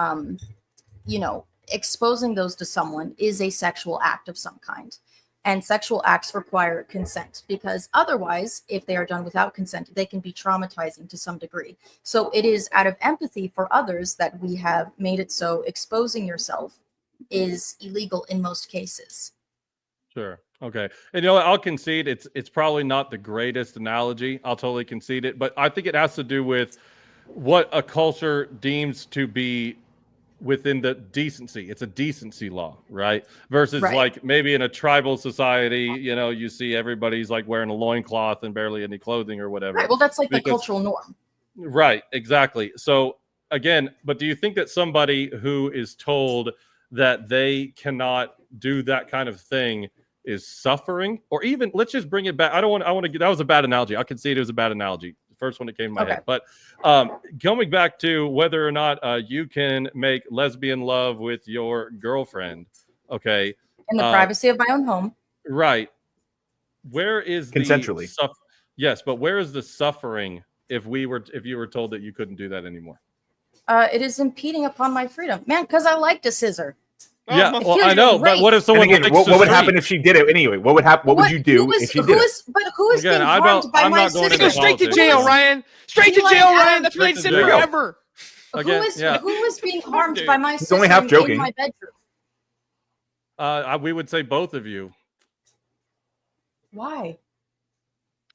exposing those to someone is a sexual act of some kind. And sexual acts require consent, because otherwise, if they are done without consent, they can be traumatizing to some degree. So it is out of empathy for others that we have made it so exposing yourself is illegal in most cases. Sure. Okay. And I'll concede it's probably not the greatest analogy. I'll totally concede it, but I think it has to do with what a culture deems to be within the decency. It's a decency law, right? Versus like maybe in a tribal society, you see everybody's like wearing a loincloth and barely any clothing or whatever. Right. Well, that's like the cultural norm. Right. Exactly. So again, but do you think that somebody who is told that they cannot do that kind of thing is suffering? Or even, let's just bring it back. I want to get, that was a bad analogy. I concede it was a bad analogy. The first one that came to my head. But going back to whether or not you can make lesbian love with your girlfriend, okay? In the privacy of my own home. Right. Where is consensually? Yes, but where is the suffering if you were told that you couldn't do that anymore? It is impeding upon my freedom, man. Because I like to scissor. Yeah, well, I know, but what if someone? And again, what would happen if she did it anyway? What would happen? What would you do if she did it? But who is Again, being I'm harmed not- by I'm my not going sister? into Go straight to politics. jail, Ryan. Straight to Eli jail, and Ryan. Adam- That's what they said Straight to jail. forever. Again, Who is being harmed Dude. by my He's sister only half joking. in my bedroom? We would say both of you. Why?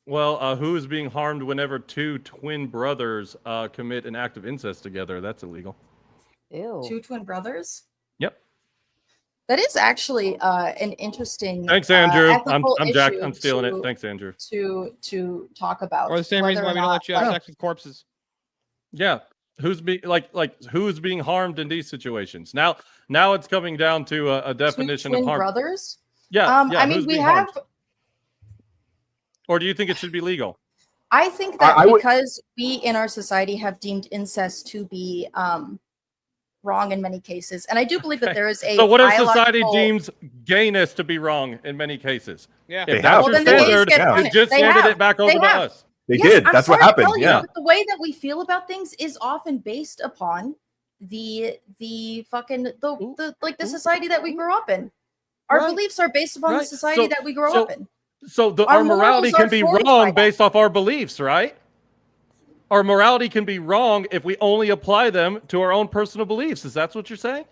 Well, who is being harmed whenever two twin brothers commit an act of incest together? That's illegal. Ew. Two twin brothers? Yep. That is actually an interesting. Thanks, Andrew. I'm ethical Jack. issue I'm stealing it. to- Thanks, Andrew. To talk about. Or the same reason why we don't let you have sex with corpses. Yeah. Who's being who's being harmed in these situations? Now it's coming down to a definition twin of harm. brothers. Yeah. I mean, who's we being have. harmed? Or do you think it should be legal? I think that I would- because we in our society have deemed incest to be wrong in many cases, and I do believe that there is a. So what if society biological- deems gayness to be wrong in many cases? Yeah. They If have. that's your Well, then the gays standard, get you punished. just They handed have. it back over They to have. us. They Yes, did. I'm That's what sorry to happened. tell you, Yeah. but the way that we feel about things is often based upon the fucking the society that we grew up in. Our Right. beliefs are based upon the Right. society that we grow up in. So Our our morality morals can are be formed by wrong that. based off our beliefs, right? Our morality can be wrong if we only apply them to our own personal beliefs. Is that what you're saying?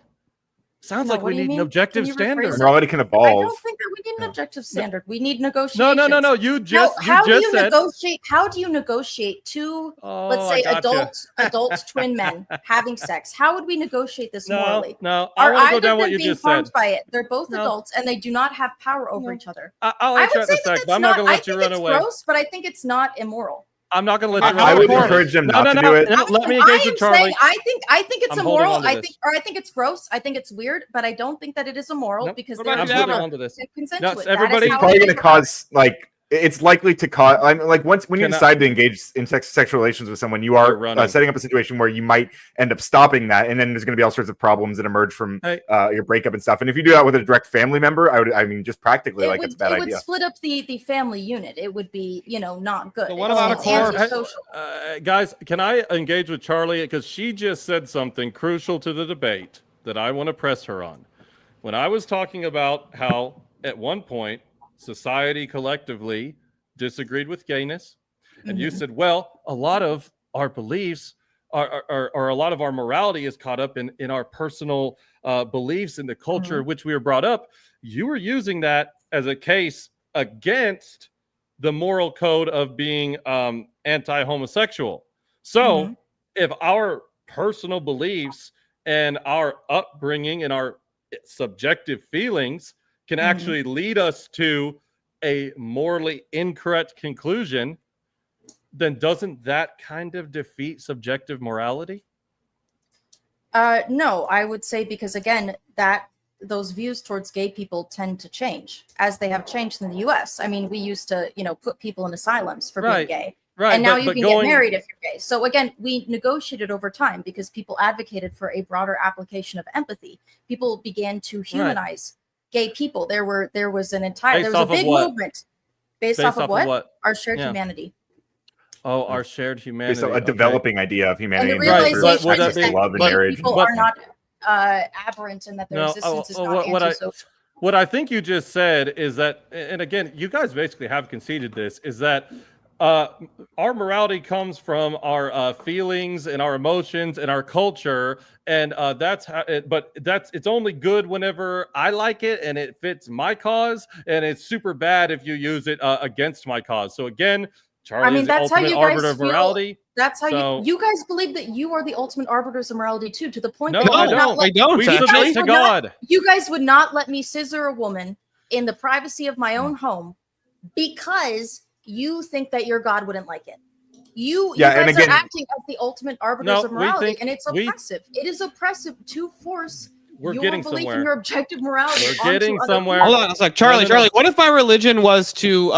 Sounds No, like what we do you need an mean? objective Can you rephrase standard. it? Morality can I evolve. don't think that we need an objective standard. We need negotiations. No. You just how do you said. negotiate? How do you negotiate two, let's Oh, say, I gotcha. adult twin men having sex? How would we negotiate this morally? No. I Are want to go either down of what them you being just harmed said. by it? They're both No. adults and they do not have power over each other. I'll I answer would that say in a that sec, but I'm not going to I let you think run it's away. gross, but I think it's not immoral. I'm not going to let you run I away. would encourage them not to do it. No, let me I engage am with Charlie. saying I think it's I'm holding immoral. on to I this. think it's gross. I think it's weird, but I don't think that it is immoral Nope. because What there about is you, holding Abba? on to this. consent No, to it. everybody- That is It's how probably I going to think about it. cause it's likely to cause. I mean, like when you Can I- decide to engage in sexual relations with someone, you You're are running. setting up a situation where you might end up stopping that, and then there's going to be all sorts of problems that emerge from Hey. your breakup and stuff. And if you do that with a direct family member, I mean, just practically, It like would, it's a bad it would idea. split up the family unit. It would be, not good. So what It's- about a it's core- antisocial. Guys, can I engage with Charlie? Because she just said something crucial to the debate that I want to press her on. When I was talking about how, at one point, society collectively disagreed with gayness, and you said, well, a lot of our beliefs or a lot of our morality is caught up in our personal beliefs in the culture in which we were brought up. You were using that as a case against the moral code of being anti-homosexual. So if our personal beliefs and our upbringing and our subjective feelings can actually lead us to a morally incorrect conclusion, then doesn't that kind of defeat subjective morality? No, I would say because again, those views towards gay people tend to change as they have changed in the U.S. I mean, we used to, put people in asylums for being gay. Right. And now you can get married if you're gay. So again, we negotiated over time because people advocated for a broader application of empathy. People began to humanize gay people. There was a big movement based off of what? Our shared humanity. Oh, our shared humanity. Based on a developing idea of humanity And the and realization is that love and gay marriage. people are not aberrant and that their existence is not antisocial. What I think you just said is that, and again, you guys basically have conceded this, is that our morality comes from our feelings and our emotions and our culture, and that's how. It's only good whenever I like it and it fits my cause, and it's super bad if you use it against my cause. So again, Charlie is the ultimate arbiter of morality. That's how you guys believe that you are the ultimate arbiters of morality too, to the point No, that I don't. We submit to God. You guys would not let me scissor a woman in the privacy of my own home because you think that your God wouldn't like it. You guys are acting as the ultimate arbiters of morality, and it's oppressive. It is oppressive to force your belief in your objective morality. We're getting somewhere. Hold on, it's like Charlie. What if my religion was to,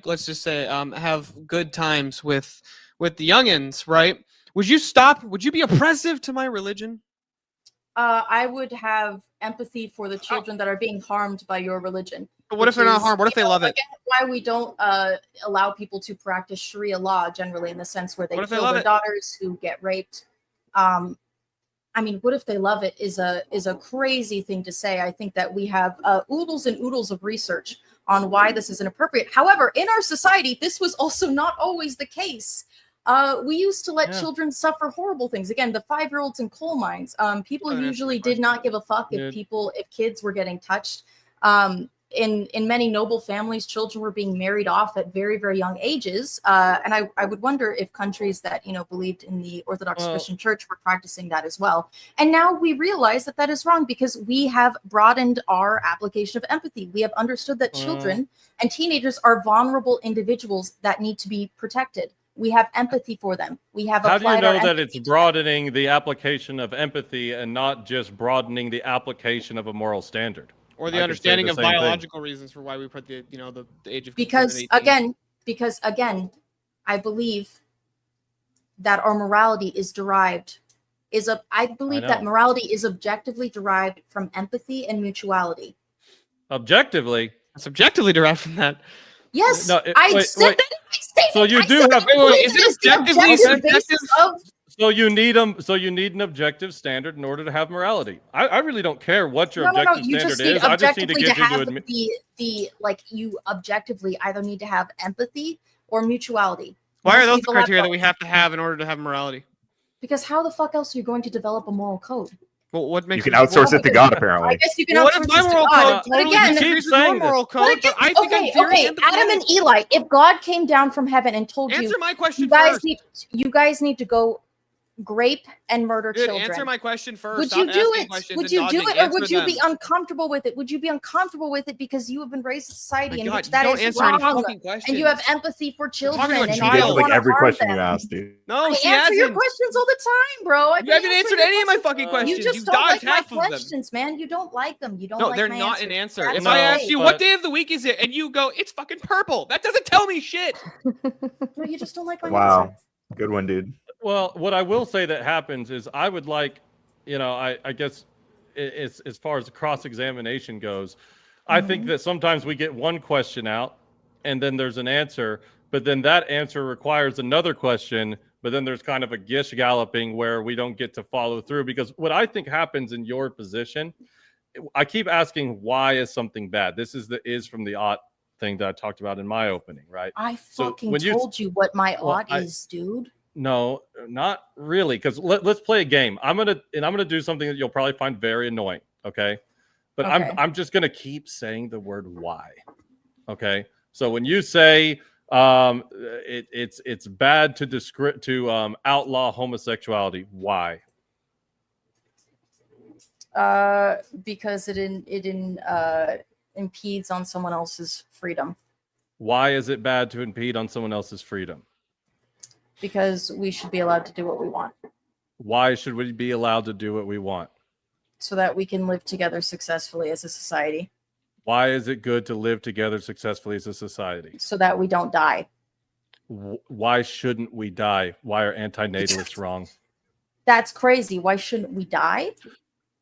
let's just say, have good times with the youngins, right? Would you stop? Would you be oppressive to my religion? I would have empathy for the children that are being harmed by your religion. But what if they're not harmed? What if they love it? Again, why we don't allow people to practice Sharia law generally, in the sense where they kill their daughters who get raped. I mean, what if they love it is a crazy thing to say. I think that we have oodles and oodles of research on why this is inappropriate. However, in our society, this was also not always the case. We used to let children suffer horrible things. Again, the 5-year-olds in coal mines. People usually did not give a fuck if kids were getting touched. in many noble families, children were being married off at very, very young ages. And I would wonder if countries that, believed in the Orthodox Christian Church were practicing that as well. And now we realize that that is wrong because we have broadened our application of empathy. We have understood that children and teenagers are vulnerable individuals that need to be protected. We have empathy for them. We have. How do you know that it's broadening the application of empathy and not just broadening the application of a moral standard? Or the understanding of biological reasons for why we put the age of because again, I believe that our morality is derived I believe that morality is objectively derived from empathy and mutuality. Objectively? It's objectively derived from that. Yes, no, I said that in my statement. So you do have. Is it objectively subjective? So you need them. So you need an objective standard in order to have morality. I really don't care what your objective standard is. I just need to get you to admit you objectively either need to have empathy or mutuality. Why are those the criteria that we have to have in order to have morality? Because how the fuck else are you going to develop a moral code? Well, what makes you can outsource it to God, apparently. I guess you can outsource it to God. But again, moral code. Okay, Adam and Eli, if God came down from heaven and told you, answer my question first. You guys need to go grape and murder children. Answer my question first. Would you do it? Would you do it, or would you be uncomfortable with it? Would you be uncomfortable with it because you have been raised in a society in which that is wrong, and you have empathy for children, and you don't want to every harm question them? you asked, dude. No, I answer your questions all the time, bro. You haven't answered any of my fucking questions. You just don't like my questions, man. You don't like them. You don't. No, like they're my not answers. an answer. That's If I ask okay. you what day of the week is it, and you go, it's fucking purple, that doesn't tell me shit. No, you just don't like my Wow, answer. good one, dude. Well, what I will say that happens is I would like, I guess it's, as far as cross-examination goes, I think that sometimes we get one question out and then there's an answer, but then that answer requires another question, but then there's kind of a gish galloping where we don't get to follow through. Because what I think happens in your position, I keep asking, why is something bad? This is the is from the ought thing that I talked about in my opening, right? I fucking told you what my ought is, dude. No, not really. Because let's play a game. I'm gonna do something that you'll probably find very annoying. Okay, but Okay. I'm just gonna keep saying the word why. Okay, so when you say it's bad to outlaw homosexuality, why? Because it impedes on someone else's freedom. Why is it bad to impede on someone else's freedom? Because we should be allowed to do what we want. Why should we be allowed to do what we want? So that we can live together successfully as a society. Why is it good to live together successfully as a society? So that we don't die. Why shouldn't we die? Why are antinatalists wrong? That's crazy. Why shouldn't we die?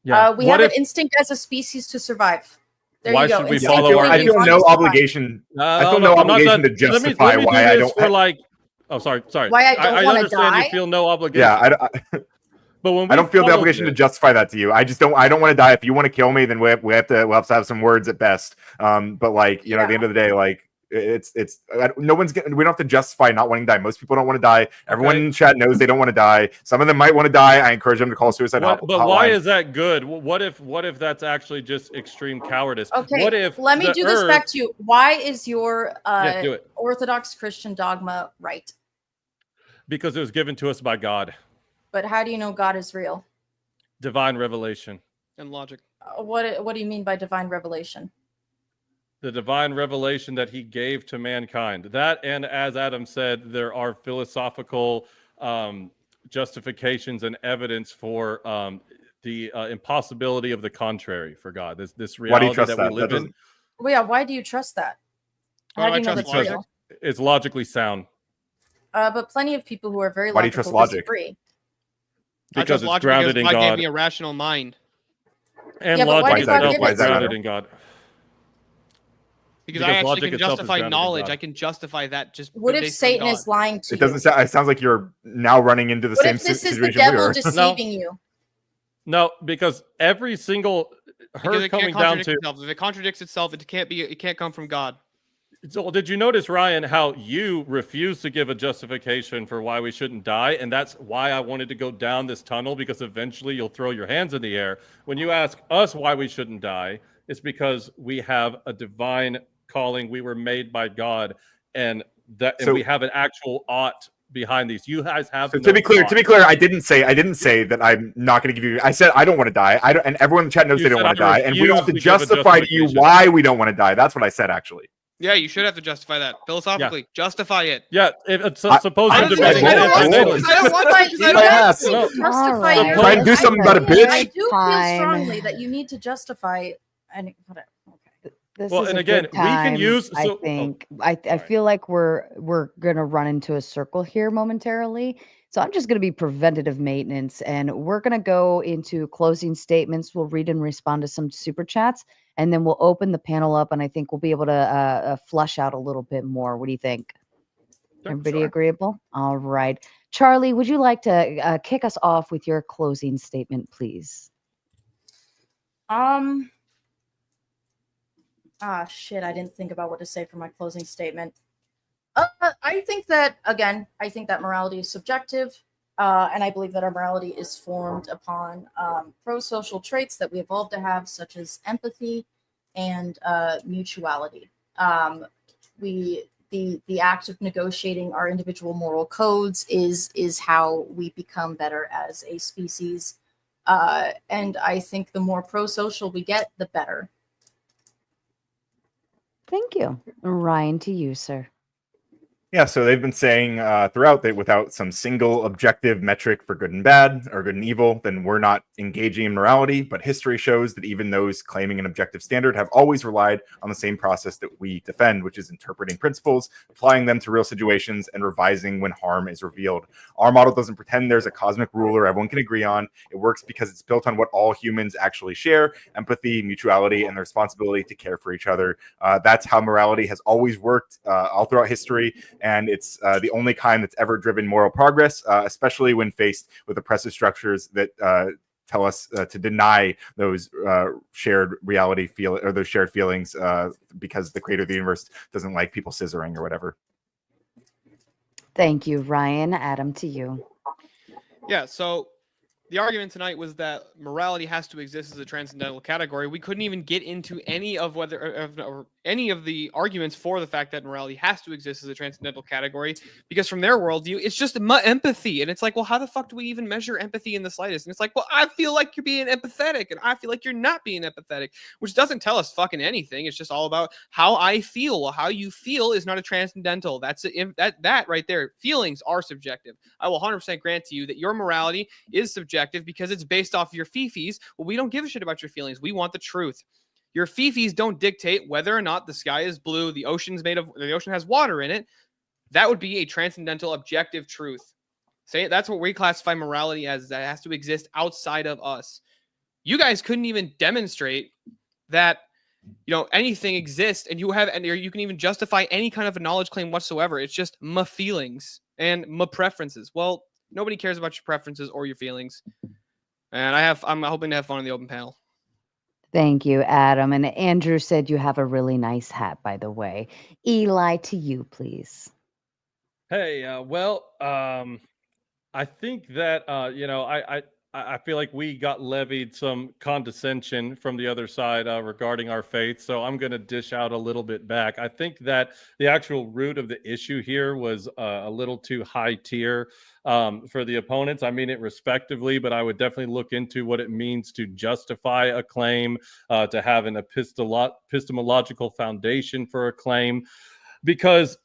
Yeah. We have an instinct as a species to survive. There Why you go. should we Instinctively, follow our I feel no obligation. I feel no obligation to justify why I don't. Oh, sorry. Why I don't want to understand die? you feel no obligation. Yeah, but when I don't feel the obligation to justify that to you. I just don't. I don't want to die. If you want to kill me, then we'll have to have some words at best. But like, at the end of the day, like it's no one's getting. We don't have to justify not wanting to die. Most people don't want to die. Everyone in chat knows they don't want to die. Some of them might want to die. I encourage them to call suicide hotline. But why is that good? What if that's actually just extreme cowardice? Okay, What if let me do this back to you. Why is your do it. Orthodox Christian dogma right? Because it was given to us by God. But how do you know God is real? Divine revelation. And logic. What do you mean by divine revelation? The divine revelation that he gave to mankind. That, and as Adam said, there are philosophical justifications and evidence for the impossibility of the contrary for God. This reality that we live in. Well, yeah, why do you trust that? How do you know that's real? It's logically sound. But plenty of people who are very Why do you trust logical logic? disagree. Because it's grounded in God God. gave me a rational mind. And Yeah, but why logic did God itself give is it to you? grounded in God. Because I actually logic can itself is justify grounded in knowledge. God. I can justify that just. What if based on Satan God. is lying to It you? doesn't sound. It sounds like you're now running into the What same if this is situation the devil we are. deceiving you? No, because every single Because it coming can't down contradict to. itself. If it contradicts itself, it can't be. It can't come from God. So did you notice, Ryan, how you refuse to give a justification for why we shouldn't die? And that's why I wanted to go down this tunnel, because eventually you'll throw your hands in the air. When you ask us why we shouldn't die, It's because we have a divine calling. We were made by God, and we have an actual ought behind these. You guys have. So to be clear, I didn't say that I'm not going to give you. I said I don't want to die. I don't, and everyone in the chat knows they don't want to die, and we don't have to justify to you why we don't want to die. That's what I said, actually. Yeah, you should have to justify that philosophically. Justify it. Yeah, suppose I don't want justify. Try and do something about a bitch. I do feel strongly that you need to justify and whatever. This well, is and a again, good time, we can use. I think I feel like we're gonna run into a circle here momentarily. So I'm just gonna be preventative maintenance, and we're gonna go into closing statements. We'll read and respond to some super chats, and then we'll open the panel up, and I think we'll be able to flush out a little bit more. What do you think? Everybody agreeable? All right, Charlie, would you like to kick us off with your closing statement, please? Shit, I didn't think about what to say for my closing statement. I think that morality is subjective, and I believe that our morality is formed upon pro-social traits that we evolved to have, such as empathy and mutuality. The act of negotiating our individual moral codes is how we become better as a species, and I think the more pro-social we get, the better. Thank you. Ryan, to you, sir. Yeah, so they've been saying throughout that without some single objective metric for good and bad or good and evil, then we're not engaging in morality. But history shows that even those claiming an objective standard have always relied on the same process that we defend, which is interpreting principles, applying them to real situations, and revising when harm is revealed. Our model doesn't pretend there's a cosmic ruler everyone can agree on. It works because it's built on what all humans actually share: empathy, mutuality, and the responsibility to care for each other. That's how morality has always worked all throughout history. And it's the only kind that's ever driven moral progress, especially when faced with oppressive structures that tell us to deny those shared reality or those shared feelings because the creator of the universe doesn't like people scissoring or whatever. Thank you, Ryan. Adam, to you. Yeah, so the argument tonight was that morality has to exist as a transcendental category. We couldn't even get into any of any of the arguments for the fact that morality has to exist as a transcendental category, because from their worldview, it's just empathy. And it's like, well, how the fuck do we even measure empathy in the slightest? And it's like, well, I feel like you're being empathetic, and I feel like you're not being empathetic, which doesn't tell us fucking anything. It's just all about how I feel. Well, how you feel is not a transcendental. That's that right there. Feelings are subjective. I will 100% grant to you that your morality is subjective because it's based off of your fifis. Well, we don't give a shit about your feelings. We want the truth. Your fifis don't dictate whether or not the sky is blue, the ocean has water in it. That would be a transcendental objective truth. That's what we classify morality as. That has to exist outside of us. You guys couldn't even demonstrate that, anything exists, and you can even justify any kind of a knowledge claim whatsoever. It's just my feelings and my preferences. Well, nobody cares about your preferences or your feelings. And I'm hoping to have fun in the open panel. Thank you, Adam. And Andrew said you have a really nice hat, by the way. Eli, to you, please. Hey, I think that I feel like we got levied some condescension from the other side regarding our faith, so I'm going to dish out a little bit back. I think that the actual root of the issue here was a little too high tier for the opponents. I mean it respectively, but I would definitely look into what it means to justify a claim, to have an epistemological foundation for a claim, because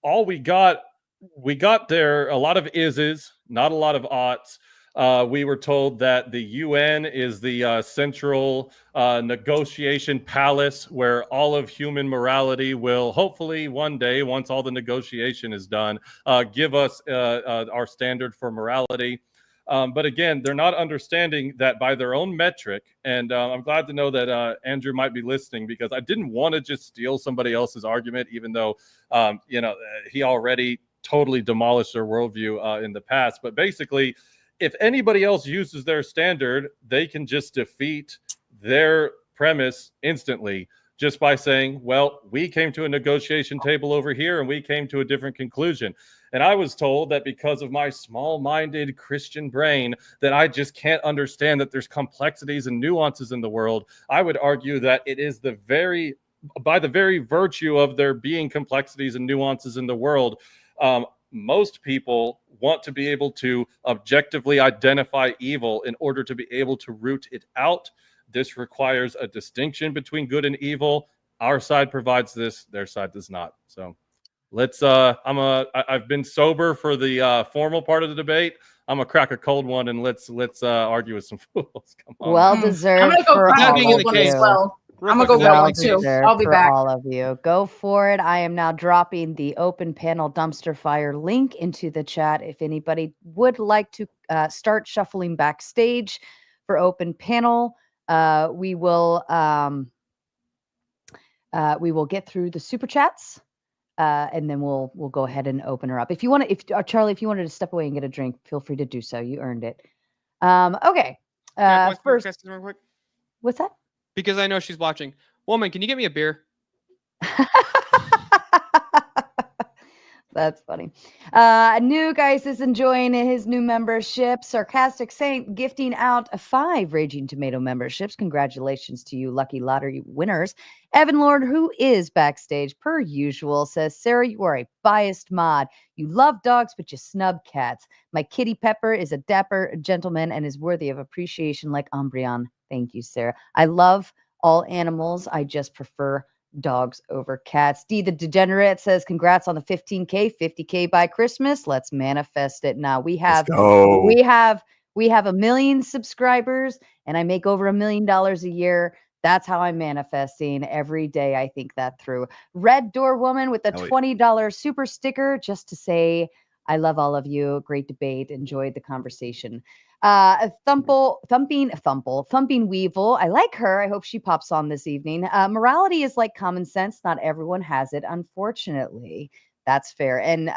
all we got there a lot of ises, not a lot of oughts. We were told that the UN is the central negotiation palace where all of human morality will hopefully one day, once all the negotiation is done, give us our standard for morality. But again, they're not understanding that by their own metric. And I'm glad to know that Andrew might be listening, because I didn't want to just steal somebody else's argument, even though, he already totally demolished their worldview in the past. But basically, if anybody else uses their standard, they can just defeat their premise instantly. just by saying, well, we came to a negotiation table over here and we came to a different conclusion. And I was told that because of my small-minded Christian brain that I just can't understand that there's complexities and nuances in the world. I would argue that it is by the very virtue of there being complexities and nuances in the world, most people want to be able to objectively identify evil in order to be able to root it out. This requires a distinction between good and evil. Our side provides this, their side does not. So let's I've been sober for the formal part of the debate. I'm gonna crack a cold one and let's argue with some fools. Come on. Well deserved. I'm gonna go for crack all a of cold one as you. well. I'm gonna go Well grab one too. deserved I'll be for back. all of you. Go for it. I am now dropping the open panel dumpster fire link into the chat. If anybody would like to start shuffling backstage for open panel, we will get through the super chats, and then we'll go ahead and open her up. If you want to, Charlie, if you wanted to step away and get a drink, feel free to do so. You earned it. Okay. First, real quick? What's that? Because I know she's watching. Woman, can you get me a beer? That's funny. New Guys is enjoying his new membership. Sarcastic Saint gifting out 5 Raging Tomato memberships. Congratulations to you, lucky lottery winners. Evan Lord, who is backstage per usual, says, Sarah, you are a biased mod. You love dogs, but you snub cats. My kitty Pepper is a dapper gentleman and is worthy of appreciation like Umbreon. Thank you, Sarah. I love all animals. I just prefer dogs over cats. D the Degenerate says, congrats on the 15K, 50K by Christmas. Let's manifest it now. We have 1 million subscribers and I make over $1 million a year. That's how I'm manifesting every day. I think that through. Red Door Woman with a $20 super sticker just to say, I love all of you. Great debate. Enjoyed the conversation. Thumping Weevil. I like her. I hope she pops on this evening. Morality is like common sense. Not everyone has it, unfortunately. That's fair. And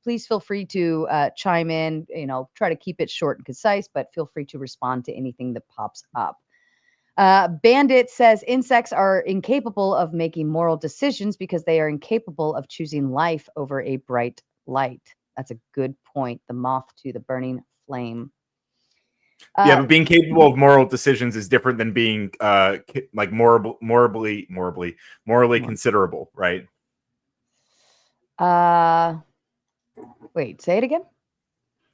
please feel free to chime in. Try to keep it short and concise, but feel free to respond to anything that pops up. Bandit says insects are incapable of making moral decisions because they are incapable of choosing life over a bright light. That's a good point. The moth to the burning flame. Yeah, but being capable of moral decisions is different than being like morally considerable, right? Wait, say it again.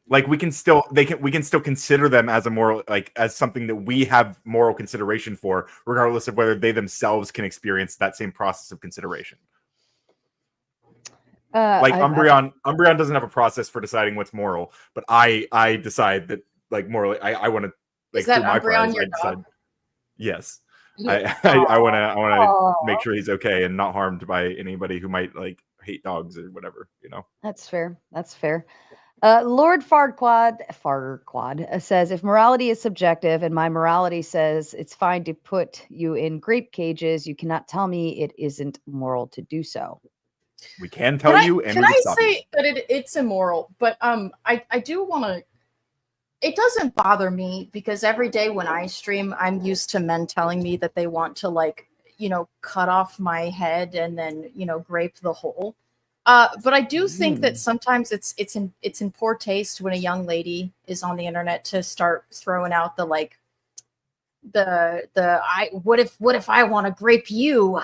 Like we can still consider them as a moral, like as something that we have moral consideration for, regardless of whether they themselves can experience that same process of consideration. Like Umbreon doesn't have a process for deciding what's moral, but I decide that like morally I want to like through my prize I decide. Yes. Yeah. I want to make sure he's okay and not harmed by anybody who might like hate dogs or whatever, That's fair. Lord Farquad says, if morality is subjective and my morality says it's fine to put you in grape cages, you cannot tell me it isn't moral to do so. We can tell you, and can I say that it's immoral? But I do want to. It doesn't bother me because every day when I stream, I'm used to men telling me that they want to cut off my head and then grape the whole. But I do think that sometimes it's in poor taste when a young lady is on the internet to start throwing out the what if I want to grape you.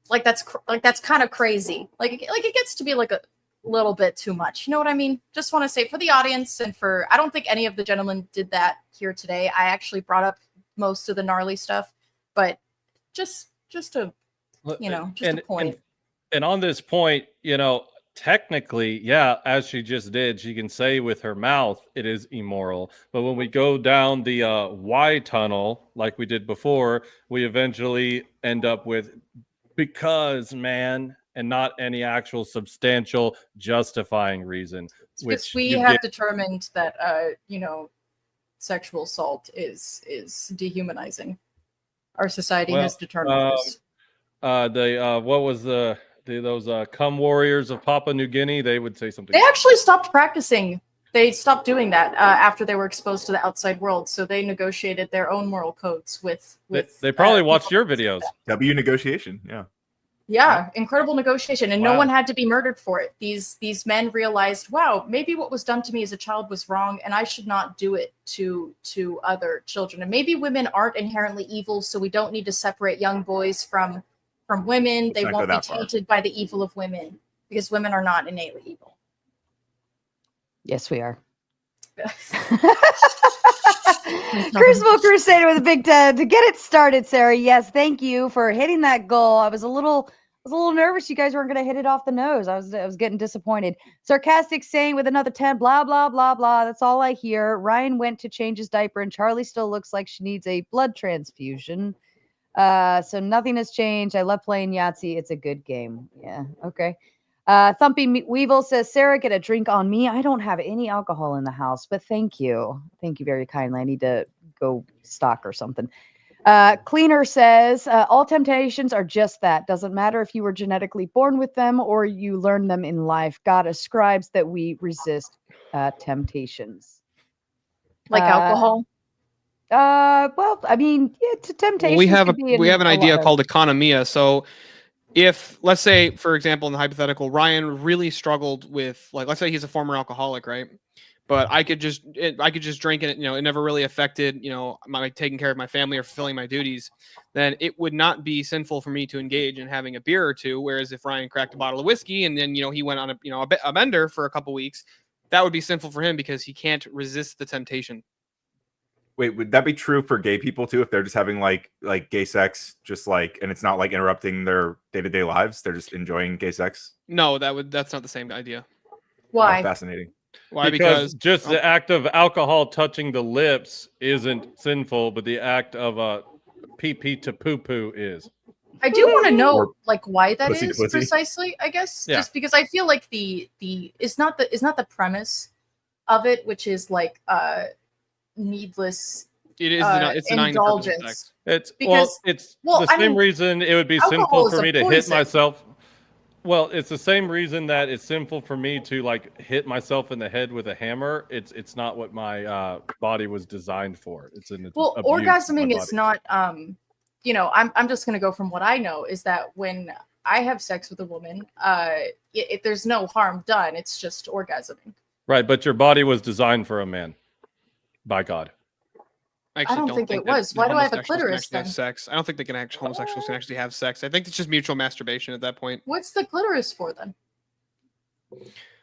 That's kind of crazy. Like it gets to be like a little bit too much. You know what I mean? Just want to say for the audience and I don't think any of the gentlemen did that here today. I actually brought up most of the gnarly stuff, but just a point. And on this point, technically, yeah, as she just did, she can say with her mouth it is immoral. But when we go down the Y tunnel, like we did before, we eventually end up with because man, and not any actual substantial justifying reason. Which we have determined that sexual assault is dehumanizing. Our society has determined this. What was those cum warriors of Papua New Guinea? They would say something. They actually stopped practicing. They stopped doing that after they were exposed to the outside world. So they negotiated their own moral codes with. They probably watched your videos. W negotiation, yeah. Yeah, incredible negotiation, and no Wow. one had to be murdered for it. These men realized, wow, maybe what was done to me as a child was wrong, and I should not do it to other children. And maybe women aren't inherently evil, so we don't need to separate young boys from women. They not go won't be that far. tainted by the evil of women because women are not innately evil. Yes, we are. Crucible Crusader with a big 10 to get it started, Sarah. Yes, thank you for hitting that goal. I was a little nervous you guys weren't going to hit it off the nose. I was getting disappointed. Sarcastic saying with another 10, blah blah blah blah. That's all I hear. Ryan went to change his diaper and Charlie still looks like she needs a blood transfusion. So nothing has changed. I love playing Yahtzee. It's a good game. Yeah, okay. Thumpy Weevil says, Sarah, get a drink on me. I don't have any alcohol in the house, but thank you. Thank you very kindly. I need to go stock or something. Cleaner says, all temptations are just that. Doesn't matter if you were genetically born with them or you learn them in life. God ascribes that we resist temptations. Like alcohol? Well, I mean, it's a temptation. We have an idea called economia. So if, let's say, for example, in the hypothetical, Ryan really struggled with, like, let's say he's a former alcoholic, right? But I could just drink it, it never really affected, my taking care of my family or fulfilling my duties. Then it would not be sinful for me to engage in having a beer or two. Whereas if Ryan cracked a bottle of whiskey and then, he went on a bender for a couple weeks, that would be sinful for him because he can't resist the temptation. Wait, would that be true for gay people too? If they're just having like gay sex, and it's not like interrupting their day-to-day lives, they're just enjoying gay sex? No, that's not the same idea. Why? Oh, fascinating. Why? Because just the act of alcohol touching the lips isn't sinful, but the act of pee to poo is. I do want to know Or why that pussy to is pussy. precisely, I guess. Yeah. Just because I feel like the it's not the premise of it, which is like needless It is it's denying the purpose of sex. It's Because- it's well, the I same mean, reason it would be alcohol sinful is for a me to hit poison. myself. Well, it's the same reason that it's sinful for me to hit myself in the head with a hammer. It's not what my body was designed for. It's an Well, abuse of my orgasming is body. not I'm just gonna go from what I know is that when I have sex with a woman, there's no harm done. It's just orgasming. Right, but your body was designed for a man by God. I actually don't think it that was. Why do I have a homosexuals can clitoris actually have then? sex. I don't think homosexuals can actually have sex. I think it's just mutual masturbation at that point. What's the clitoris for then?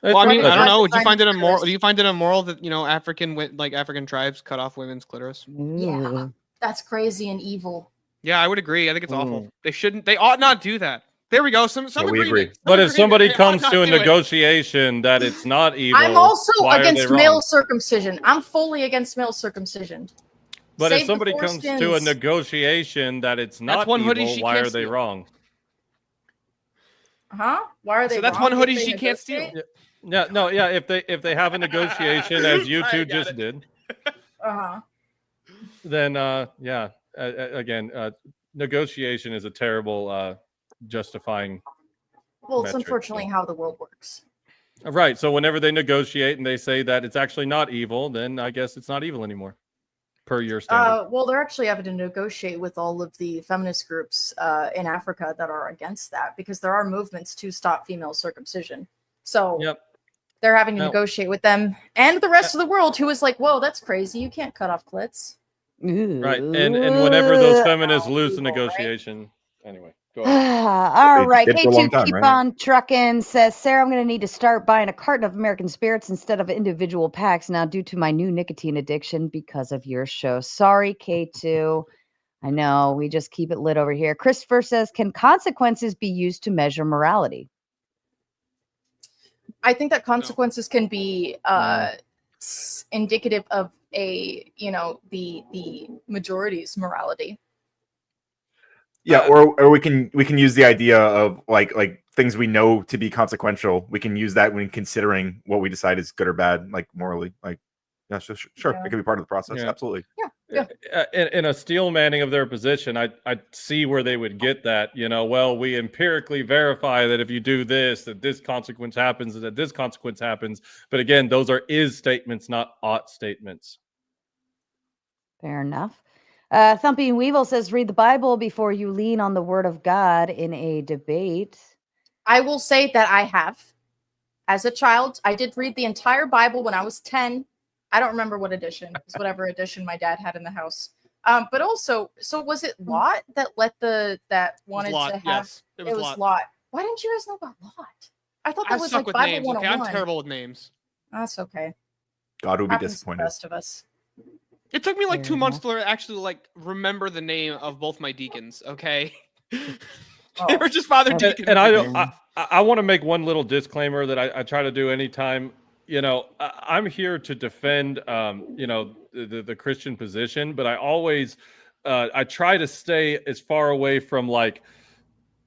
Well, I mean, I don't know. Do you Define find it immoral? clitoris. Do you find it immoral that African tribes cut off women's clitoris? Yeah, that's crazy and evil. Yeah, I would agree. I think it's awful. They shouldn't. They ought not do that. There we go. Some we agreement. agree. But if somebody They ought comes not to a do it. negotiation that it's not evil, I'm also why are they against wrong? male circumcision. I'm fully against male circumcision. But Save if the somebody comes to a foreskins. negotiation that it's not one hoodie evil, she why can't are they steal. wrong? Huh? Why are they? So that's wrong one hoodie if they she can't steal. negotiate? Yeah, no, yeah. If they have a negotiation as you two got just it. did, Uh-huh. then again, negotiation is a terrible justifying. Well, it's metric, unfortunately so. how the world works. Right. So whenever they negotiate and they say that it's actually not evil, then I guess it's not evil anymore, per your standard. Well, they're actually having to negotiate with all of the feminist groups in Africa that are against that because there are movements to stop female circumcision. So Yep. they're having to Now- negotiate with them and the rest of the world who is like, whoa, that's crazy. You can't cut off clits. Right. And whenever those feminists lose the evil, right? negotiation, anyway, go ahead. All They right, did for a long K2 time, keep right? on trucking. Says Sarah, I'm going to need to start buying a carton of American Spirits instead of individual packs now due to my new nicotine addiction because of your show. Sorry, K2. I know we just keep it lit over here. Christopher says, can consequences be used to measure morality? I think that consequences can be indicative of the majority's morality. Yeah, or we can use the idea of like things we know to be consequential. We can use that when considering what we decide is good or bad, like morally. Like, yeah, sure, Yeah. it could be part of the process. Yeah. Absolutely. in a steel manning of their position, I see where they would get that. Well, we empirically verify that if you do this, that this consequence happens, that this consequence happens. But again, those are is statements, not ought statements. Fair enough. Thumping Weevil says, read the Bible before you lean on the word of God in a debate. I will say that I have. As a child, I did read the entire Bible when I was 10. I don't remember what edition. It was whatever edition my dad had in the house. But also, so was it Lot that wanted Lot, to have? yes. It was Lot. Why didn't you guys know about Lot? I thought that was stuck like with Bible names. 101. Okay, I'm terrible with names. That's okay. God would be Happens to the disappointed. rest of us. It took me like 2 months to actually remember the name of both my deacons. Okay, they were just Father Deacon. And I want to make one little disclaimer that I try to do anytime. I'm here to defend the Christian position, but I always I try to stay as far away from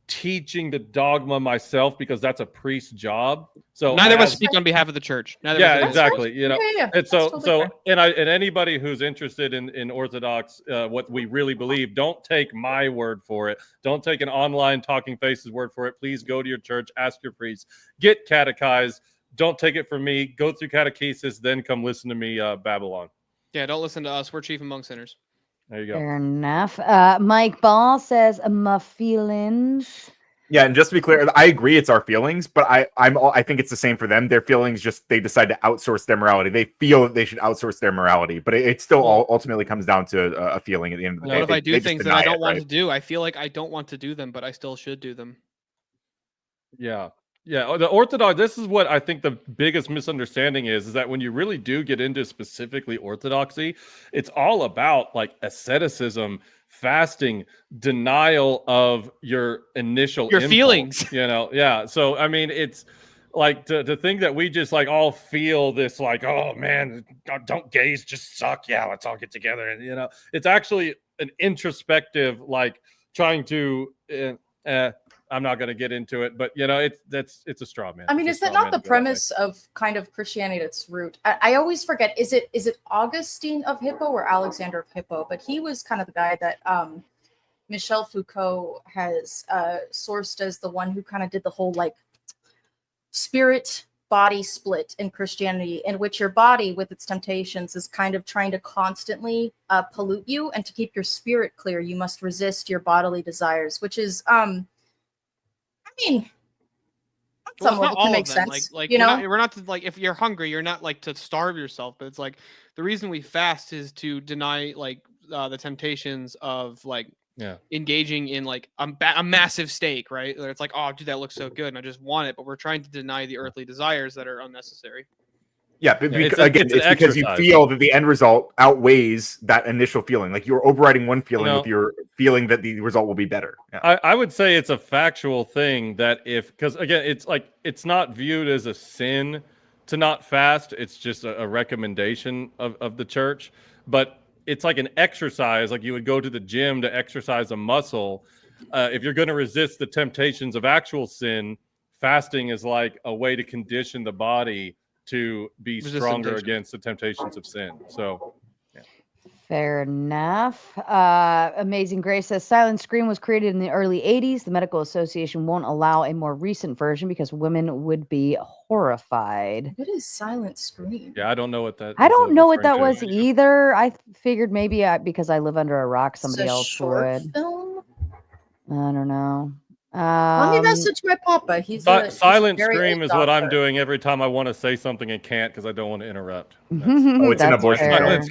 teaching the dogma myself, because that's a priest's job. So neither of us speak on behalf of the church. Exactly. And so totally and anybody who's interested in Orthodox, what we really believe, don't take my word for it. Don't take an online Talking Faces word for it. Please go to your church, ask your priest, get catechized. Don't take it from me. Go through catechesis, then come listen to me Babylon. Yeah, don't listen to us. We're chief among sinners. There you go. Fair enough. Mike Ball says, my feelings. Yeah, and just to be clear, I agree it's our feelings, but I think it's the same for them. Their feelings they decide to outsource their morality. They feel that they should outsource their morality, but it still ultimately comes down to a feeling at the end of the day. What if I do things that I don't want to do? I feel like I don't want to do them, but I still should do them. Yeah. Yeah, the Orthodox, this is what I think the biggest misunderstanding is that when you really do get into specifically Orthodoxy, it's all about asceticism, fasting, denial of your initial impulse, feelings. Yeah. So, I mean, it's to think that we just all feel this oh, man, don't gays just suck. Yeah, let's all get together. And, it's actually an introspective, trying to... I'm not going to get into it, but it's a straw man. I mean, is that not the premise of kind of Christianity at its root? I always forget. Is it Augustine of Hippo or Alexander of Hippo? But he was kind of the guy that Michel Foucault has sourced as the one who kind of did the whole spirit body split in Christianity, in which your body with its temptations is kind of trying to constantly pollute you, and to keep your spirit clear, you must resist your bodily desires, which is I mean, some level can make sense. We're not to, if you're hungry, you're not to starve yourself, but it's the reason we fast is to deny the temptations of engaging in a massive steak, right? Where it's oh, dude, that looks so good, and I just want it, but we're trying to deny the earthly desires that are unnecessary. Yeah, but it's because you feel that the end result outweighs that initial feeling. You're overriding one feeling with your feeling that the result will be better. Yeah. I would say it's a factual thing that because again, it's not viewed as a sin to not fast. It's just a recommendation of the church. But it's like an exercise, you would go to the gym to exercise a muscle. If you're going to resist the temptations of actual sin, fasting is a way to condition the body to be stronger against the temptations of sin. So, yeah. Fair enough. Amazing Grace says, Silent Scream was created in the early 80s. The Medical Association won't allow a more recent version because women would be horrified. What is Silent Scream? Yeah, I don't know what that I don't know what that was either. I figured maybe because I live under a rock, somebody else would. Film? I don't know. Let me message my papa. Silent Scream is what I'm doing every time I want to say something and can't because I don't want to interrupt. It's an abortion film.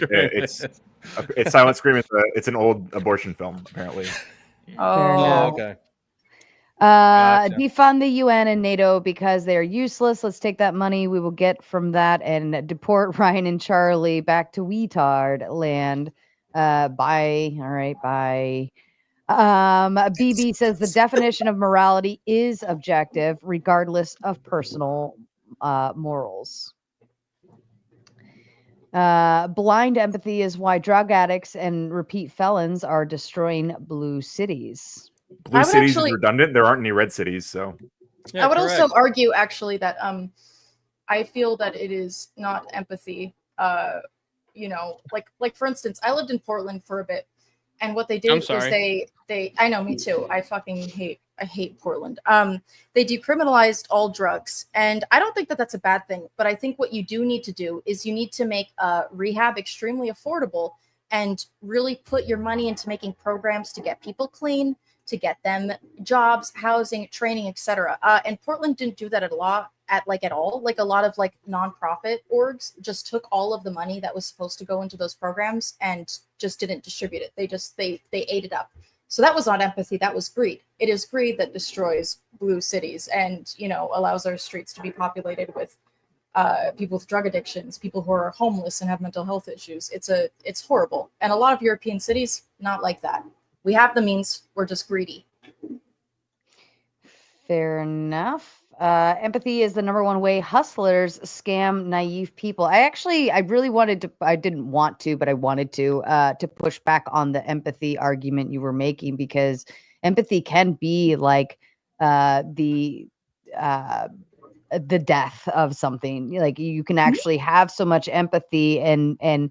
It's Silent Scream. It's an old abortion film, apparently. Oh, okay. Gotcha. Defund the UN and NATO because they're useless. Let's take that money we will get from that and deport Ryan and Charlie back to Weetard land. Bye. All right, bye. BB says the definition of morality is objective regardless of personal morals. Blind empathy is why drug addicts and repeat felons are destroying blue cities. Blue cities is redundant. There aren't any red cities, so yeah, I would also argue actually that I feel that it is not empathy you know, like for instance, I lived in Portland for a bit, and what they did I'm was sorry. they I know, me too. I hate Portland. They decriminalized all drugs, and I don't think that that's a bad thing. But I think what you do need to do is you need to make rehab extremely affordable and really put your money into making programs to get people clean, to get them jobs, housing, training, etc. And Portland didn't do that at all. Like a lot of like nonprofit orgs just took all of the money that was supposed to go into those programs and just didn't distribute it. They ate it up. So that was not empathy. That was greed. It is greed that destroys blue cities and, you know, allows our streets to be populated with people with drug addictions, people who are homeless and have mental health issues. It's horrible. And a lot of European cities, not like that. We have the means. We're just greedy. Fair enough. Empathy is the number one way hustlers scam naive people. I really wanted to, I didn't want to, but I wanted to push back on the empathy argument you were making, because empathy can be like the death of something. Like you can actually have so much empathy and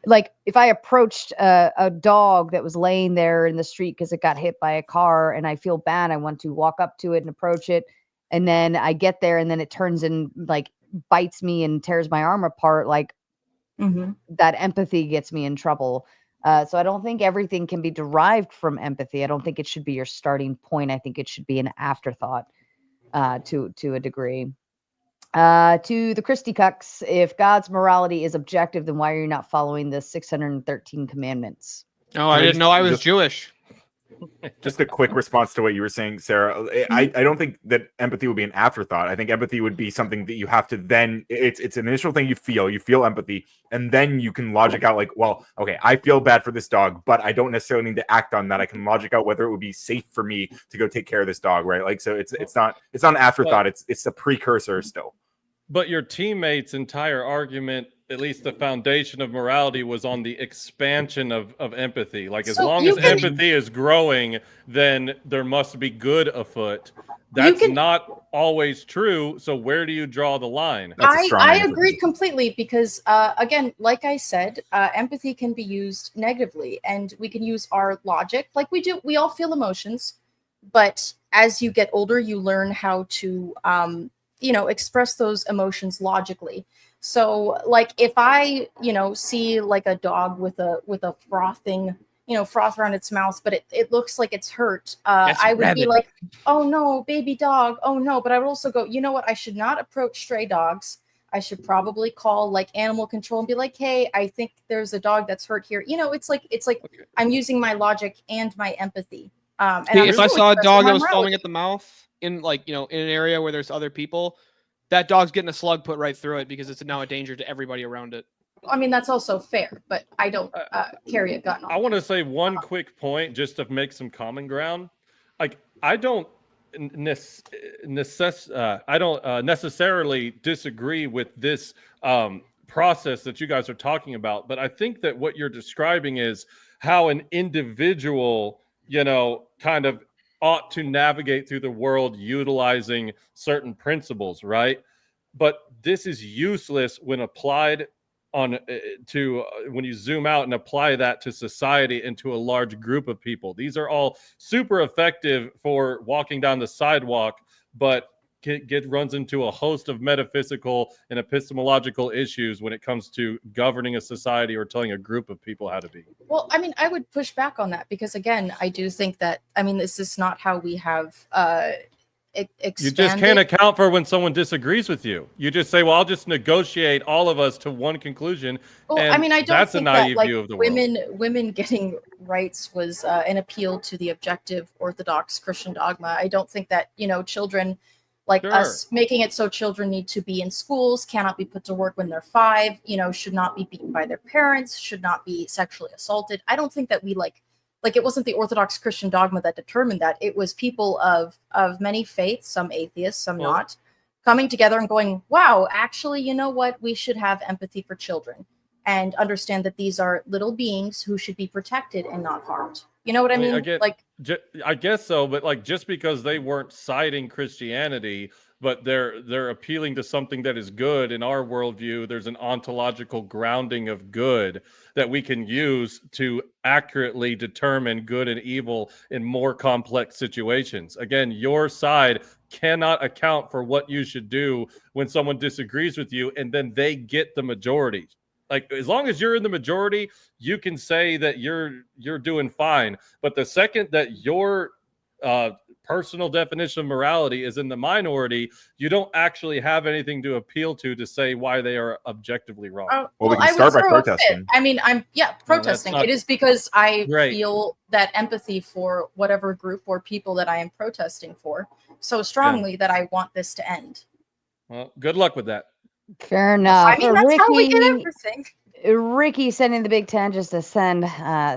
like if I approached a dog that was laying there in the street because it got hit by a car and I feel bad, I want to walk up to it and approach it. And then I get there and then it turns and like bites me and tears my arm apart. Like that empathy gets me in trouble. So I don't think everything can be derived from empathy. I don't think it should be your starting point. I think it should be an afterthought to a degree. To the Christy Cucks, if God's morality is objective, then why are you not following the 613 commandments? Oh, I didn't know I was Jewish. Just a quick response to what you were saying, Sarah. I don't think that empathy would be an afterthought. I think empathy would be something that you have to then, it's an initial thing you feel empathy, and then you can logic out like, well, okay, I feel bad for this dog, but I don't necessarily need to act on that. I can logic out whether it would be safe for me to go take care of this dog, right? Like, so it's not an afterthought. It's a precursor still. But your teammates' entire argument, at least the foundation of morality, was on the expansion of empathy. Like, as long as empathy is growing, then there must be good afoot. That's not always true. So where do you draw the line? I agree completely, because again, like I said, empathy can be used negatively, and we can use our logic like we do. We all feel emotions, but as you get older, you learn how to express those emotions logically. So like if I, see like a dog with a frothing, froth around its mouth, but it looks like it's hurt, I would be like, oh no, baby dog, oh no. But I would also go, you know what? I should not approach stray dogs. I should probably call like animal control and be like, hey, I think there's a dog that's hurt here. It's like okay. I'm using my logic and my empathy. And if I saw a dog that was foaming at the mouth in like, in an area where there's other people, that dog's getting a slug put right through it because it's now a danger to everybody around it. I mean, that's also fair, but I don't carry a gun. I want to say one quick point just to make some common ground. Like, I don't necessarily disagree with this process that you guys are talking about, but I think that what you're describing is how an individual, kind of ought to navigate through the world utilizing certain principles, right? But this is useless when applied when you zoom out and apply that to society and to a large group of people. These are all super effective for walking down the sidewalk, but runs into a host of metaphysical and epistemological issues when it comes to governing a society or telling a group of people how to be. Well, I mean, I would push back on that because, again, I do think that, this is not how we have expanded. You just can't account for when someone disagrees with you. You just say, well, I'll just negotiate all of us to one conclusion. Well, and I don't that's think a naive that, view of the women getting rights was an appeal to the objective Orthodox Christian dogma. I don't think that, children... Like us making it so children need to be in schools, cannot be put to work when they're 5, should not be beaten by their parents, should not be sexually assaulted. I don't think that we like it wasn't the Orthodox Christian dogma that determined that. It was people of many faiths, some atheists, some not, coming together and going, wow, actually, you know what? We should have empathy for children and understand that these are little beings who should be protected and not harmed. You know what I mean? I guess so, but just because they weren't citing Christianity but they're appealing to something that is good. In our worldview, there's an ontological grounding of good that we can use to accurately determine good and evil in more complex situations. Again, your side cannot account for what you should do when someone disagrees with you, and then they get the majority. Like, as long as you're in the majority, you can say that you're doing fine. But the second that your personal definition of morality is in the minority, you don't actually have anything to appeal to say why they are objectively wrong. Well, we can I start would by throw a protesting. fit. I mean, I'm protesting. not It is because I great. feel that empathy for whatever group or people that I am protesting for so strongly that I want this to end. Well, good luck with that. Fair enough. I mean, that's how we get everything. Ricky sending the Big 10 just to send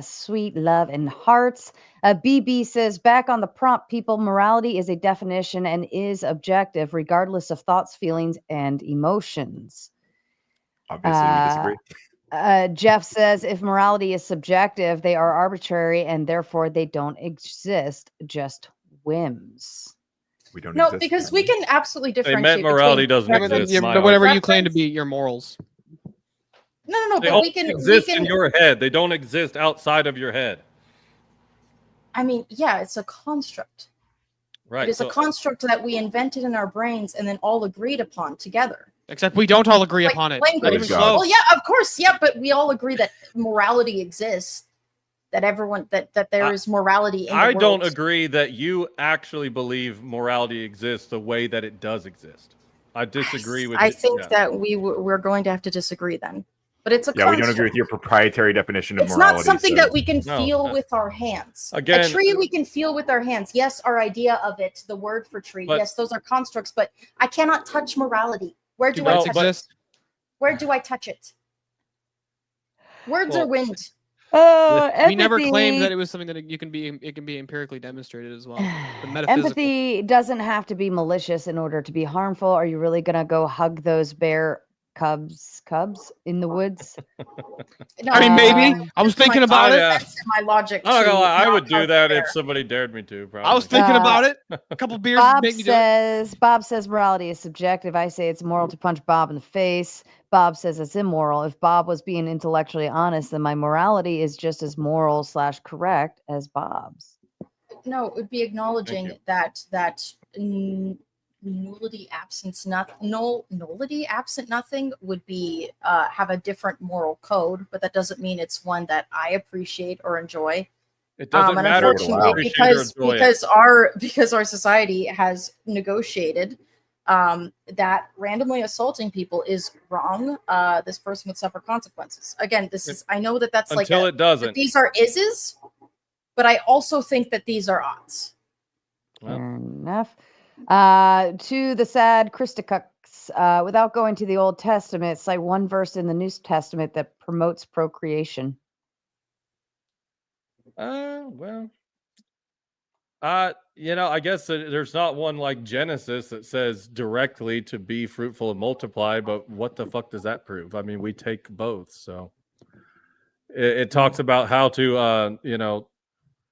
sweet love and hearts. BB says, back on the prompt, people, morality is a definition and is objective, regardless of thoughts, feelings, and emotions. Obviously, we disagree. Jeff says, if morality is subjective, they are arbitrary and therefore they don't exist, just whims. We don't No, exist. because we can absolutely They differentiate. meant morality between doesn't exist. Yeah, my but whatever you argument. claim to be your morals. No, They but only we can exist in your head. They don't exist outside of your head. I mean, yeah, it's a construct. Right. It is a construct that we invented in our brains and then all agreed upon together. Except we don't all agree Like upon it. language. Not even close. Well, yeah, of course, yeah, but we all agree that morality exists. That everyone that there is morality in the I world. don't agree that you actually believe morality exists the way that it does exist. I disagree with I you. think Yeah. that we're going to have to disagree then. But it's a Yeah, we don't construct. agree with your proprietary definition of It's morality. not something so- that we can No, feel with our hands. Again- a tree we can feel with our hands. Yes, our idea of it, the word for tree. But- Yes, those are constructs, but I cannot touch morality. Where do No, I touch it? Where do I touch it? Words are wind. We never claimed that it was something that it can be empirically demonstrated as well. The metaphysical. Empathy doesn't have to be malicious in order to be harmful. Are you really going to go hug those bear cubs in the woods? No, I mean, maybe. I was thinking about it. That's my logic. I'm not to gonna lie, I not would do hug that the if bear. somebody dared me to. Probably. I was thinking about it. A couple beers would make me do it. Bob says morality is subjective. I say it's moral to punch Bob in the face. Bob says it's immoral. If Bob was being intellectually honest, then my morality is just as moral / correct as Bob's. No, it would be acknowledging that nullity absent nothing would be have a different moral code, but that doesn't mean it's one that I appreciate or enjoy. It doesn't And matter if you unfortunately, appreciate or enjoy it. because our society has negotiated that randomly assaulting people is wrong. This person would suffer consequences. Again, I know that that's Until it doesn't. that these are ises, but I also think that these are odds. Fair enough. To the sad Christicux, without going to the Old Testament, cite one verse in the New Testament that promotes procreation. I guess there's not one like Genesis that says directly to be fruitful and multiply, but what the fuck does that prove? I mean, we take both, so it talks about how to,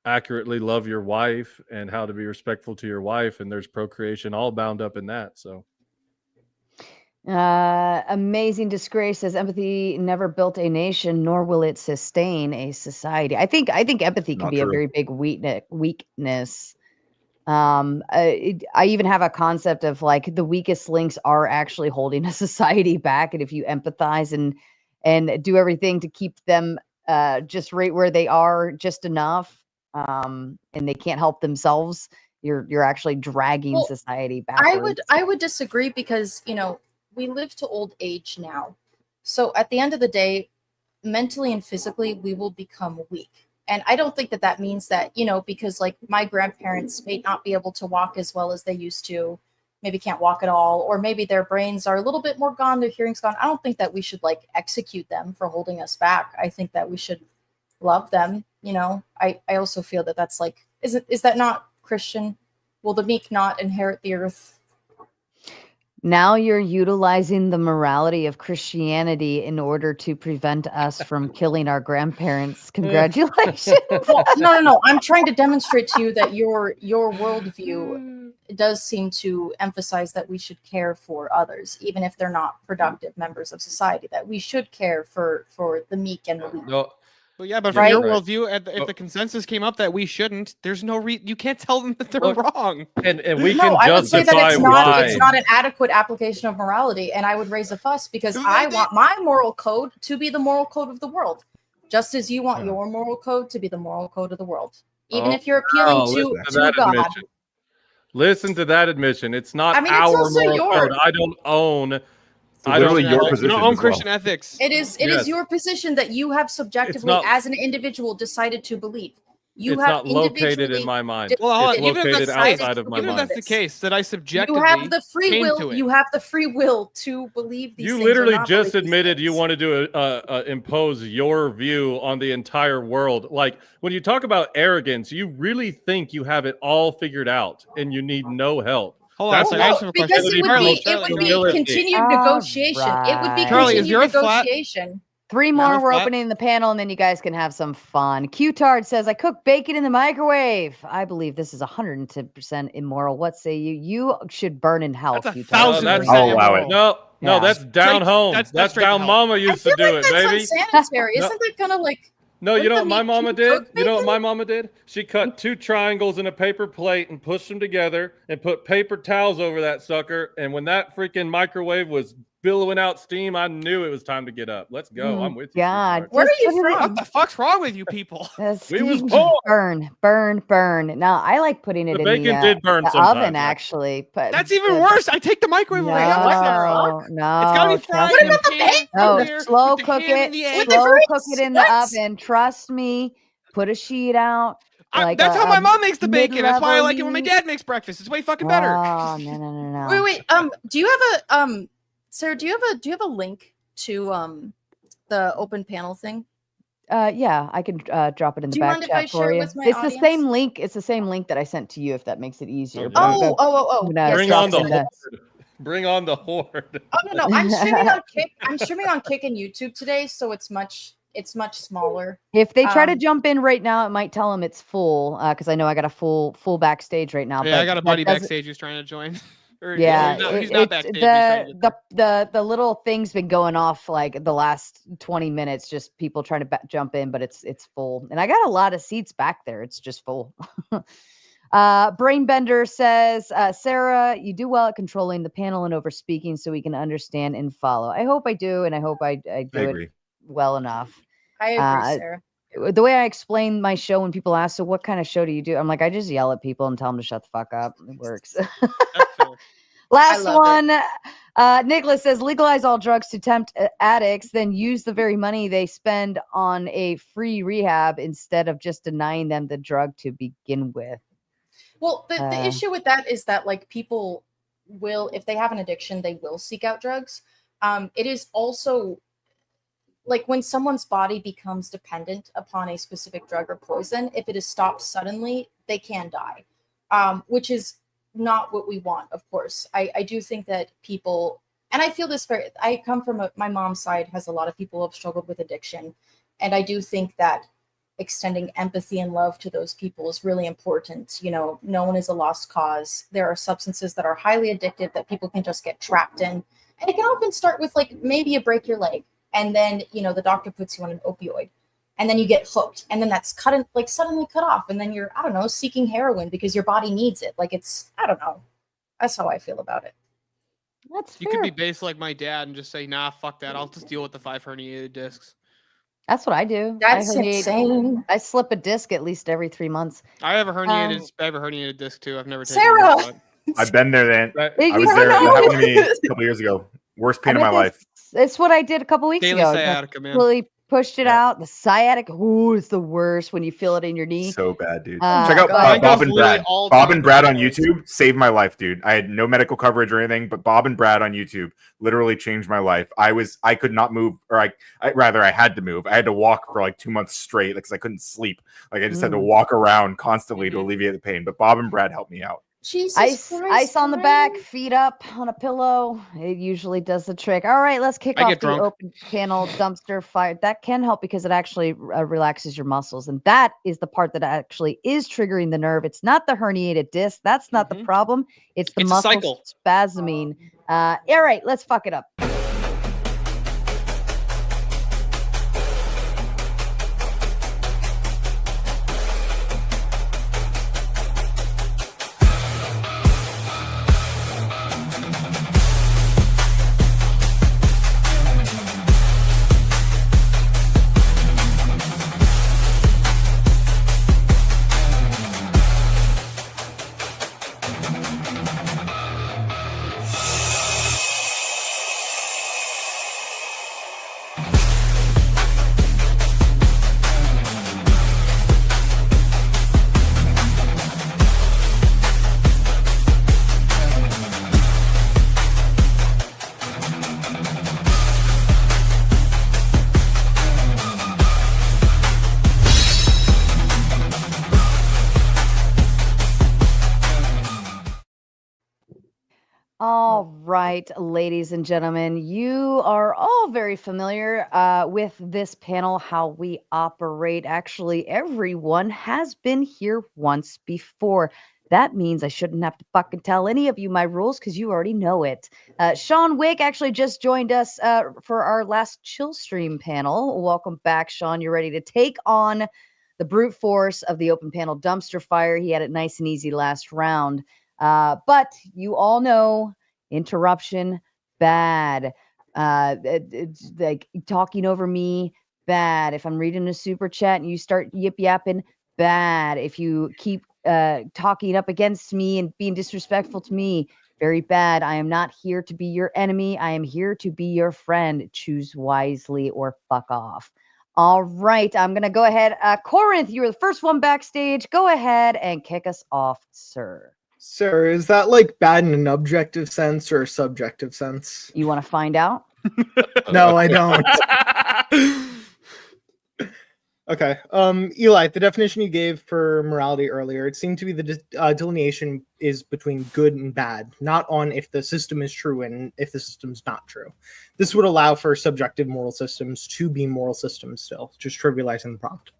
accurately love your wife and how to be respectful to your wife, and there's procreation all bound up in that. So, Amazing Disgrace says empathy never built a nation, nor will it sustain a society. I think empathy can Not be a true. very big weakness. I even have a concept of like the weakest links are actually holding a society back, and if you empathize and do everything to keep them just right where they are, just enough, and they can't help themselves, you're actually dragging Well, society backwards. I would disagree because we live to old age now. So at the end of the day, mentally and physically, we will become weak. And I don't think that means that, because like my grandparents may not be able to walk as well as they used to, maybe can't walk at all, or maybe their brains are a little bit more gone, their hearing's gone. I don't think that we should like execute them for holding us back. I think that we should love them. I also feel that that's like, is that not Christian? Will the meek not inherit the earth? Now you're utilizing the morality of Christianity in order to prevent us from killing our grandparents. Congratulations. Well, no. I'm trying to demonstrate to you that your worldview does seem to emphasize that we should care for others, even if they're not productive members of society. That we should care for the meek and the weak. No. Well, yeah, but from your worldview, if the consensus came up that we shouldn't, there's no you can't tell them that they're wrong. And we No, can I would say that justify why. it's not an adequate application of morality, and I would raise a fuss because I want my moral code to be the moral code of the world, just as you want your moral code to be the moral code of the world. Even if you're appealing to God. Admission. Listen to that admission. It's not I mean, it's our also moral yours. code. I don't own. I don't your position. You don't own Christian ethics. It is your position that you have subjectively, as an individual, decided to believe. You It's have not located in my mind. Well, It's located outside of my even if mind. that's the case, that I subjectively You have the free came will. to it. You have the free will to believe these You things. or literally not just believe these admitted things. you wanted to impose your view on the entire world. Like when you talk about arrogance, you really think you have it all figured out and you need no help. Hold on, because it would be continued negotiation. It would be Charlie, is continued your flat- negotiation. 3 more. We're opening the panel, and then you guys can have some fun. Q-Tard says, I cook bacon in the microwave. I believe this is 110% immoral. What say you? You should burn in hell. That's Q-Tard. 1,000% I'll allow it. No, Yeah. that's down home. That's straight down hell. mama used to do it, That's baby. unsanitary. Isn't that kind of like? No, you know what Wouldn't my the meat mama you did? cook You know what bacon? my mama did? She cut 2 triangles in a paper plate and pushed them together and put paper towels over that sucker. And when that freaking microwave was billowing out steam, I knew it was time to get up. Let's go. I'm with you. God, Where are just you put it in- What the fuck's wrong with you people? We was you poor. burn. Now I like putting it The in bacon the, did burn the sometimes, oven, actually. actually. But That's even worse. I take the microwave away. No, It's no. gotta be fried. trust in me. a pan No, from there slow with the cook ham it. and the egg. Slow cook it in the oven. Trust me. Put a sheet out. Like That's how my mom makes the bacon. That's why I mid-level like it when my heat. dad makes breakfast. It's way fucking better. Oh no. Wait. Do you have a Sarah? Do you have a link to the open panel thing? Yeah, I can drop it in Do the you back mind if I chat share for it you. with my It's audience? the same link. It's the same link that I sent to you, if that makes it easier. Okay. But I'm gonna- Oh. I'm gonna Bring drop on the it in the- horde. Bring on the horde. Oh no, I'm streaming on Kick. I'm streaming on Kick and YouTube today, so it's much smaller. If they try to Um, jump in right now, it might tell them it's full because I know I got a full backstage right now. Yeah, I but got a that buddy doesn't- backstage who's trying to join. Or Yeah, he's not it's backstage. He's trying to get there. the little thing's been going off like the last 20 minutes, just people trying to jump in, but it's full, and I got a lot of seats back there. It's just full. Brainbender says, Sarah, you do well at controlling the panel and over speaking so we can understand and follow. I hope I do, and I hope I do agree. it well enough. I agree, Sarah. The way I explain my show when people ask, so what kind of show do you do? I'm like, I just yell at people and tell them to shut the fuck up. It works. Last love one. Nicholas says, legalize all drugs to tempt addicts, then use the very money they spend on a free rehab instead of just denying them the drug to begin with. Well, the issue with that is that like people will, if they have an addiction, they will seek out drugs. It is also like when someone's body becomes dependent upon a specific drug or poison, if it is stopped suddenly, they can die, which is not what we want, of course. I do think that people, and I feel this very, I come from my mom's side has a lot of people who have struggled with addiction. And I do think that extending empathy and love to those people is really important. You know, no one is a lost cause. There are substances that are highly addictive that people can just get trapped in. And it can often start with like, maybe you break your leg and then, you know, the doctor puts you on an opioid and then you get hooked and then that's suddenly cut off. And then you're, I don't know, seeking heroin because your body needs it. Like it's, I don't know. That's how I feel about it. That's You could be based like my dad and just say, nah, fuck that. I'll just deal with the 5 herniated discs. That's what I do. That's I herniate- insane. I slip a disc at least every 3 months. I have a herniated disc too. I've never taken Sarah! it. I've been there. Then Hey, I was you there. It know- happened to me a couple years ago. Worst pain of my life. It's what I did a couple weeks Daily ago. sciatica, man. Really pushed it out. The sciatica, ooh, it's the worst when you feel it in your knee. So bad, dude. Uh, Check out God. Bob and Brad. all Bob time and Brad on YouTube saved my life, dude. I had no medical coverage or anything, but Bob and Brad on YouTube literally changed my life. I could not move, or I had to move. I had to walk for like 2 months straight because I couldn't sleep. Like I just had to walk around constantly to alleviate the pain. But Bob and Brad helped me out. Jesus Ice Christ, on the back, feet up on a pillow. It usually does the trick. All right, let's kick I off get the drunk. open panel dumpster fire. That can help because it actually relaxes your muscles, and that is the part that actually is triggering the nerve. It's not the herniated disc. That's not the problem. It's the It's a muscles cycle. spasming. All right, let's fuck it up. All right, ladies and gentlemen, you are all very familiar with this panel, how we operate. Actually, everyone has been here once before. That means I shouldn't have to fucking tell any of you my rules because you already know it. Sean Wick actually just joined us for our last chill stream panel. Welcome back, Sean. You're ready to take on the brute force of the open panel dumpster fire. He had it nice and easy last round. But you all know interruption, bad. It's like talking over me, bad. If I'm reading a super chat and you start yip yapping, bad. If you keep talking up against me and being disrespectful to me, very bad. I am not here to be your enemy. I am here to be your friend. Choose wisely or fuck off. All right, I'm going to go ahead. Corinth, you were the first one backstage. Go ahead and kick us off, sir. Sir, is that like bad in an objective sense or a subjective sense? You want to find out? No, I don't. Okay. Eli, the definition you gave for morality earlier, it seemed to be the delineation is between good and bad, not on if the system is true and if the system's not true. This would allow for subjective moral systems to be moral systems still, just trivializing the prompt.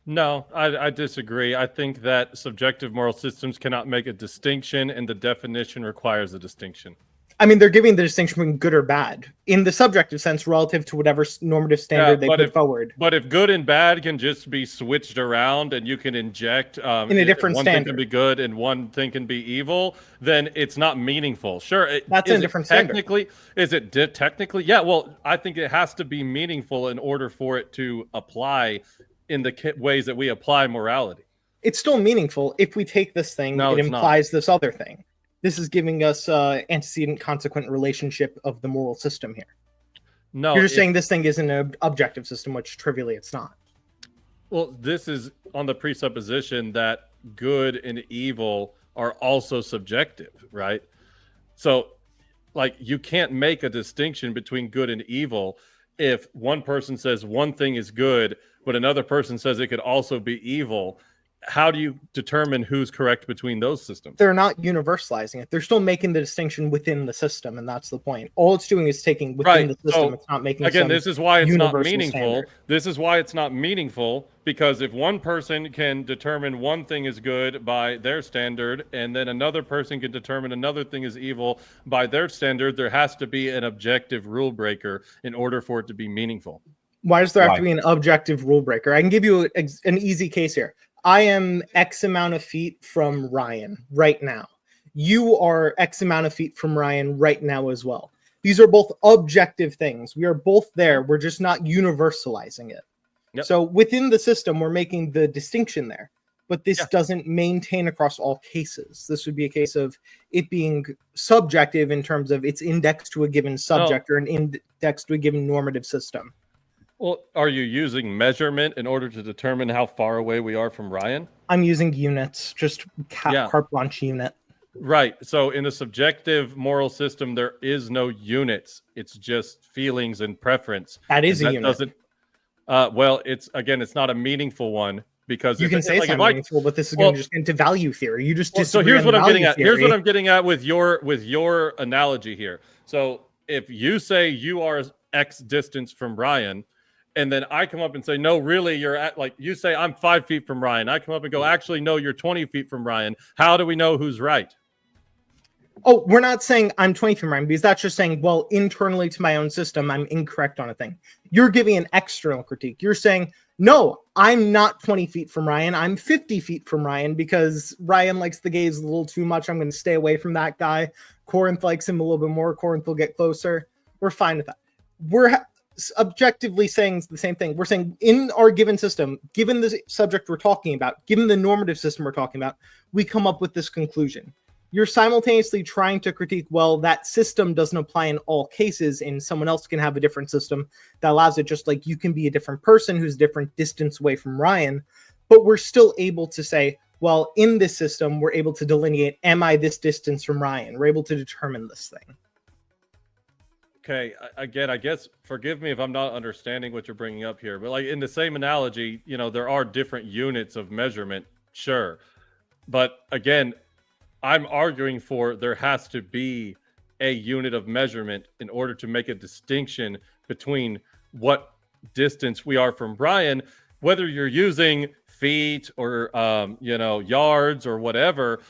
No, I disagree. I think that subjective moral systems cannot make a distinction, and the definition requires a distinction. I mean, they're giving the distinction between good or bad in the subjective sense relative to whatever normative standard they put forward. But if good and bad can just be switched around and you can inject in a different one standard. thing can be good and one thing can be evil, then it's not meaningful. Sure, that's in a different standard. Technically, is it technically? Yeah, well, I think it has to be meaningful in order for it to apply in the ways that we apply morality. It's still meaningful. If we take this thing, it implies this other thing. This is giving us antecedent consequent relationship of the moral system here. No, you're just saying this thing isn't an objective system, which trivially it's not. Well, this is on the presupposition that good and evil are also subjective, right? So, like, you can't make a distinction between good and evil if one person says one thing is good, but another person says it could also be evil. How do you determine who's correct between those systems? They're not universalizing it. They're still making the distinction within the system, and that's the point. All it's doing is taking within the system. So, it's not making again, this is why it's not meaningful. Standard. This is why it's not meaningful, because if one person can determine one thing is good by their standard, and then another person can determine another thing is evil by their standard, there has to be an objective rule breaker in order for it to be meaningful. Why does there have to be an objective rule breaker? I can give you an easy case here. I am X amount of feet from Ryan right now. You are X amount of feet from Ryan right now as well. These are both objective things. We are both there. We're just not universalizing it. Yep. So within the system, we're making the distinction there. But this doesn't maintain across all cases. This would be a case of it being subjective in terms of it's indexed to a given subject or an index to a given normative system. Well, are you using measurement in order to determine how far away we are from Ryan? I'm using units, just carte blanche unit. Right. So in the subjective moral system, there is no units. It's just feelings and preference. That is and a unit. Well, it's not a meaningful one because You if can it- say like, it's if not I- meaningful, but this is well, going to just get into value theory. You just so disagree here's on what I'm getting value at. Here's what theory. I'm getting at with your analogy here. So if you say you are X distance from Ryan, and then I come up and say, no, really, you're at, like, you say I'm 5 feet from Ryan. I come up and go, actually, no, you're 20 feet from Ryan. How do we know who's right? Oh, we're not saying I'm 20 from Ryan, because that's just saying, well, internally to my own system, I'm incorrect on a thing. You're giving an external critique. You're saying, no, I'm not 20 feet from Ryan. I'm 50 feet from Ryan because Ryan likes the gays a little too much. I'm going to stay away from that guy. Corinth likes him a little bit more. Corinth will get closer. We're fine with that. We're objectively saying the same thing. We're saying in our given system, given the subject we're talking about, given the normative system we're talking about, we come up with this conclusion. You're simultaneously trying to critique, well, that system doesn't apply in all cases, and someone else can have a different system that allows it, just like you can be a different person who's a different distance away from Ryan, but we're still able to say, well, in this system, we're able to delineate, am I this distance from Ryan? We're able to determine this thing. Okay, again, I guess, forgive me if I'm not understanding what you're bringing up here, but like in the same analogy, there are different units of measurement, sure. But again, I'm arguing for there has to be a unit of measurement in order to make a distinction between what distance we are from Brian, whether you're using feet or, yards or whatever.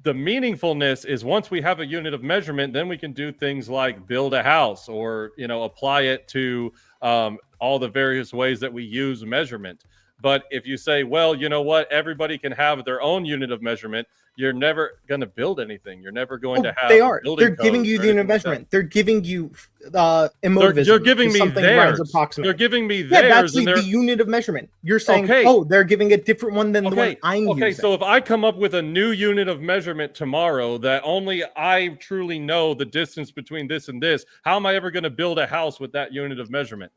The meaningfulness is once we have a unit of measurement, then we can do things like build a house or, apply it to all the various ways that we use measurement. But if you say, well, you know what, everybody can have their own unit of measurement, you're never going to build anything. You're never going to have. They are. Building They're giving codes you or the unit of anything like that. measurement. They're giving you emotivism. You're giving is me something theirs. Ryan's approximate. You're giving me Yeah, theirs. that's and the unit of measurement. You're saying, Okay. oh, they're giving a different one than the one I'm using. Okay, so if I come up with a new unit of measurement tomorrow that only I truly know the distance between this and this, how am I ever going to build a house with that unit of measurement?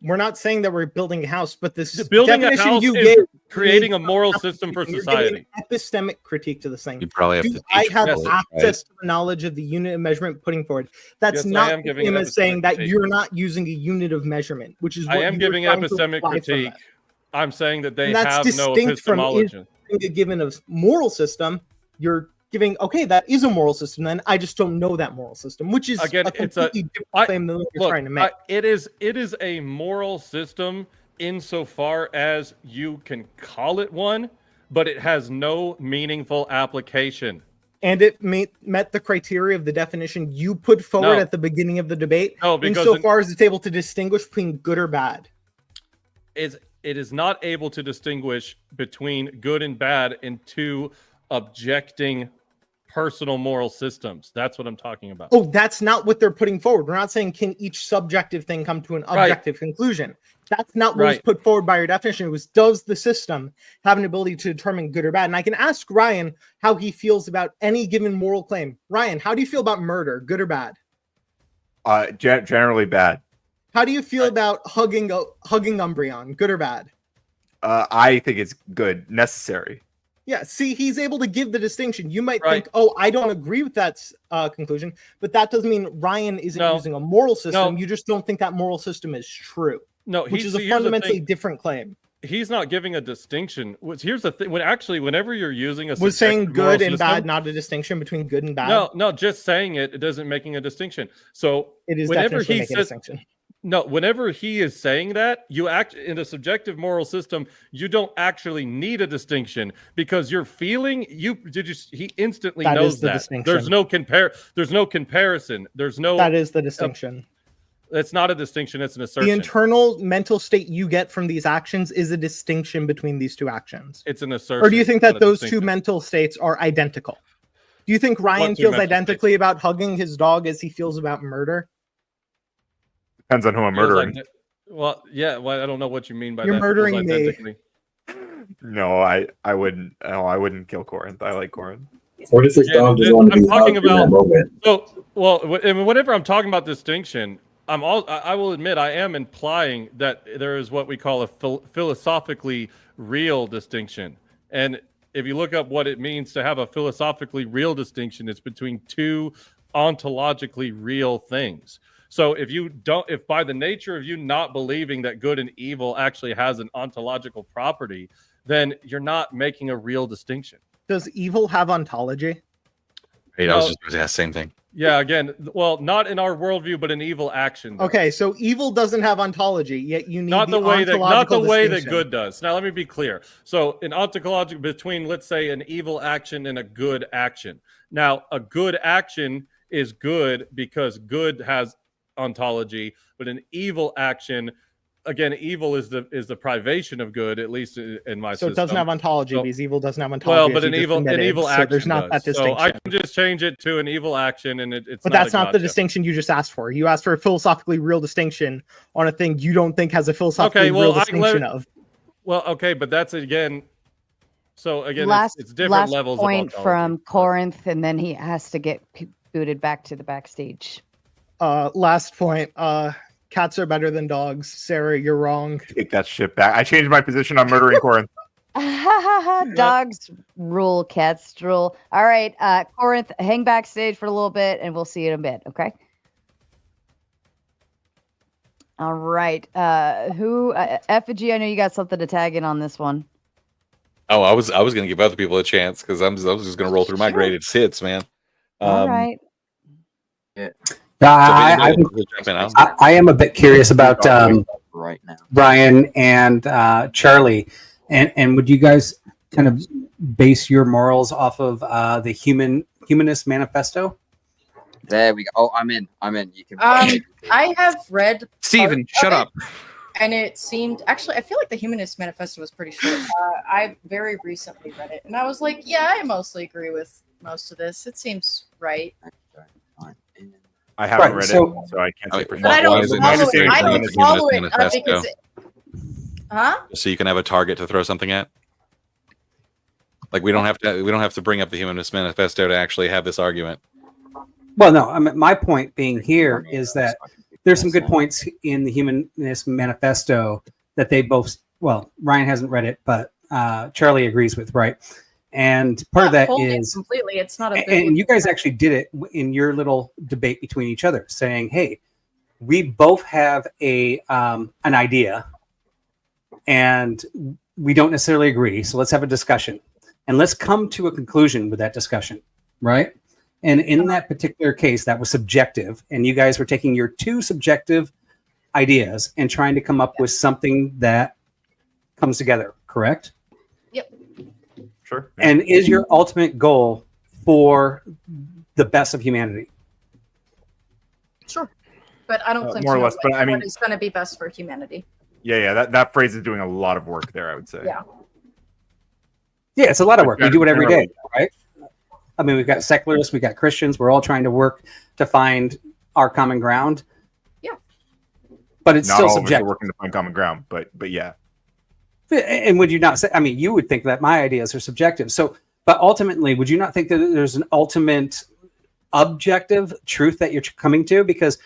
We're not saying that we're building a house, but this Building a definition house you is gave creating a moral system for You're giving society. an epistemic critique to this thing. You probably have Do to I teach have people, access right? to the knowledge of the unit of measurement putting forward? That's Yes, I not am giving him an as saying epistemic that critique. you're not using a unit of measurement, which is what I am you were giving trying to epistemic imply from critique. that. I'm saying that they And that's have no distinct from epistemology. given a moral system. You're giving, okay, that is a moral system, then I just don't know that moral system, which is Again, a it's a- completely different claim than what you're trying to make. It is a moral system insofar as you can call it one, but it has no meaningful application. And it met the criteria of the definition you put forward No. at the beginning of the debate, No, because insofar as it's able to distinguish between good or bad. It is not able to distinguish between good and bad in two objecting personal moral systems. That's what I'm talking about. Oh, that's not what they're putting forward. We're not saying can each subjective thing come to an objective conclusion. That's not what was Right. put forward by your definition. It was, does the system have an ability to determine good or bad? And I can ask Ryan how he feels about any given moral claim. Ryan, how do you feel about murder, good or bad? Generally bad. How do you feel about hugging Umbreon, good or bad? I think it's good, necessary. Yeah, see, he's able to give the distinction. You might think, oh, I don't agree with that conclusion, but that doesn't mean Ryan isn't using a moral system. You just don't think that moral system is true. No, which is a here's the fundamentally thing. different claim. He's not giving a distinction. Here's the thing. Whenever you're using a Was saying subjective moral good and system- bad not a distinction between good and bad? No, just saying it doesn't making a distinction. So It is whenever definitionally he making a says distinction. no, whenever he is saying that, you act in a subjective moral system, you don't actually need a distinction because you're feeling he instantly That knows is the that. distinction. There's no comparison. There's no That is the distinction. It's not a distinction, it's an assertion. The internal mental state you get from these actions is a distinction between these two actions. It's an assertion. Or do you think not that a those two distinction. mental states are identical? Do you think Ryan What two feels mental identically about hugging his dog as he feels about murder? Depends on who I'm Feels murdering. like- well, yeah, well, I don't know what you mean by You're that. murdering Feels me. identically. No, I wouldn't. No, I wouldn't kill Corinth. I like Corinth. 46 Yeah, dogs just want to I'm be talking hugged in that about moment. so well. Whenever I'm talking about distinction, I will admit I am implying that there is what we call a philosophically real distinction. And if you look up what it means to have a philosophically real distinction, it's between two ontologically real things. So if by the nature of you not believing that good and evil actually has an ontological property, then you're not making a real distinction. Does evil have ontology? Hey, I was just going to ask the same thing. Yeah, again, well, not in our worldview, but in evil action. Though. Okay, so evil doesn't have ontology, yet you need not the way that distinction. good does. Now, let me be clear. So, in ontological, between, let's say, an evil action and a good action. Now, a good action is good because good has ontology, but an evil action, again, evil is the privation of good, at least in my system. So it doesn't have ontology because evil doesn't have ontology. Well, but an evil action there's not that distinction. So I can just change it to an evil action, and it's. But that's not the distinction you just asked for. You asked for a philosophically real distinction on a thing you don't think has a philosophically real distinction of. Well, okay, but that's again. So again, it's different last levels. Point of from Corinth, and then he has to get booted back to the backstage. Last point. Cats are better than dogs. Sarah, you're wrong. Take that shit back. I changed my position on murdering Corinth. Dogs rule, cats rule. All right, Corinth, hang backstage for a little bit, and we'll see you in a bit. Okay. All right. Who? Effigy. I know you got something to tag in on this one. Oh, I was going to give other people a chance because I was just going to roll through my graded hits, man. All right. Yeah. I am a bit curious about right now, Brian and Charlie, and would you guys kind of base your morals off of the Humanist Manifesto? There we go. Oh, I'm in. You can. I have read. Steven, shut up. And it seemed actually, I feel like the Humanist Manifesto was pretty short. I very recently read it, and I was like, yeah, I mostly agree with most of this. It seems right. I haven't read it, so I can't say for sure. But I don't follow it because so you can have a target to throw something at. Like we don't have to bring up the Humanist Manifesto to actually have this argument. Well, no. I mean, my point being here is that there's some good points in the Humanist Manifesto that they both. Well, Ryan hasn't read it, but Charlie agrees with, right? And part of that is completely. It's not a. And you guys actually did it in your little debate between each other, saying, "Hey, we both have an idea, and we don't necessarily agree. So let's have a discussion, and let's come to a conclusion with that discussion, right?" And in that particular case, that was subjective, and you guys were taking your two subjective ideas and trying to come up with something that comes together. Correct? Yep. Sure. And is your ultimate goal for the best of humanity? Sure, but I don't claim more or less. But I mean, what is going to be best for humanity. Yeah. That phrase is doing a lot of work there. I would say. Yeah. Yeah, it's a lot of work. We do it every day, right? I mean, we've got secularists, we've got Christians. We're all trying to work to find our common ground. Yeah. But it's not still all subjective. of us are working to find common ground, but yeah. And would you not say? I mean, you would think that my ideas are subjective. So, but ultimately, would you not think that there's an ultimate objective truth that you're coming to? Because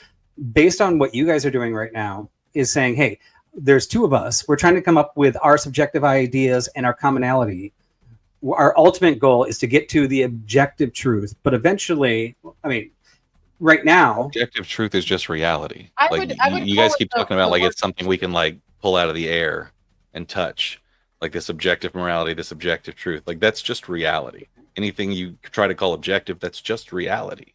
based on what you guys are doing right now, is saying, hey, there's two of us. We're trying to come up with our subjective ideas and our commonality. Our ultimate goal is to get to the objective truth. But eventually, I mean, right now, objective truth is just reality. I like would you guys keep talking about like it's something we can like pull out of the air and touch, like this objective morality, this objective truth. Like that's just reality. Anything you try to call objective, that's just reality.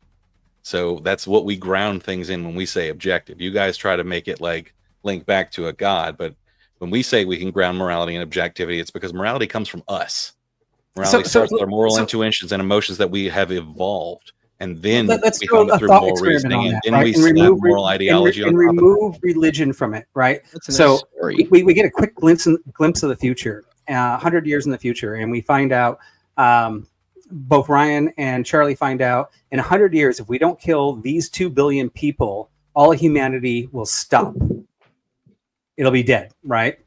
So that's what we ground things in when we say objective. You guys try to make it like link back to a God, but when we say we can ground morality and objectivity, it's because morality comes from us. Morality starts with our moral intuitions and emotions that we have evolved. And then let's we do come a through thought moral experiment reasoning, on and that, then right? we And slap remove moral ideology and on top of it. remove religion from it, right? So we get a quick glimpse of the future, 100 years in the future, and we find out, both Ryan and Charlie find out, in 100 years, if we don't kill these 2 billion people, all of humanity will stop. It'll be dead, right?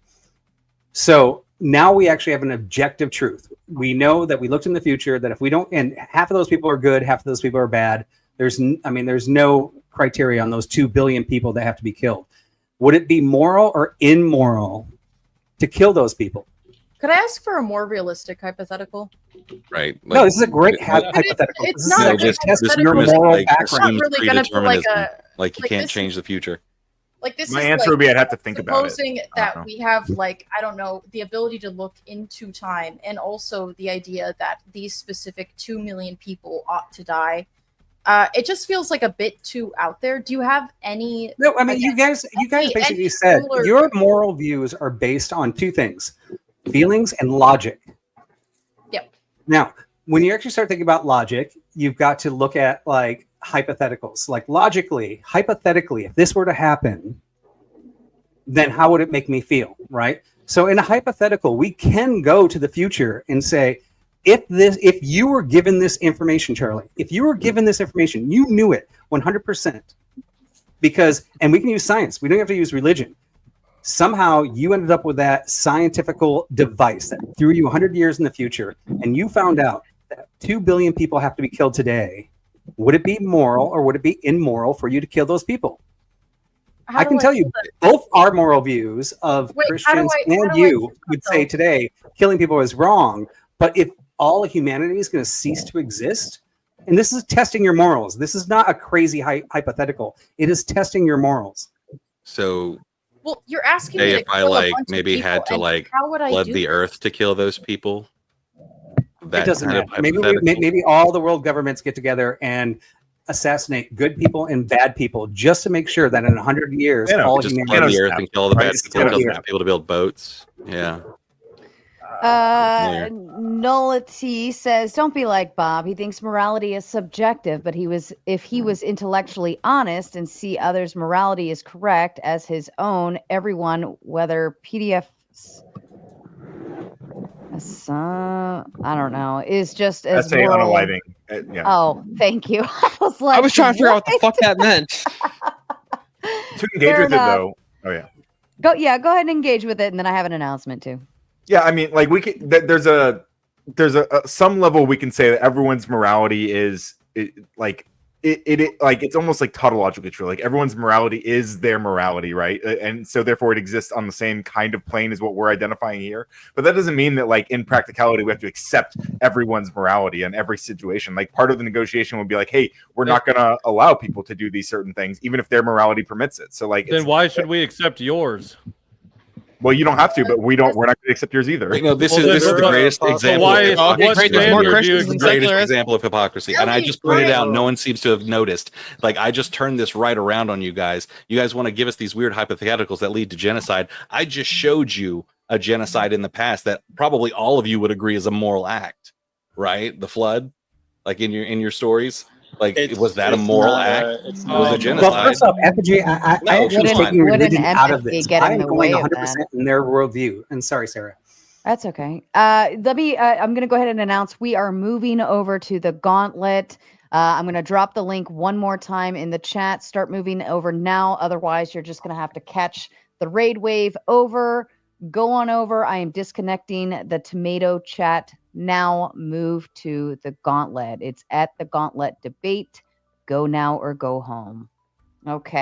So now we actually have an objective truth. We know that we looked in the future that if we don't, and half of those people are good, half of those people are bad. There's no criteria on those 2 billion people that have to be killed. Would it be moral or immoral to kill those people? Could I ask for a more realistic hypothetical? Right. Like, no, this is a great hypothetical. It's not just hypothetical. your moral like, background. It's not really going to be like a like you can't change the future. Like this My is answer like would be I'd have to think about it. supposing I don't know. that we have like I don't know the ability to look into time, and also the idea that these specific 2 million people ought to die. It just feels like a bit too out there. Do you have any? No, I mean, you guys basically said similar- your moral views are based on two things: feelings and logic. Yep. Now, when you actually start thinking about logic, you've got to look at like hypotheticals. Like logically, hypothetically, if this were to happen, then how would it make me feel, right? So in a hypothetical, we can go to the future and say, if you were given this information, Charlie, if you were given this information, you knew it 100%, because, and we can use science, we don't have to use religion. Somehow you ended up with that scientific device that threw you 100 years in the future, and you found out that 2 billion people have to be killed today. Would it be moral or would it be immoral for you to kill those people? I can tell you, both our moral views of Christians and you would say today killing people is wrong. But if all of humanity is going to cease to exist, and this is testing your morals. This is not a crazy hypothetical. It is testing your morals. So, well, you're asking say me if to I kill a like bunch of maybe people, had to and like how would I flood do the this? earth to kill those people. It doesn't matter. Maybe all the world governments get together and assassinate good people and bad people just to make sure that in 100 years, all just humanity flood the earth and kill all the bad people, Right? kill bad people to build boats. Yeah. Nullity says, "Don't be like Bob. He thinks morality is subjective, but if he was intellectually honest and see others' morality is correct as his own, everyone, whether PDFs, I don't know, is just as Essay moral." unaliving. Yeah. Oh, thank you. I was like, I was trying to figure out what the fuck that meant. To engage Fair with enough. it though. Oh yeah. Go ahead and engage with it, and then I have an announcement too. Yeah, I mean, like we can. There's a some level we can say that everyone's morality is like it's almost like tautologically true. Like everyone's morality is their morality, right? And so therefore it exists on the same kind of plane as what we're identifying here. But that doesn't mean that like in practicality we have to accept everyone's morality in every situation. Like part of the negotiation would be like, hey, we're not going to allow people to do these certain things, even if their morality permits it. So like, then why should we accept yours? Well, you don't have to, but we're not going to accept yours either. No, this is the greatest example. Greatest example of hypocrisy, and I just pointed out. No one seems to have noticed. Like I just turned this right around on you guys. You guys want to give us these weird hypotheticals that lead to genocide. I just showed you a genocide in the past that probably all of you would agree is a moral act, right? The flood, like in your stories. Like, was that a moral act? It was a genocide. Well, first off, FG, I actually taking religion out of this. I am going 100% in their worldview. And sorry, Sarah. That's okay. I'm going to go ahead and announce we are moving over to the Gauntlet. I'm going to drop the link one more time in the chat. Start moving over now. Otherwise, you're just going to have to catch the raid wave over. Go on over. I am disconnecting the tomato chat. Now move to the Gauntlet. It's at the Gauntlet debate. Go now or go home. Okay.